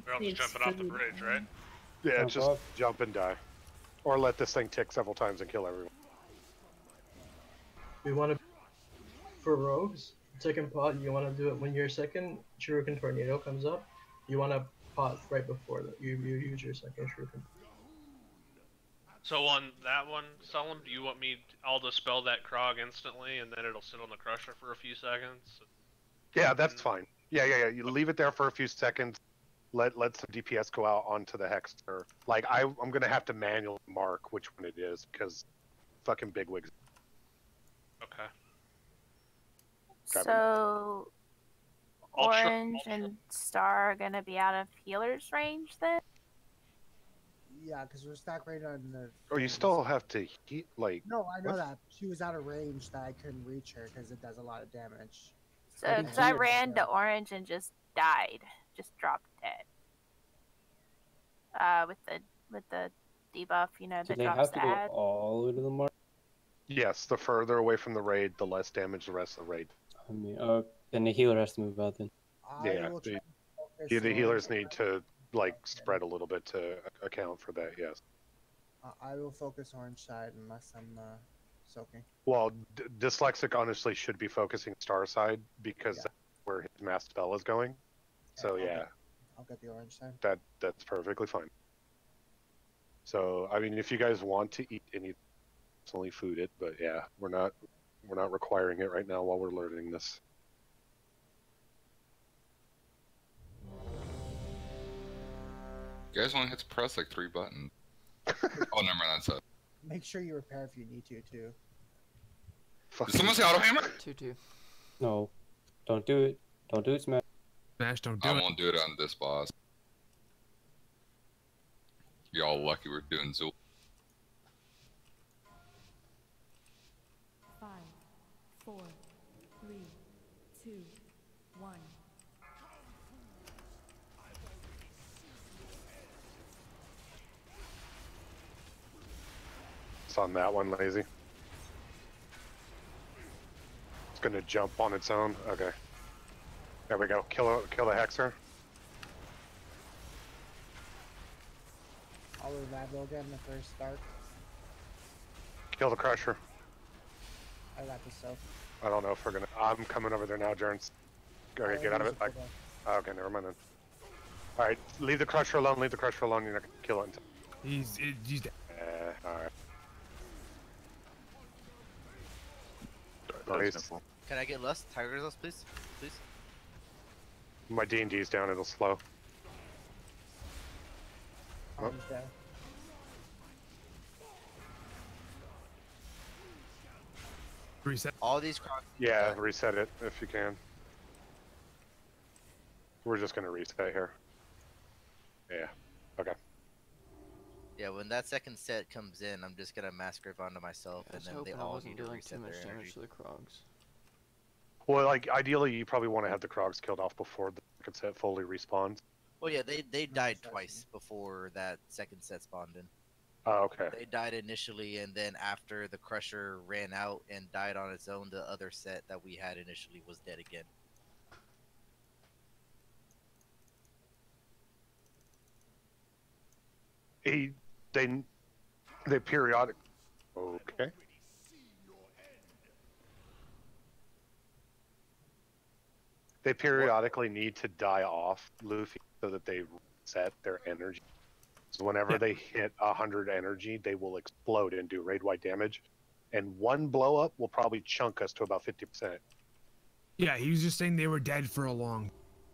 We're all just jumping off the bridge, right? yeah, just jump and die, or let this thing tick several times and kill everyone. We want to, for rogues, second pot, you want to do it when your second Shuriken Tornado comes up. You want to pot right before that. You use your second Shuriken. So on that one, Solemn, do you want me? I'll dispel that Krog instantly, and then it'll sit on the Crusher for a few seconds. Yeah, that's fine. Yeah. You leave it there for a few seconds. Let some DPS go out onto the Hexer. Like I'm gonna have to manually mark which one it is because fucking bigwigs. Okay. So Orange and Star are gonna be out of healer's range then? Yeah, because we're stack right on the. Or you still have to heat, like. No, I know what? that. She was out of range that I couldn't reach her because it does a lot of damage. So, because I ran to orange and just died, just dropped dead. With the debuff, you know, Do that they drops have to the go ad. all the way to the mark? Yes, the further away from the raid, the less damage the rest of the raid. I mean, then the healer has to move out then. Yeah, the healers need to like spread a little bit to account for that. Yes. I will focus orange side unless I'm soaking. Well, Dyslexic honestly should be focusing Star side because that's where his mass spell is going. So yeah, I'll get the orange side. that's perfectly fine. So I mean, if you guys want to eat any, personally food it, but yeah, we're not requiring it right now while we're learning this. You guys want to hit the press like 3 buttons? Oh, never mind, that's it. Make sure you repair if you need to too. Did someone say auto hammer? 2-2. No, don't do it. Don't do it, Smash. Smash, don't do I it. won't do it on this boss. Y'all lucky we're doing Zool. 5, 4, 3, 2, 1. It's on that one, lazy. It's gonna jump on its own. Okay. There we go. Kill the Hexer. I'll revive again the first start. Kill the Crusher. I got this soak. I don't know if we're gonna. I'm coming over there now, Jerns. Okay, get out of it. Okay, never mind then. All right, leave the Crusher alone. Leave the Crusher alone. You're not gonna kill it. He's dead. All right. Can I get less Tiger's Lust, please? Please. My D&D's down. It'll slow. Oh. Arms down. Reset. All these crocs. Yeah, reset it if you can. We're just gonna reset here. Yeah. Okay. Yeah, when that second set comes in, I'm just gonna mass grip onto myself, and then they all need to reset their damage energy. to the Krogs. Well, like ideally, you probably want to have the Krogs killed off before the second set fully respawns. Well, yeah, they died twice before that second set spawned in. Oh, okay. They died initially, and then after the Crusher ran out and died on its own, the other set that we had initially was dead again. They periodic. Okay. They periodically need to die off, Luffy, so that they reset their energy. So whenever they hit 100 energy, they will explode and do raid-wide damage. And one blow up will probably chunk us to about 50%. Yeah, he was just saying they were dead for a long.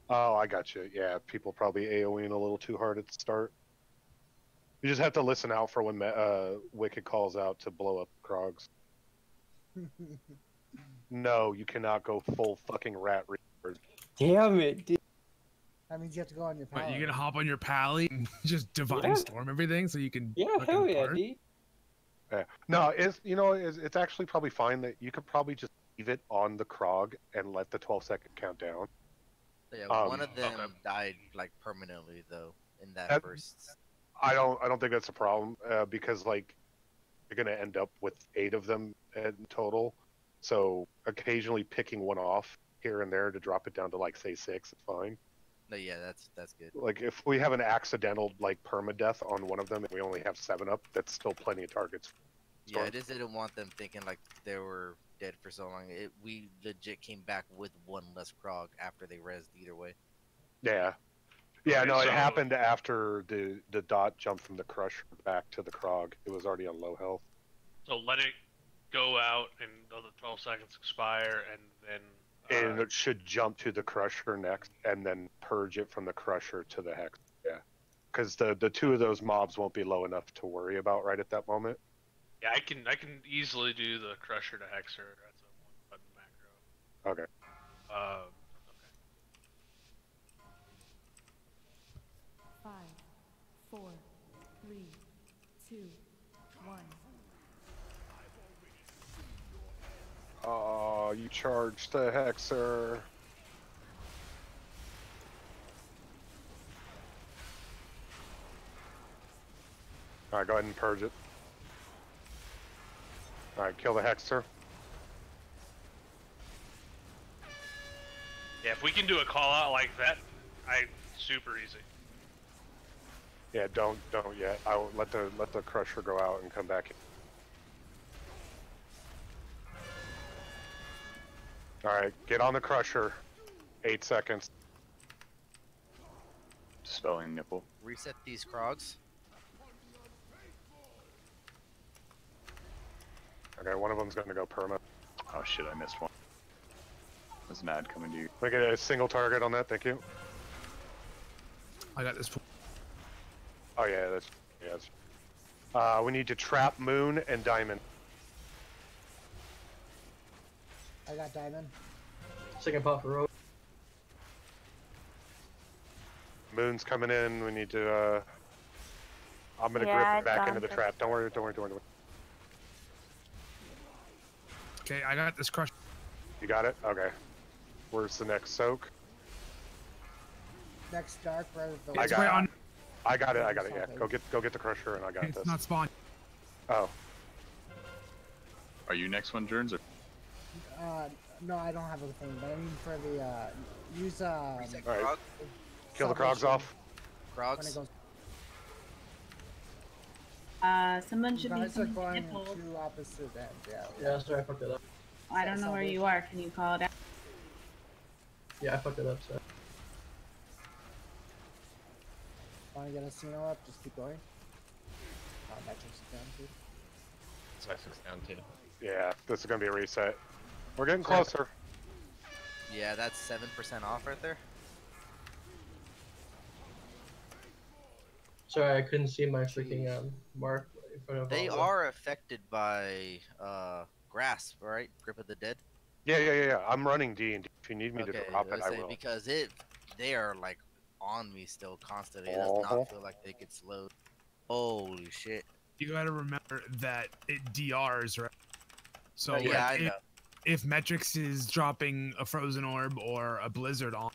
Oh, I got you. Yeah, people probably AoEing a little too hard at the start. You just have to listen out for when Wicked calls out to blow up Krogs. No, you cannot go full fucking rat reaper. Damn it, dude. That means you have to go on your But pallet. you're gonna hop on your pally and just divine Yeah. storm everything so you can. Yeah, fucking hell yeah, park? dude. Yeah. No, it's actually probably fine that you could probably just leave it on the Krog and let the 12-second countdown. Yeah, one of them died like permanently though in that first. I don't think that's a problem because like you're gonna end up with 8 of them in total. So occasionally picking one off here and there to drop it down to like say 6 is fine. No, yeah, that's good. Like if we have an accidental like permadeath on one of them and we only have 7 up, that's still plenty of targets. Yeah, I just didn't want them thinking like they were dead for so long. We legit came back with one less Krog after they rezzed either way. Yeah. Yeah, Okay, no, it so- happened after the dot jumped from the Crusher back to the Krog. It was already on low health. So let it go out and the 12 seconds expire, and then. And it should jump to the Crusher next, and then purge it from the Crusher to the Hex. Yeah, because the 2 of those mobs won't be low enough to worry about right at that moment. Yeah, I can easily do the Crusher to Hexer. That's a 1-button macro. Okay. 4, 3, 2, 1. Oh, you charged the Hexer. Alright, go ahead and purge it. Alright, kill the Hexer. Yeah, if we can do a call out like that, super easy. Yeah, don't yet. I'll let the Crusher go out and come back in. Alright, get on the Crusher. 8 seconds. Dispelling nipple. Reset these Krogs. Okay, one of them's gonna go perma. Oh shit, I missed one. There's an ad coming to you. Can I get a single target on that? Thank you. I got this. Oh yeah, that's we need to trap Moon and Diamond. I got Diamond. Second pop for road. Moon's coming in. We need to. I'm gonna grip it back into the trap. Don't worry. Okay, I got this crush. You got it. Okay. Where's the next soak? Next dark, right at the I got it. Yeah, go get the Crusher, and I got this. It's not spawned. Oh. Are you next one, Jerns? Or? No, I don't have a thing. But I mean for the use Alright. Kill the Krogs off. Krogs. Someone should be guys are going in nipple. two opposite ends. Yeah. Yeah, sorry, I fucked it up. I don't know where you are. Can you call it out? Yeah, I fucked it up, so. Want to get a Casino up? Just keep going. Metrics is down too. Metrics down too. Yeah, this is gonna be a reset. We're getting closer. Yeah, that's 7% off right there. Sorry, I couldn't see my freaking mark in front of. They are affected by grasp, right? Grip of the Dead. Yeah. I'm running D&D. If you need me to drop it, I will. Because they are like on me still constantly. It does not feel like they get slowed. Holy shit! You gotta remember that it DRs, right? So yeah, I know. If Metrics is dropping a Frozen Orb or a Blizzard on,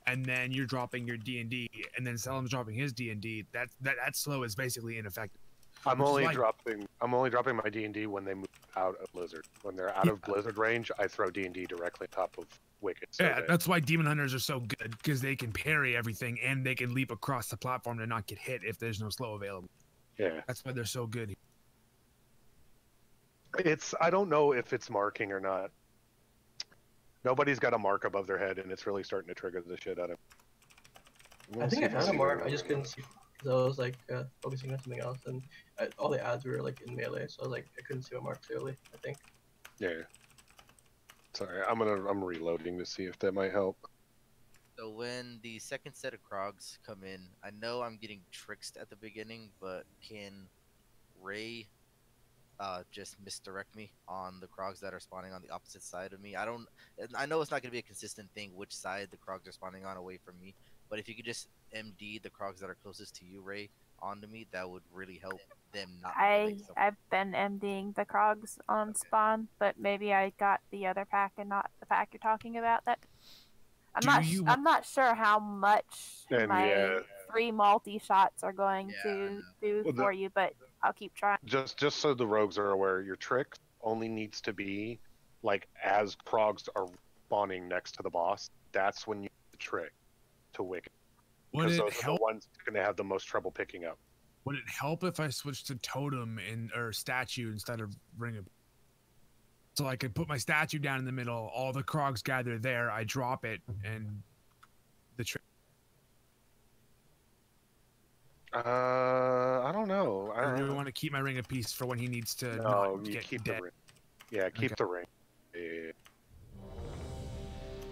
and then you're dropping your D&D, and then Selim's dropping his D&D, that slow is basically ineffective. I'm only dropping my D&D when they move out of Blizzard. When they're out of Blizzard range, I throw D&D directly on top of Wicked. So yeah, that's why Demon Hunters are so good, because they can parry everything and they can leap across the platform to not get hit if there's no slow available. Yeah. That's why they're so good. I don't know if it's marking or not. Nobody's got a mark above their head, and it's really starting to trigger the shit out of them. I think I found a mark. I just couldn't see because I was like focusing on something else, and all the ads were like in melee, so I was like I couldn't see a mark clearly. I think. Yeah. Sorry, I'm reloading to see if that might help. So when the second set of Krogs come in, I know I'm getting tricked at the beginning, but can Ray just misdirect me on the Krogs that are spawning on the opposite side of me? I know it's not going to be a consistent thing which side the Krogs are spawning on away from me, but if you could just MD the Krogs that are closest to you, Ray, onto me, that would really help them not. I've been MDing the Krogs on spawn, but maybe I got the other pack and not the pack you're talking about. That I'm not sure how much my 3 multi shots are going to do for you, but I'll keep trying. Just so the rogues are aware, your trick only needs to be like as Krogs are spawning next to the boss. That's when you use the trick to Wicked. Because those are the ones going to have the most trouble picking up. Would it help if I switched to totem or statue instead of ring of? So I could put my statue down in the middle, all the Krogs gather there, I drop it, and the trick. I don't know. I really want to keep my ring of peace for when he needs to not get keep dead. The ring. Yeah, keep the ring. Yeah.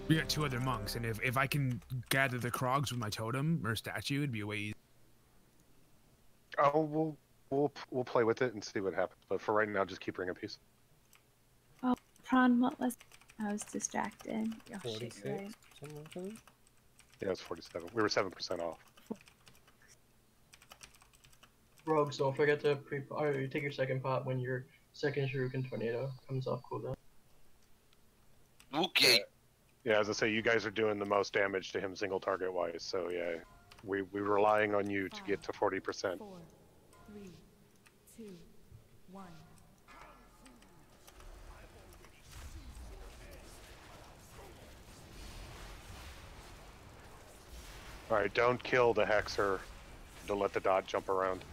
We got 2 other monks, and if I can gather the Krogs with my totem or statue, it'd be way easier. Oh, we'll play with it and see what happens. But for right now, just keep ring of peace. Oh, Prawn, what was? I was distracted. Oh, 46. shit, right. Yeah, it's 47. We were 7% off. Rogues, don't forget to you take your second pot when your second Shuriken Tornado comes off cooldown. Okay. Yeah, as I say, you guys are doing the most damage to him single target wise, so yeah, we're relying on you to get to 40%. 4, 3, 2, 1. Alright, don't kill the Hexer to let the dot jump around.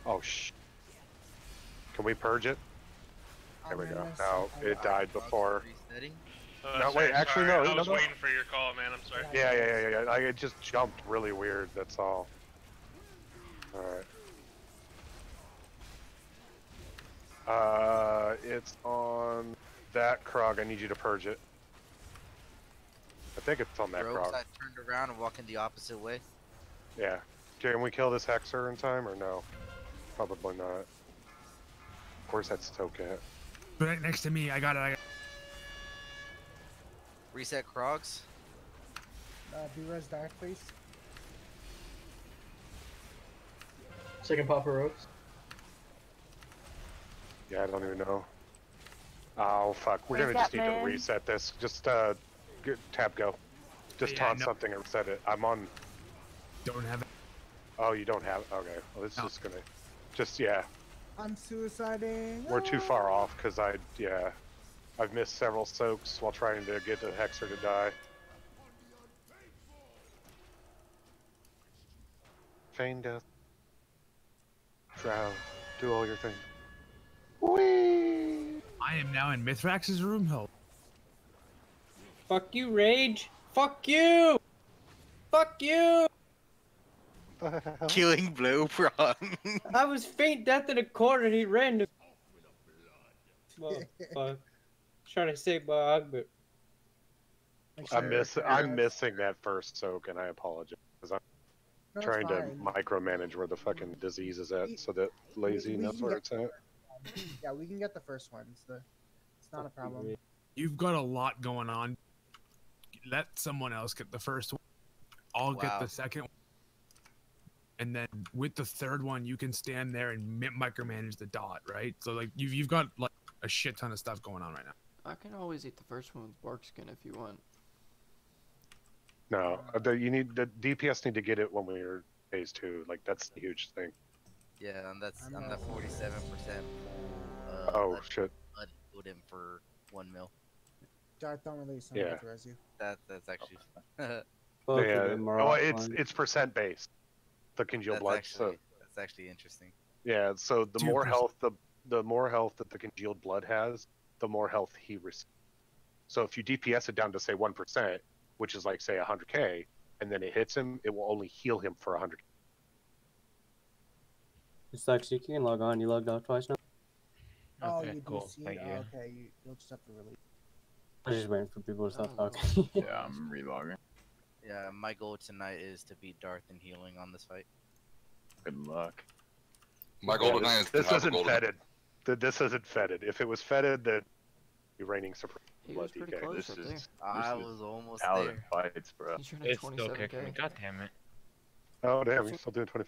Oh, Can we purge it? There we go. No, it died before. No, wait, actually, no. I was no. waiting for your call, man. I'm sorry. Yeah. It just jumped really weird, that's all. Alright. It's on that Krog. I need you to purge it. I think it's on that Rogues, Krog. I turned around and walking the opposite way. Yeah. Can we kill this Hexer in time or no? Probably not. Where's that Stokat? Right next to me. I got it. Reset Krogs. B-Res Dark, please. Second pot for Rogues. Yeah, I don't even know. Oh, fuck. We're gonna just need to reset this. Just, tab go. Just taunt something and reset it. I'm on... Don't have it. Oh, you don't have it? Okay. Well, it's just gonna... Just, yeah. I'm suiciding. We're too far off, because I've missed several soaks while trying to get the Hexer to die. Feign death. Shroud. Do all your thing. Whee! I am now in Mithrax's room. Help. Fuck you, Rage. Fuck you. Fuck you. Killing Blue Prawn. I was faint death in a corner and he ran to... Fuck. Trying to save my hog, but... I'm missing that first soak, and I apologize. Because I'm trying to micromanage where the fucking disease is at, so that Lazy knows where it's at. Yeah, we can get the first one. It's not a problem. You've got a lot going on. Let someone else get the first one. I'll get the second one. And then with the third one, you can stand there and micromanage the dot, right? So like you've got like a shit ton of stuff going on right now. I can always eat the first one with bark skin if you want. No, you need the DPS need to get it when we're phase 2. Like that's the huge thing. Yeah, and that's on the 47%. Oh shit. Put him for 1 mil. Darth, don't release. Yeah. That's actually. Yeah. Oh, it's percent based. The congealed blood. That's actually interesting. Yeah. So the more health the more health that the congealed blood has, the more health he receives. So if you DPS it down to say 1%, which is like say 100k, and then it hits him, it will only heal him for 100. It's like you can log on. You logged out twice now. Oh, Okay, you cool. do see. Thank you. Okay, you'll just have to release. I'm just waiting for people to stop talking. Yeah, I'm relogging. Yeah, my goal tonight is to beat Darth in healing on this fight. Good luck. My goal tonight is to this have a isn't golden. fetid. This isn't fetid. If it was fetid, then be reigning supreme. He was pretty close right there. I was almost Paladin there. fights, bro. He's trying It's to still kicking me. God damn it. Oh damn, you're still doing 20.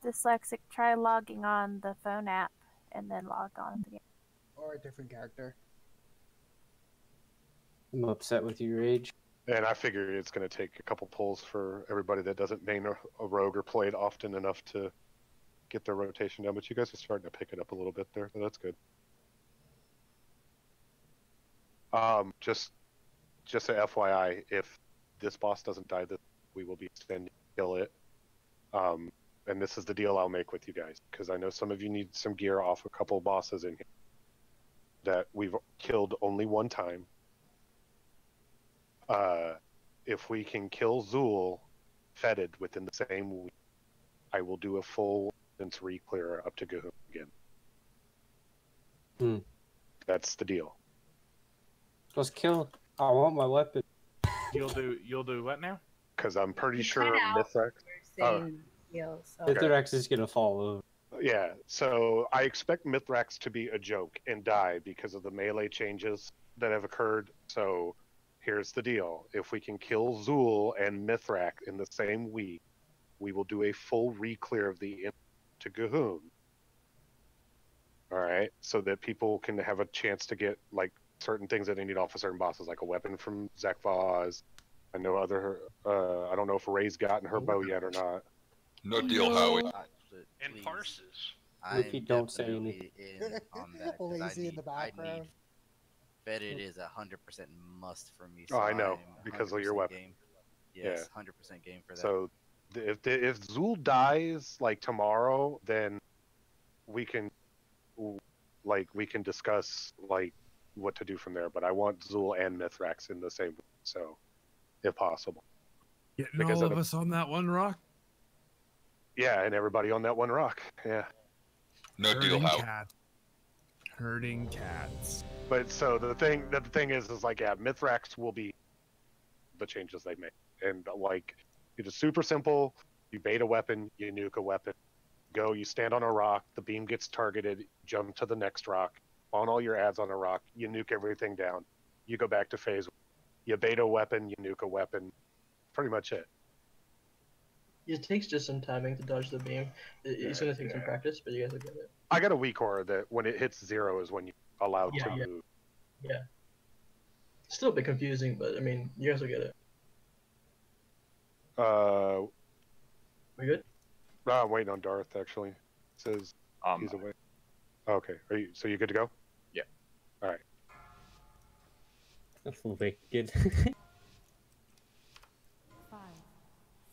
Dyslexic, try logging on the phone app and then log on again. Or a different character. I'm upset with you, Rage. And I figure it's going to take a couple pulls for everybody that doesn't main a rogue or play it often enough to get their rotation down. But you guys are starting to pick it up a little bit there, so that's good. Just a FYI, if this boss doesn't die, we will be extending kill it. And this is the deal I'll make with you guys, because I know some of you need some gear off a couple of bosses in here that we've killed only one time. If we can kill Zool fetid within the same week, I will do a full re-clear up to Gahum again. That's the deal. Let's kill. I want my weapon. You'll do what now? Because I'm pretty sure cut out Mythic. Saying heal, so. Mithrax is gonna fall over. Yeah, so I expect Mithrax to be a joke and die because of the melee changes that have occurred. So here's the deal. If we can kill Zool and Mithrax in the same week, we will do a full re-clear of the to Gahoon. Alright, so that people can have a chance to get like certain things that they need off of certain bosses, like a weapon from Zek'Voz. I know other I don't know if Ray's gotten her bow yet or not. No deal, Howie. And Parses. I'm don't say definitely in on that. 'Cause Lazy in the I need background. Fetid is 100% must for me. Oh, So I know, I'm because of your 100% weapon. Game. Yes, 100% game for that. So if Zool dies like tomorrow, then we can discuss like what to do from there. But I want Zool and Mithrax in the same week, so if possible. Getting Because all of of the- us on that one rock. Yeah, and everybody on that one rock. Yeah. No deal, Herding Howie. cats. Herding cats. But so the thing is like, yeah, Mithrax will be the changes they make, and like it is super simple. You bait a weapon, you nuke a weapon, go, you stand on a rock, the beam gets targeted, jump to the next rock, on all your ads on a rock, you nuke everything down, you go back to phase, you bait a weapon, you nuke a weapon, pretty much it. It takes just some timing to dodge the beam. It's gonna take some practice, but you guys will get it. I got a weak aura that when it hits 0 is when you're allowed to move. Yeah. Still a bit confusing, but I mean, you guys will get it. We good? No, I'm waiting on Darth actually. It says he's away. Okay, so you good to go? Yeah. All right. Wicked. 5,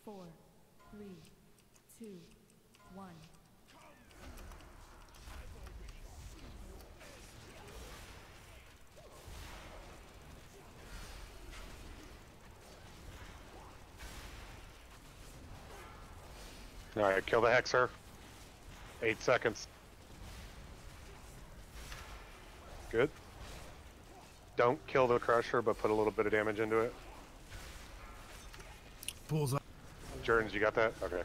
4, 3, 2, 1. All right, kill the Hexer. 8 seconds. Good. Don't kill the Crusher, but put a little bit of damage into it. Pulls up. Jordans, you got that? Okay.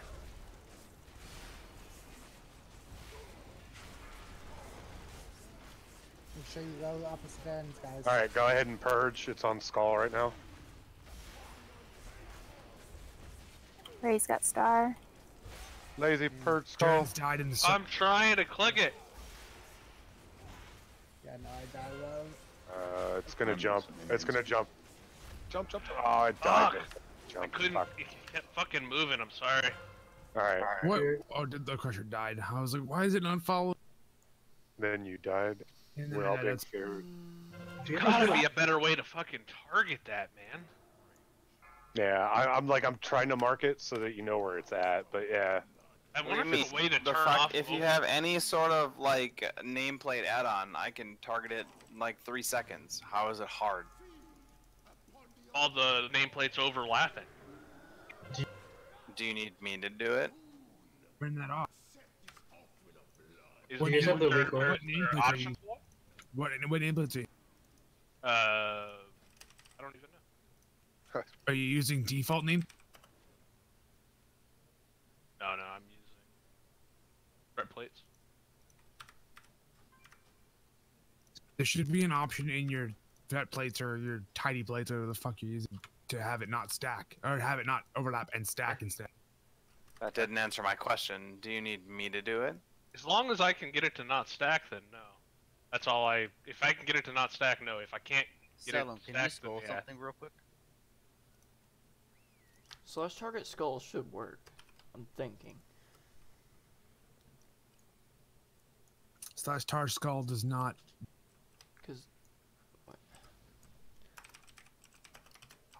Make sure you go the opposite ends, guys. All right, go ahead and purge. It's on Skull right now. Ray's got star. Lazy purge Skull. Died in the I'm trying to click it. Yeah, no, I died low. It's gonna jump. It's gonna jump. Jump, jump, jump. Oh, it died. Jump. I couldn't. It kept fucking moving. I'm sorry. All right. What? Oh, the Crusher died. I was like, why is it not following? Then you died. And We're all being that's- scared. There's gotta be a better way to fucking target that, man. Yeah, I'm trying to mark it so that you know where it's at, but yeah. I What wonder do if you there's a way to mean? The turn fuck? off. If you have any sort of like nameplate add-on, I can target it in like 3 seconds. How is it hard? All the nameplates overlapping. Do you need me to do it? Turn that off. Is What there- name- there- what there nameplate are options you- for What nameplate are you? I don't even know. Are you using default name? No, I'm using red plates. There should be an option in your vet plates or your tidy plates or whatever the fuck you're using to have it not stack or have it not overlap and stack instead. That didn't answer my question. Do you need me to do it? As long as I can get it to not stack, then no. That's all I. If I can get it to not stack, no. If I can't get Salem, it to can you stack, scroll then yeah. something real quick? Slash target skull should work. I'm thinking. Slash tar skull does not. Because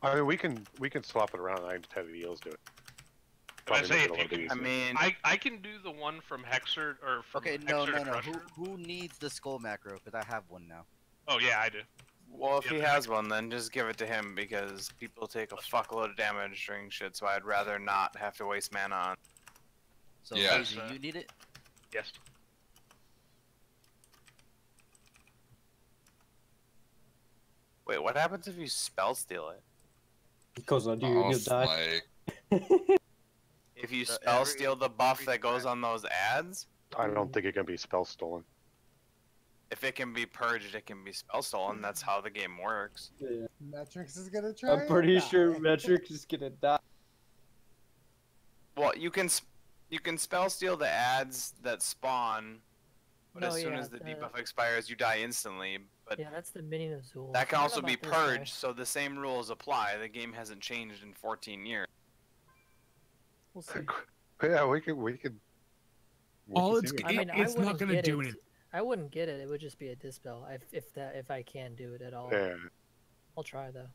I mean, we can swap it around. I can just have the Eels do it. But I Probably say make if it a you little bit can, easier. I can do the one from Hexer or from Okay, Hexer to no. Crusher. Who needs the skull macro? Because I have one now. Oh yeah, I do. Well, if he has one, then just give it to him because people take a fuckload of damage during shit, so I'd rather not have to waste mana on. So, Yeah. Lazy, you need it? Yes. Wait, what happens if you spell steal it? It goes on you, you'll die. If you So spell every- steal the buff that goes on those ads? I don't think it can be spell stolen. If it can be purged, it can be spell stolen. That's how the game works. Yeah. Metrics is gonna try. I'm pretty and sure die. Metric is gonna die. Well, you can spell steal the ads that spawn, but No, as soon yeah, as the debuff expires, you die instantly. But Yeah, that's the minion of Zool. that can I also don't know be about this guy. purged, so the same rules apply. The game hasn't changed in 14 years. We'll see. Yeah, we could. All it's I mean, it's not gonna get do it. anything. I wouldn't get it. It would just be a dispel. If I can do it at all. Yeah. I'll try though.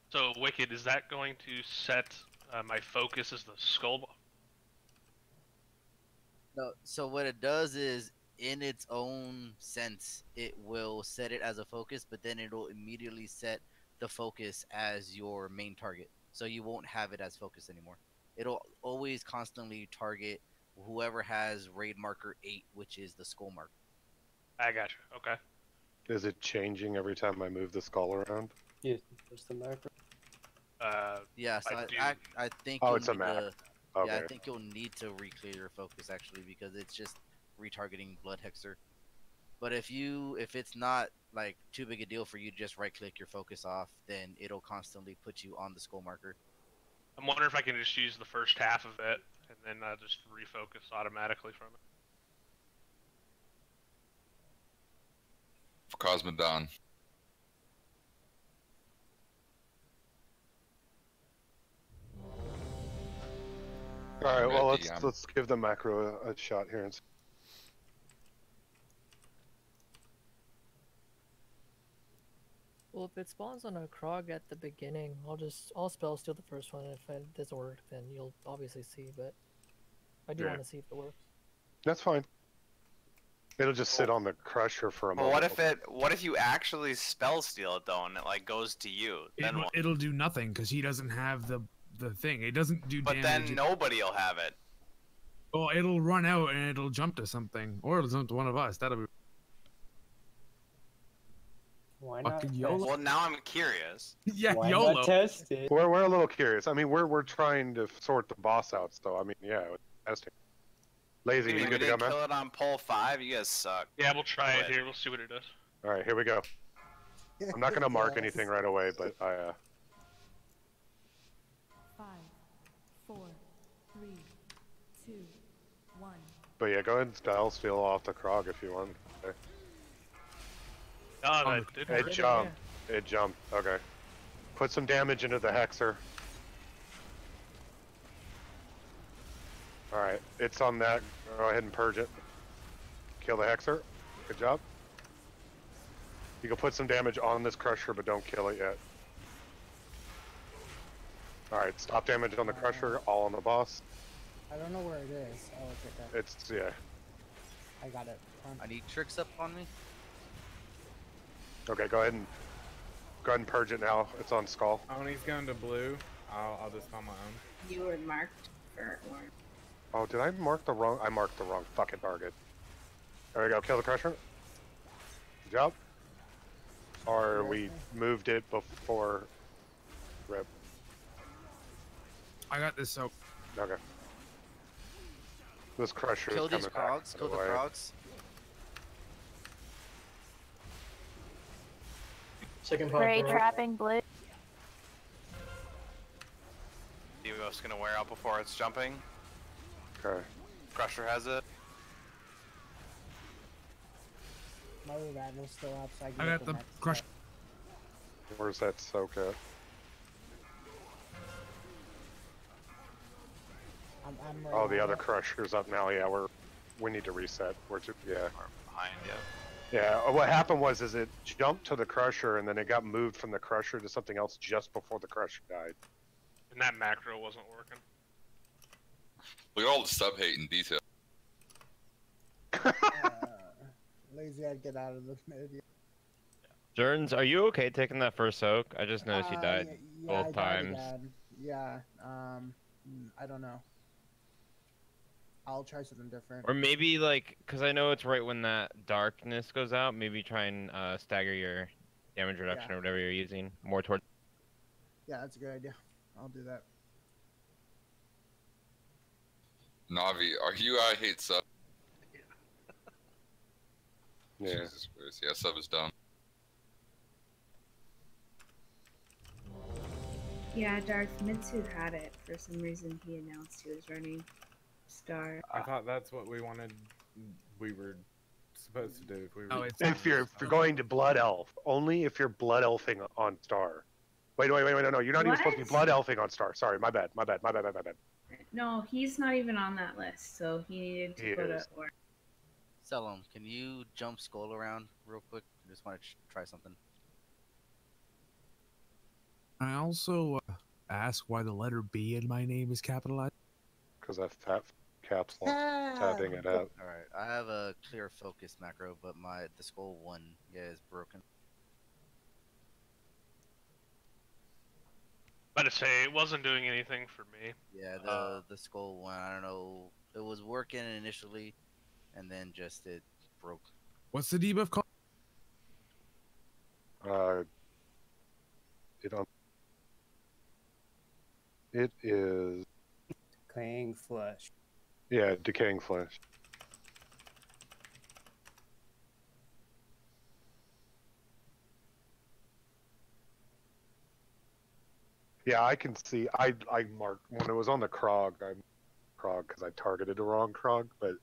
So Wicked, is that going to set my focus as the skull? No, so what it does is, in its own sense, it will set it as a focus, but then it'll immediately set the focus as your main target. So you won't have it as focus anymore. It'll always constantly target whoever has raid marker 8, which is the skull mark. I got you. Okay. Is it changing every time I move the skull around? Yeah, just the macro. Yeah, so I think. Oh, you'll it's a need map. to- Okay. Yeah, I think you'll need to re-clear your focus actually, because it's just retargeting Blood Hexer. But if it's not like too big a deal for you to just right-click your focus off, then it'll constantly put you on the skull marker. I'm wondering if I can just use the first half of it and then just refocus automatically from it. For Cosmodon. All right, well Yeah. let's give the macro a shot here. And... Well, if it spawns on a Krog at the beginning, I'll spell steal the first one. If it doesn't work, then you'll obviously see. But I do Yeah. want to see if it works. That's fine. It'll just sit on the crusher for a But moment. what if you actually spell steal it though, and it like goes to you? Then what? It'll do nothing because he doesn't have the thing. It doesn't do But damage. then nobody'll have it. Oh, it'll run out and it'll jump to something, or it'll jump to one of us. That'll be Why fucking YOLO. Well, now I'm curious. Yeah, Why YOLO. not test it? We're a little curious. I mean, we're trying to sort the boss out still. I mean, yeah, testing. Lazy, We you good to go, didn't man? kill it on pole 5. You guys suck. Yeah, we'll try it here. We'll see what it does. All right, here we go. I'm not gonna mark anything right away, but I. 5, 4, 3, 2, 1. But yeah, go ahead and style steal off the Krog if you want. Okay. Oh, that did It work. jumped. It jumped. Okay. Put some damage into the Hexer. Alright, it's on that. Go ahead and purge it. Kill the Hexer. Good job. You can put some damage on this Crusher, but don't kill it yet. Alright, stop damage on the Crusher, all on the boss. I don't know where it is. Oh, okay, okay. It's, yeah. I got it. I need tricks up on me. Okay, go ahead and purge it now. It's on Skull. Oh, he's going to blue. I'll just on my own. You were marked for one. Oh, did I mark the wrong? I marked the wrong fucking target. There we go. Kill the Crusher. Good job. Or we moved it before. Rip. I got this soak. Okay. This Crusher Kill is these coming back. Krogs. Kill the by way. Krogs. Second pop. Ray trapping blue. Devo's gonna wear out before it's jumping. Okay. Crusher has it. My Randall's still up, so I can I get got the next crush. step. Where's that soak at? I'm right Oh, the on other it. Crusher's up now. Yeah, we need to reset. Yeah. Behind you. Yeah. What happened was it jumped to the Crusher and then it got moved from the Crusher to something else just before the Crusher died. And that macro wasn't working. Look at all the sub hate in detail. Lazy, I'd get out of the mid. Jerns, are you okay taking that first soak? I just noticed you died Yeah, I both died times. again. Yeah. I don't know. I'll try something different. Or maybe like, cause I know it's right when that darkness goes out. Maybe try and stagger your damage reduction Yeah. or whatever you're using more toward. Yeah, that's a good idea. I'll do that. Navi, are you hate sub? Yeah. Jesus Christ. Yeah, sub is done. Yeah, Darth Mitsu had it. For some reason, he announced he was running Star. I thought that's what we wanted. We were supposed to do. If we were. If you're going to Blood Elf, only if you're Blood Elfing on Star. Wait, no, you're not even supposed to be Blood Elfing on Star. Sorry, my bad. No, he's not even on that list, so he needed to put it. Selim, can you jump Skull around real quick? I just want to try something. I also ask why the letter B in my name is capitalized. Because I've caps lock tabbing it out. Alright, I have a clear focus macro, but the Skull one is broken. About to say, it wasn't doing anything for me. Yeah, the Skull one, I don't know. It was working initially, and then just it broke. What's the debuff called? It is Decaying Flesh. Yeah, Decaying Flesh. Yeah, I can see. I marked when it was on the Prog. I Prog because I targeted the wrong Prog, but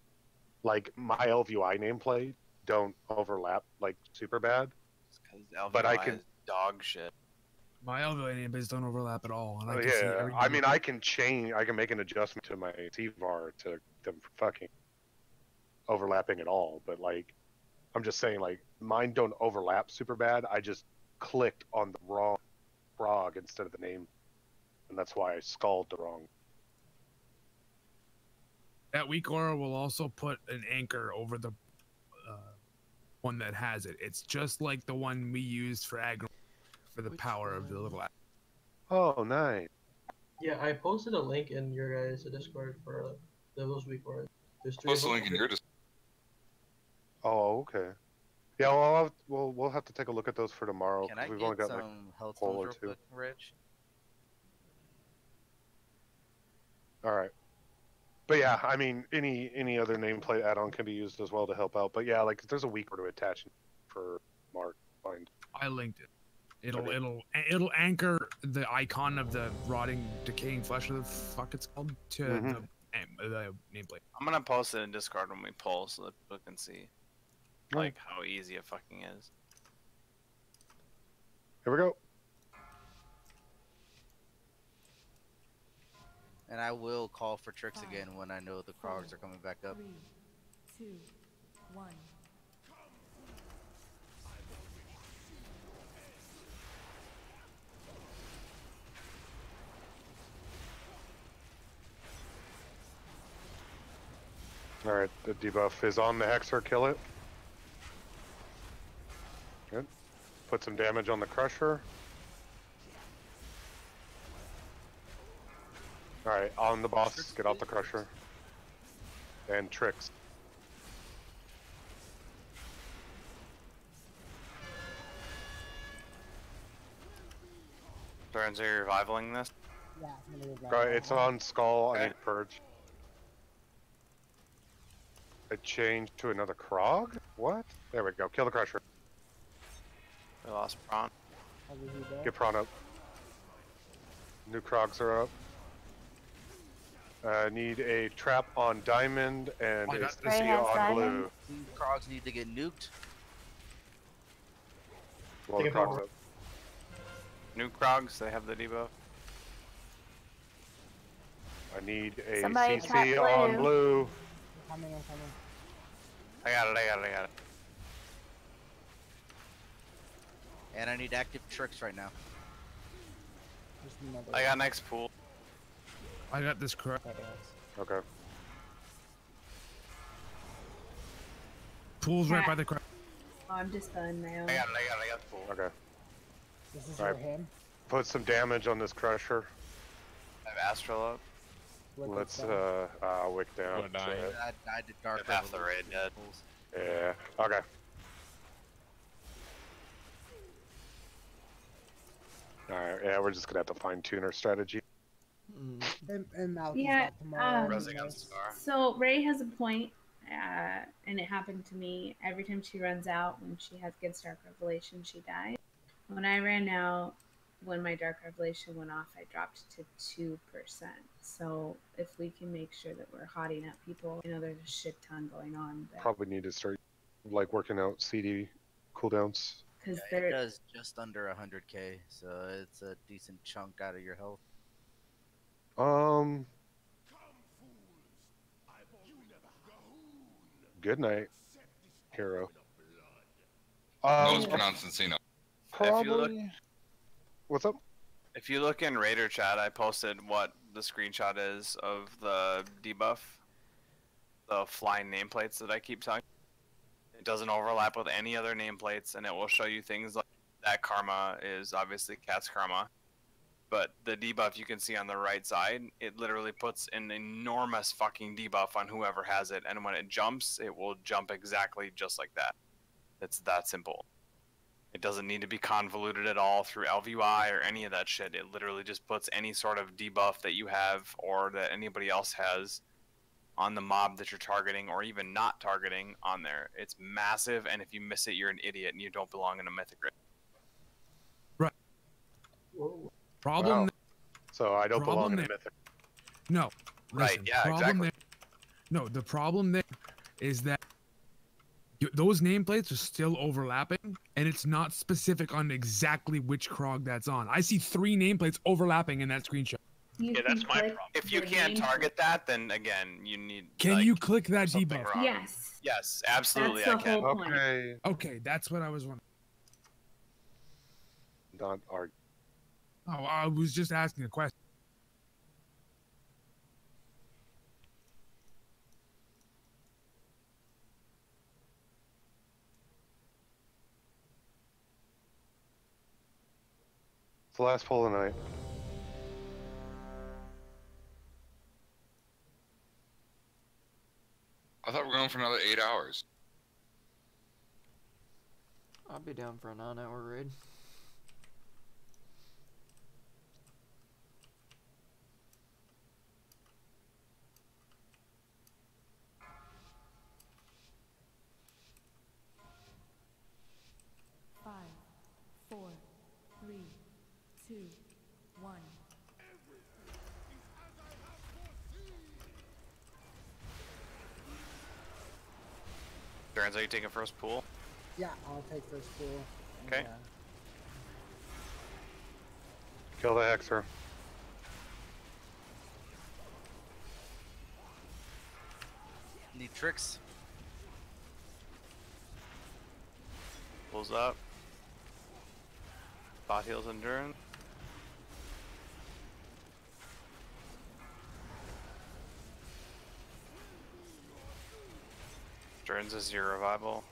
like my LVI nameplate don't overlap like super bad. But I can dog shit. My LVI nameplates don't overlap at all. And I can see yeah, everything. I mean I can change. I can make an adjustment to my TVAR to them fucking overlapping at all. But like, I'm just saying like mine don't overlap super bad. I just clicked on the wrong Prog instead of the name, and that's why I skulled the wrong. That weak aura will also put an anchor over the one that has it. It's just like the one we used for aggro for the power of the little. Oh, nice. Yeah, I posted a link in your guys' Discord for those weak auras. There's three. Post a link in your Discord. Oh, okay. Yeah, well, we'll have to take a look at those for tomorrow. Can I we've get only got some like health a hole tones or real two. quick, Rich? All right. But yeah, I mean, any other nameplate add-on can be used as well to help out. But yeah, like if there's a weak order to attach for Mark. Find. I linked it. It'll anchor the icon of the rotting, decaying flesh, or the fuck it's called, to the nameplate. I'm gonna post it in Discord when we poll so that people can see like how easy it fucking is. Here we go. And I will call for tricks again when I know the Krogs are coming back up. 3, 2, 1. All right, the debuff is on the Hexer. Kill it. Good. Put some damage on the Crusher. All right, on the boss. Get out the Crusher. And tricks. Turns, are you revivaling this? Yeah, I'm gonna revive Right, that it's one. on Skull. I need Purge. It changed to another Krog? What? There we go. Kill the Crusher. We lost Prawn. Get Prawn up. New Krogs are up. Need a trap on Diamond and a CC on Blue. These Krogs need to get nuked. Well, the Krogs up. New Krogs, they have the debuff. I need a Somebody CC trap on Blue. I'm coming. I got it. And I need active tricks right now. I got next pool. I got this correct. Okay. Pool's right by the crowd. Oh, I'm just on my own. I got the pool. Okay. This is All for him. Put some damage on this Crusher. I have Astral up. Let's wick down. I died to dark. Half the raid dead. Yeah. Okay. All right. Yeah, we're just gonna have to fine tune our strategy. And Malcolm's Yeah, back tomorrow. so Ray has a point, and it happened to me every time she runs out. When she gets Dark Revelation, she dies. When I ran out, when my Dark Revelation went off, I dropped to 2%. So if we can make sure that we're hotting up people, you know, there's a shit ton going on. Probably need to start like working out CD cooldowns. Because it does just under 100k, so it's a decent chunk out of your health. Good night, hero. No one's pronounced Encino. Probably. What's up? If you look in Raider chat, I posted what the screenshot is of the debuff, the flying nameplates that I keep talking. It doesn't overlap with any other nameplates, and it will show you things like that karma is obviously Cat's karma. But the debuff you can see on the right side, it literally puts an enormous fucking debuff on whoever has it, and when it jumps, it will jump exactly just like that. It's that simple. It doesn't need to be convoluted at all through LVI or any of that shit. It literally just puts any sort of debuff that you have or that anybody else has on the mob that you're targeting or even not targeting on there. It's massive, and if you miss it, you're an idiot and you don't belong in a Mythic grid. Right. Whoa. Problem. Wow. So I don't belong in there. a Mythic. No. Right, Listen, yeah, problem exactly. There, no, the problem there is that those nameplates are still overlapping, and it's not specific on exactly which Krog that's on. I see 3 nameplates overlapping in that screenshot. Yeah, that's my problem. If you can't target that, then again, you need. Can like, you click that something debuff? wrong. Yes. Yes, absolutely, That's the I can. whole point. Okay. Okay, that's what I was wondering. Not argue. Oh, I was just asking a question. It's the last poll of the night. I thought we were going for another 8 hours. I'll be down for a 9-hour raid. Five, 4, 3, 2, 1. Turns out you taking first pool. Yeah, I'll take first pool. Okay. Kill the Hexer. Need tricks. Pulls up. Bot heals endurance. Turns is your revival.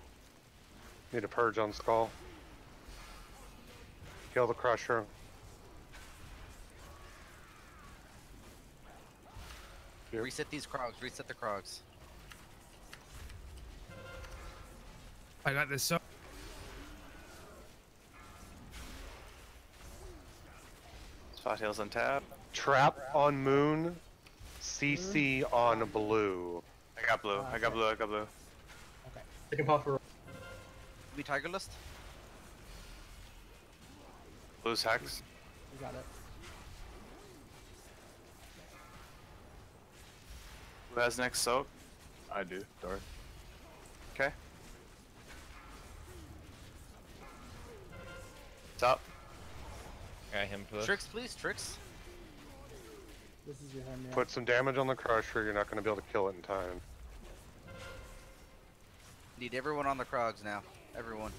Need a purge on Skull. Kill the Crusher. Here. Reset these Krogs. Reset the Krogs. I got this. So Spot heals on tap. Trap on Moon. CC on Blue. I got blue. I got blue. I got blue. I can pop for. We Tiger List? Blue's hex. You got it. Who has next soak? I do, Darth. Okay. What's up? Got him push. Tricks, please, tricks. This is your hand. Put some damage on the Crusher. You're not going to be able to kill it in time. Need everyone on the Krogs now. Everyone.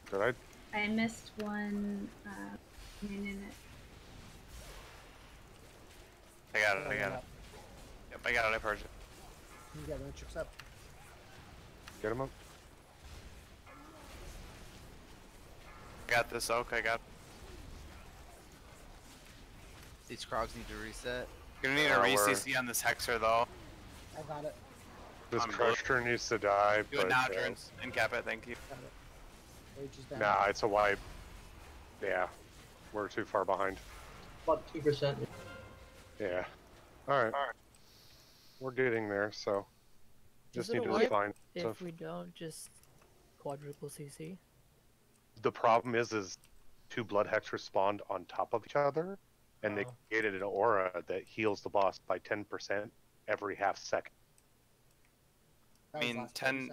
Did I? I missed one minute. I got it. I got it. Yep, I got it. I purged it. You got the tricks up. Get him up. I got this oak. I got. These Krogs need to reset. You're gonna need a re-CC on this Hexer though. I got it. This I'm Crusher needs to die. Do but, it now, Turns. And cap it. Thank you. Got it. Rage is down. Nah, it's a wipe. Yeah, we're too far behind. About 2%. Yeah. All right. we're getting there. So Is just it need a to wipe define if stuff. we don't just quadruple CC? The problem is two blood hexers spawned on top of each other, and they created an aura that heals the boss by 10% every half second. I mean, 10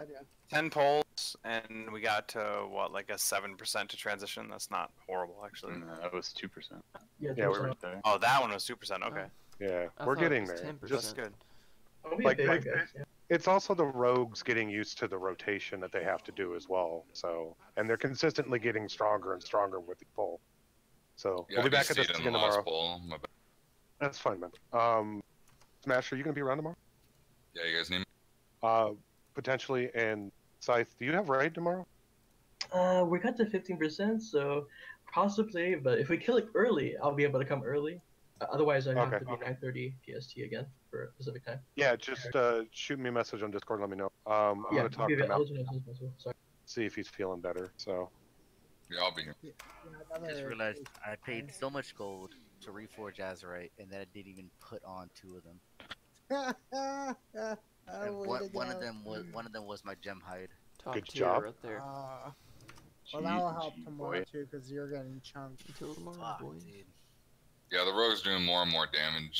polls, and we got to, what, like a 7% to transition? That's not horrible, actually. No, that was 2%. Yeah, we were there. Oh, that one was 2%, okay. Yeah, I we're thought it getting was there. 10%. Just Good. like it's also the rogues getting used to the rotation that they have to do as well. So, and they're consistently getting stronger and stronger with the poll. So Yeah, we'll be I back at this stayed in again the last tomorrow. poll. My bad. That's fine, man. Smash, are you gonna be around tomorrow? Yeah, you guys need me? Potentially. And Scythe, do you have raid tomorrow? We got to 15%, so possibly. But if we kill it early, I'll be able to come early. Otherwise, I have to be 9:30 PST again for a specific time. Yeah, just shoot me a message on Discord. Let me know. I'm Yeah, gonna talk I'll to Mal. Sorry. See if he's feeling better. So. Yeah, I'll be here. I just realized I paid so much gold to reforge Azerite, and that I didn't even put on 2 of them. And one of them was my gem hide. Good job. Right there. Well, that'll help tomorrow too, because you're getting chunked. Until tomorrow, boy. Yeah, the rogue's doing more and more damage.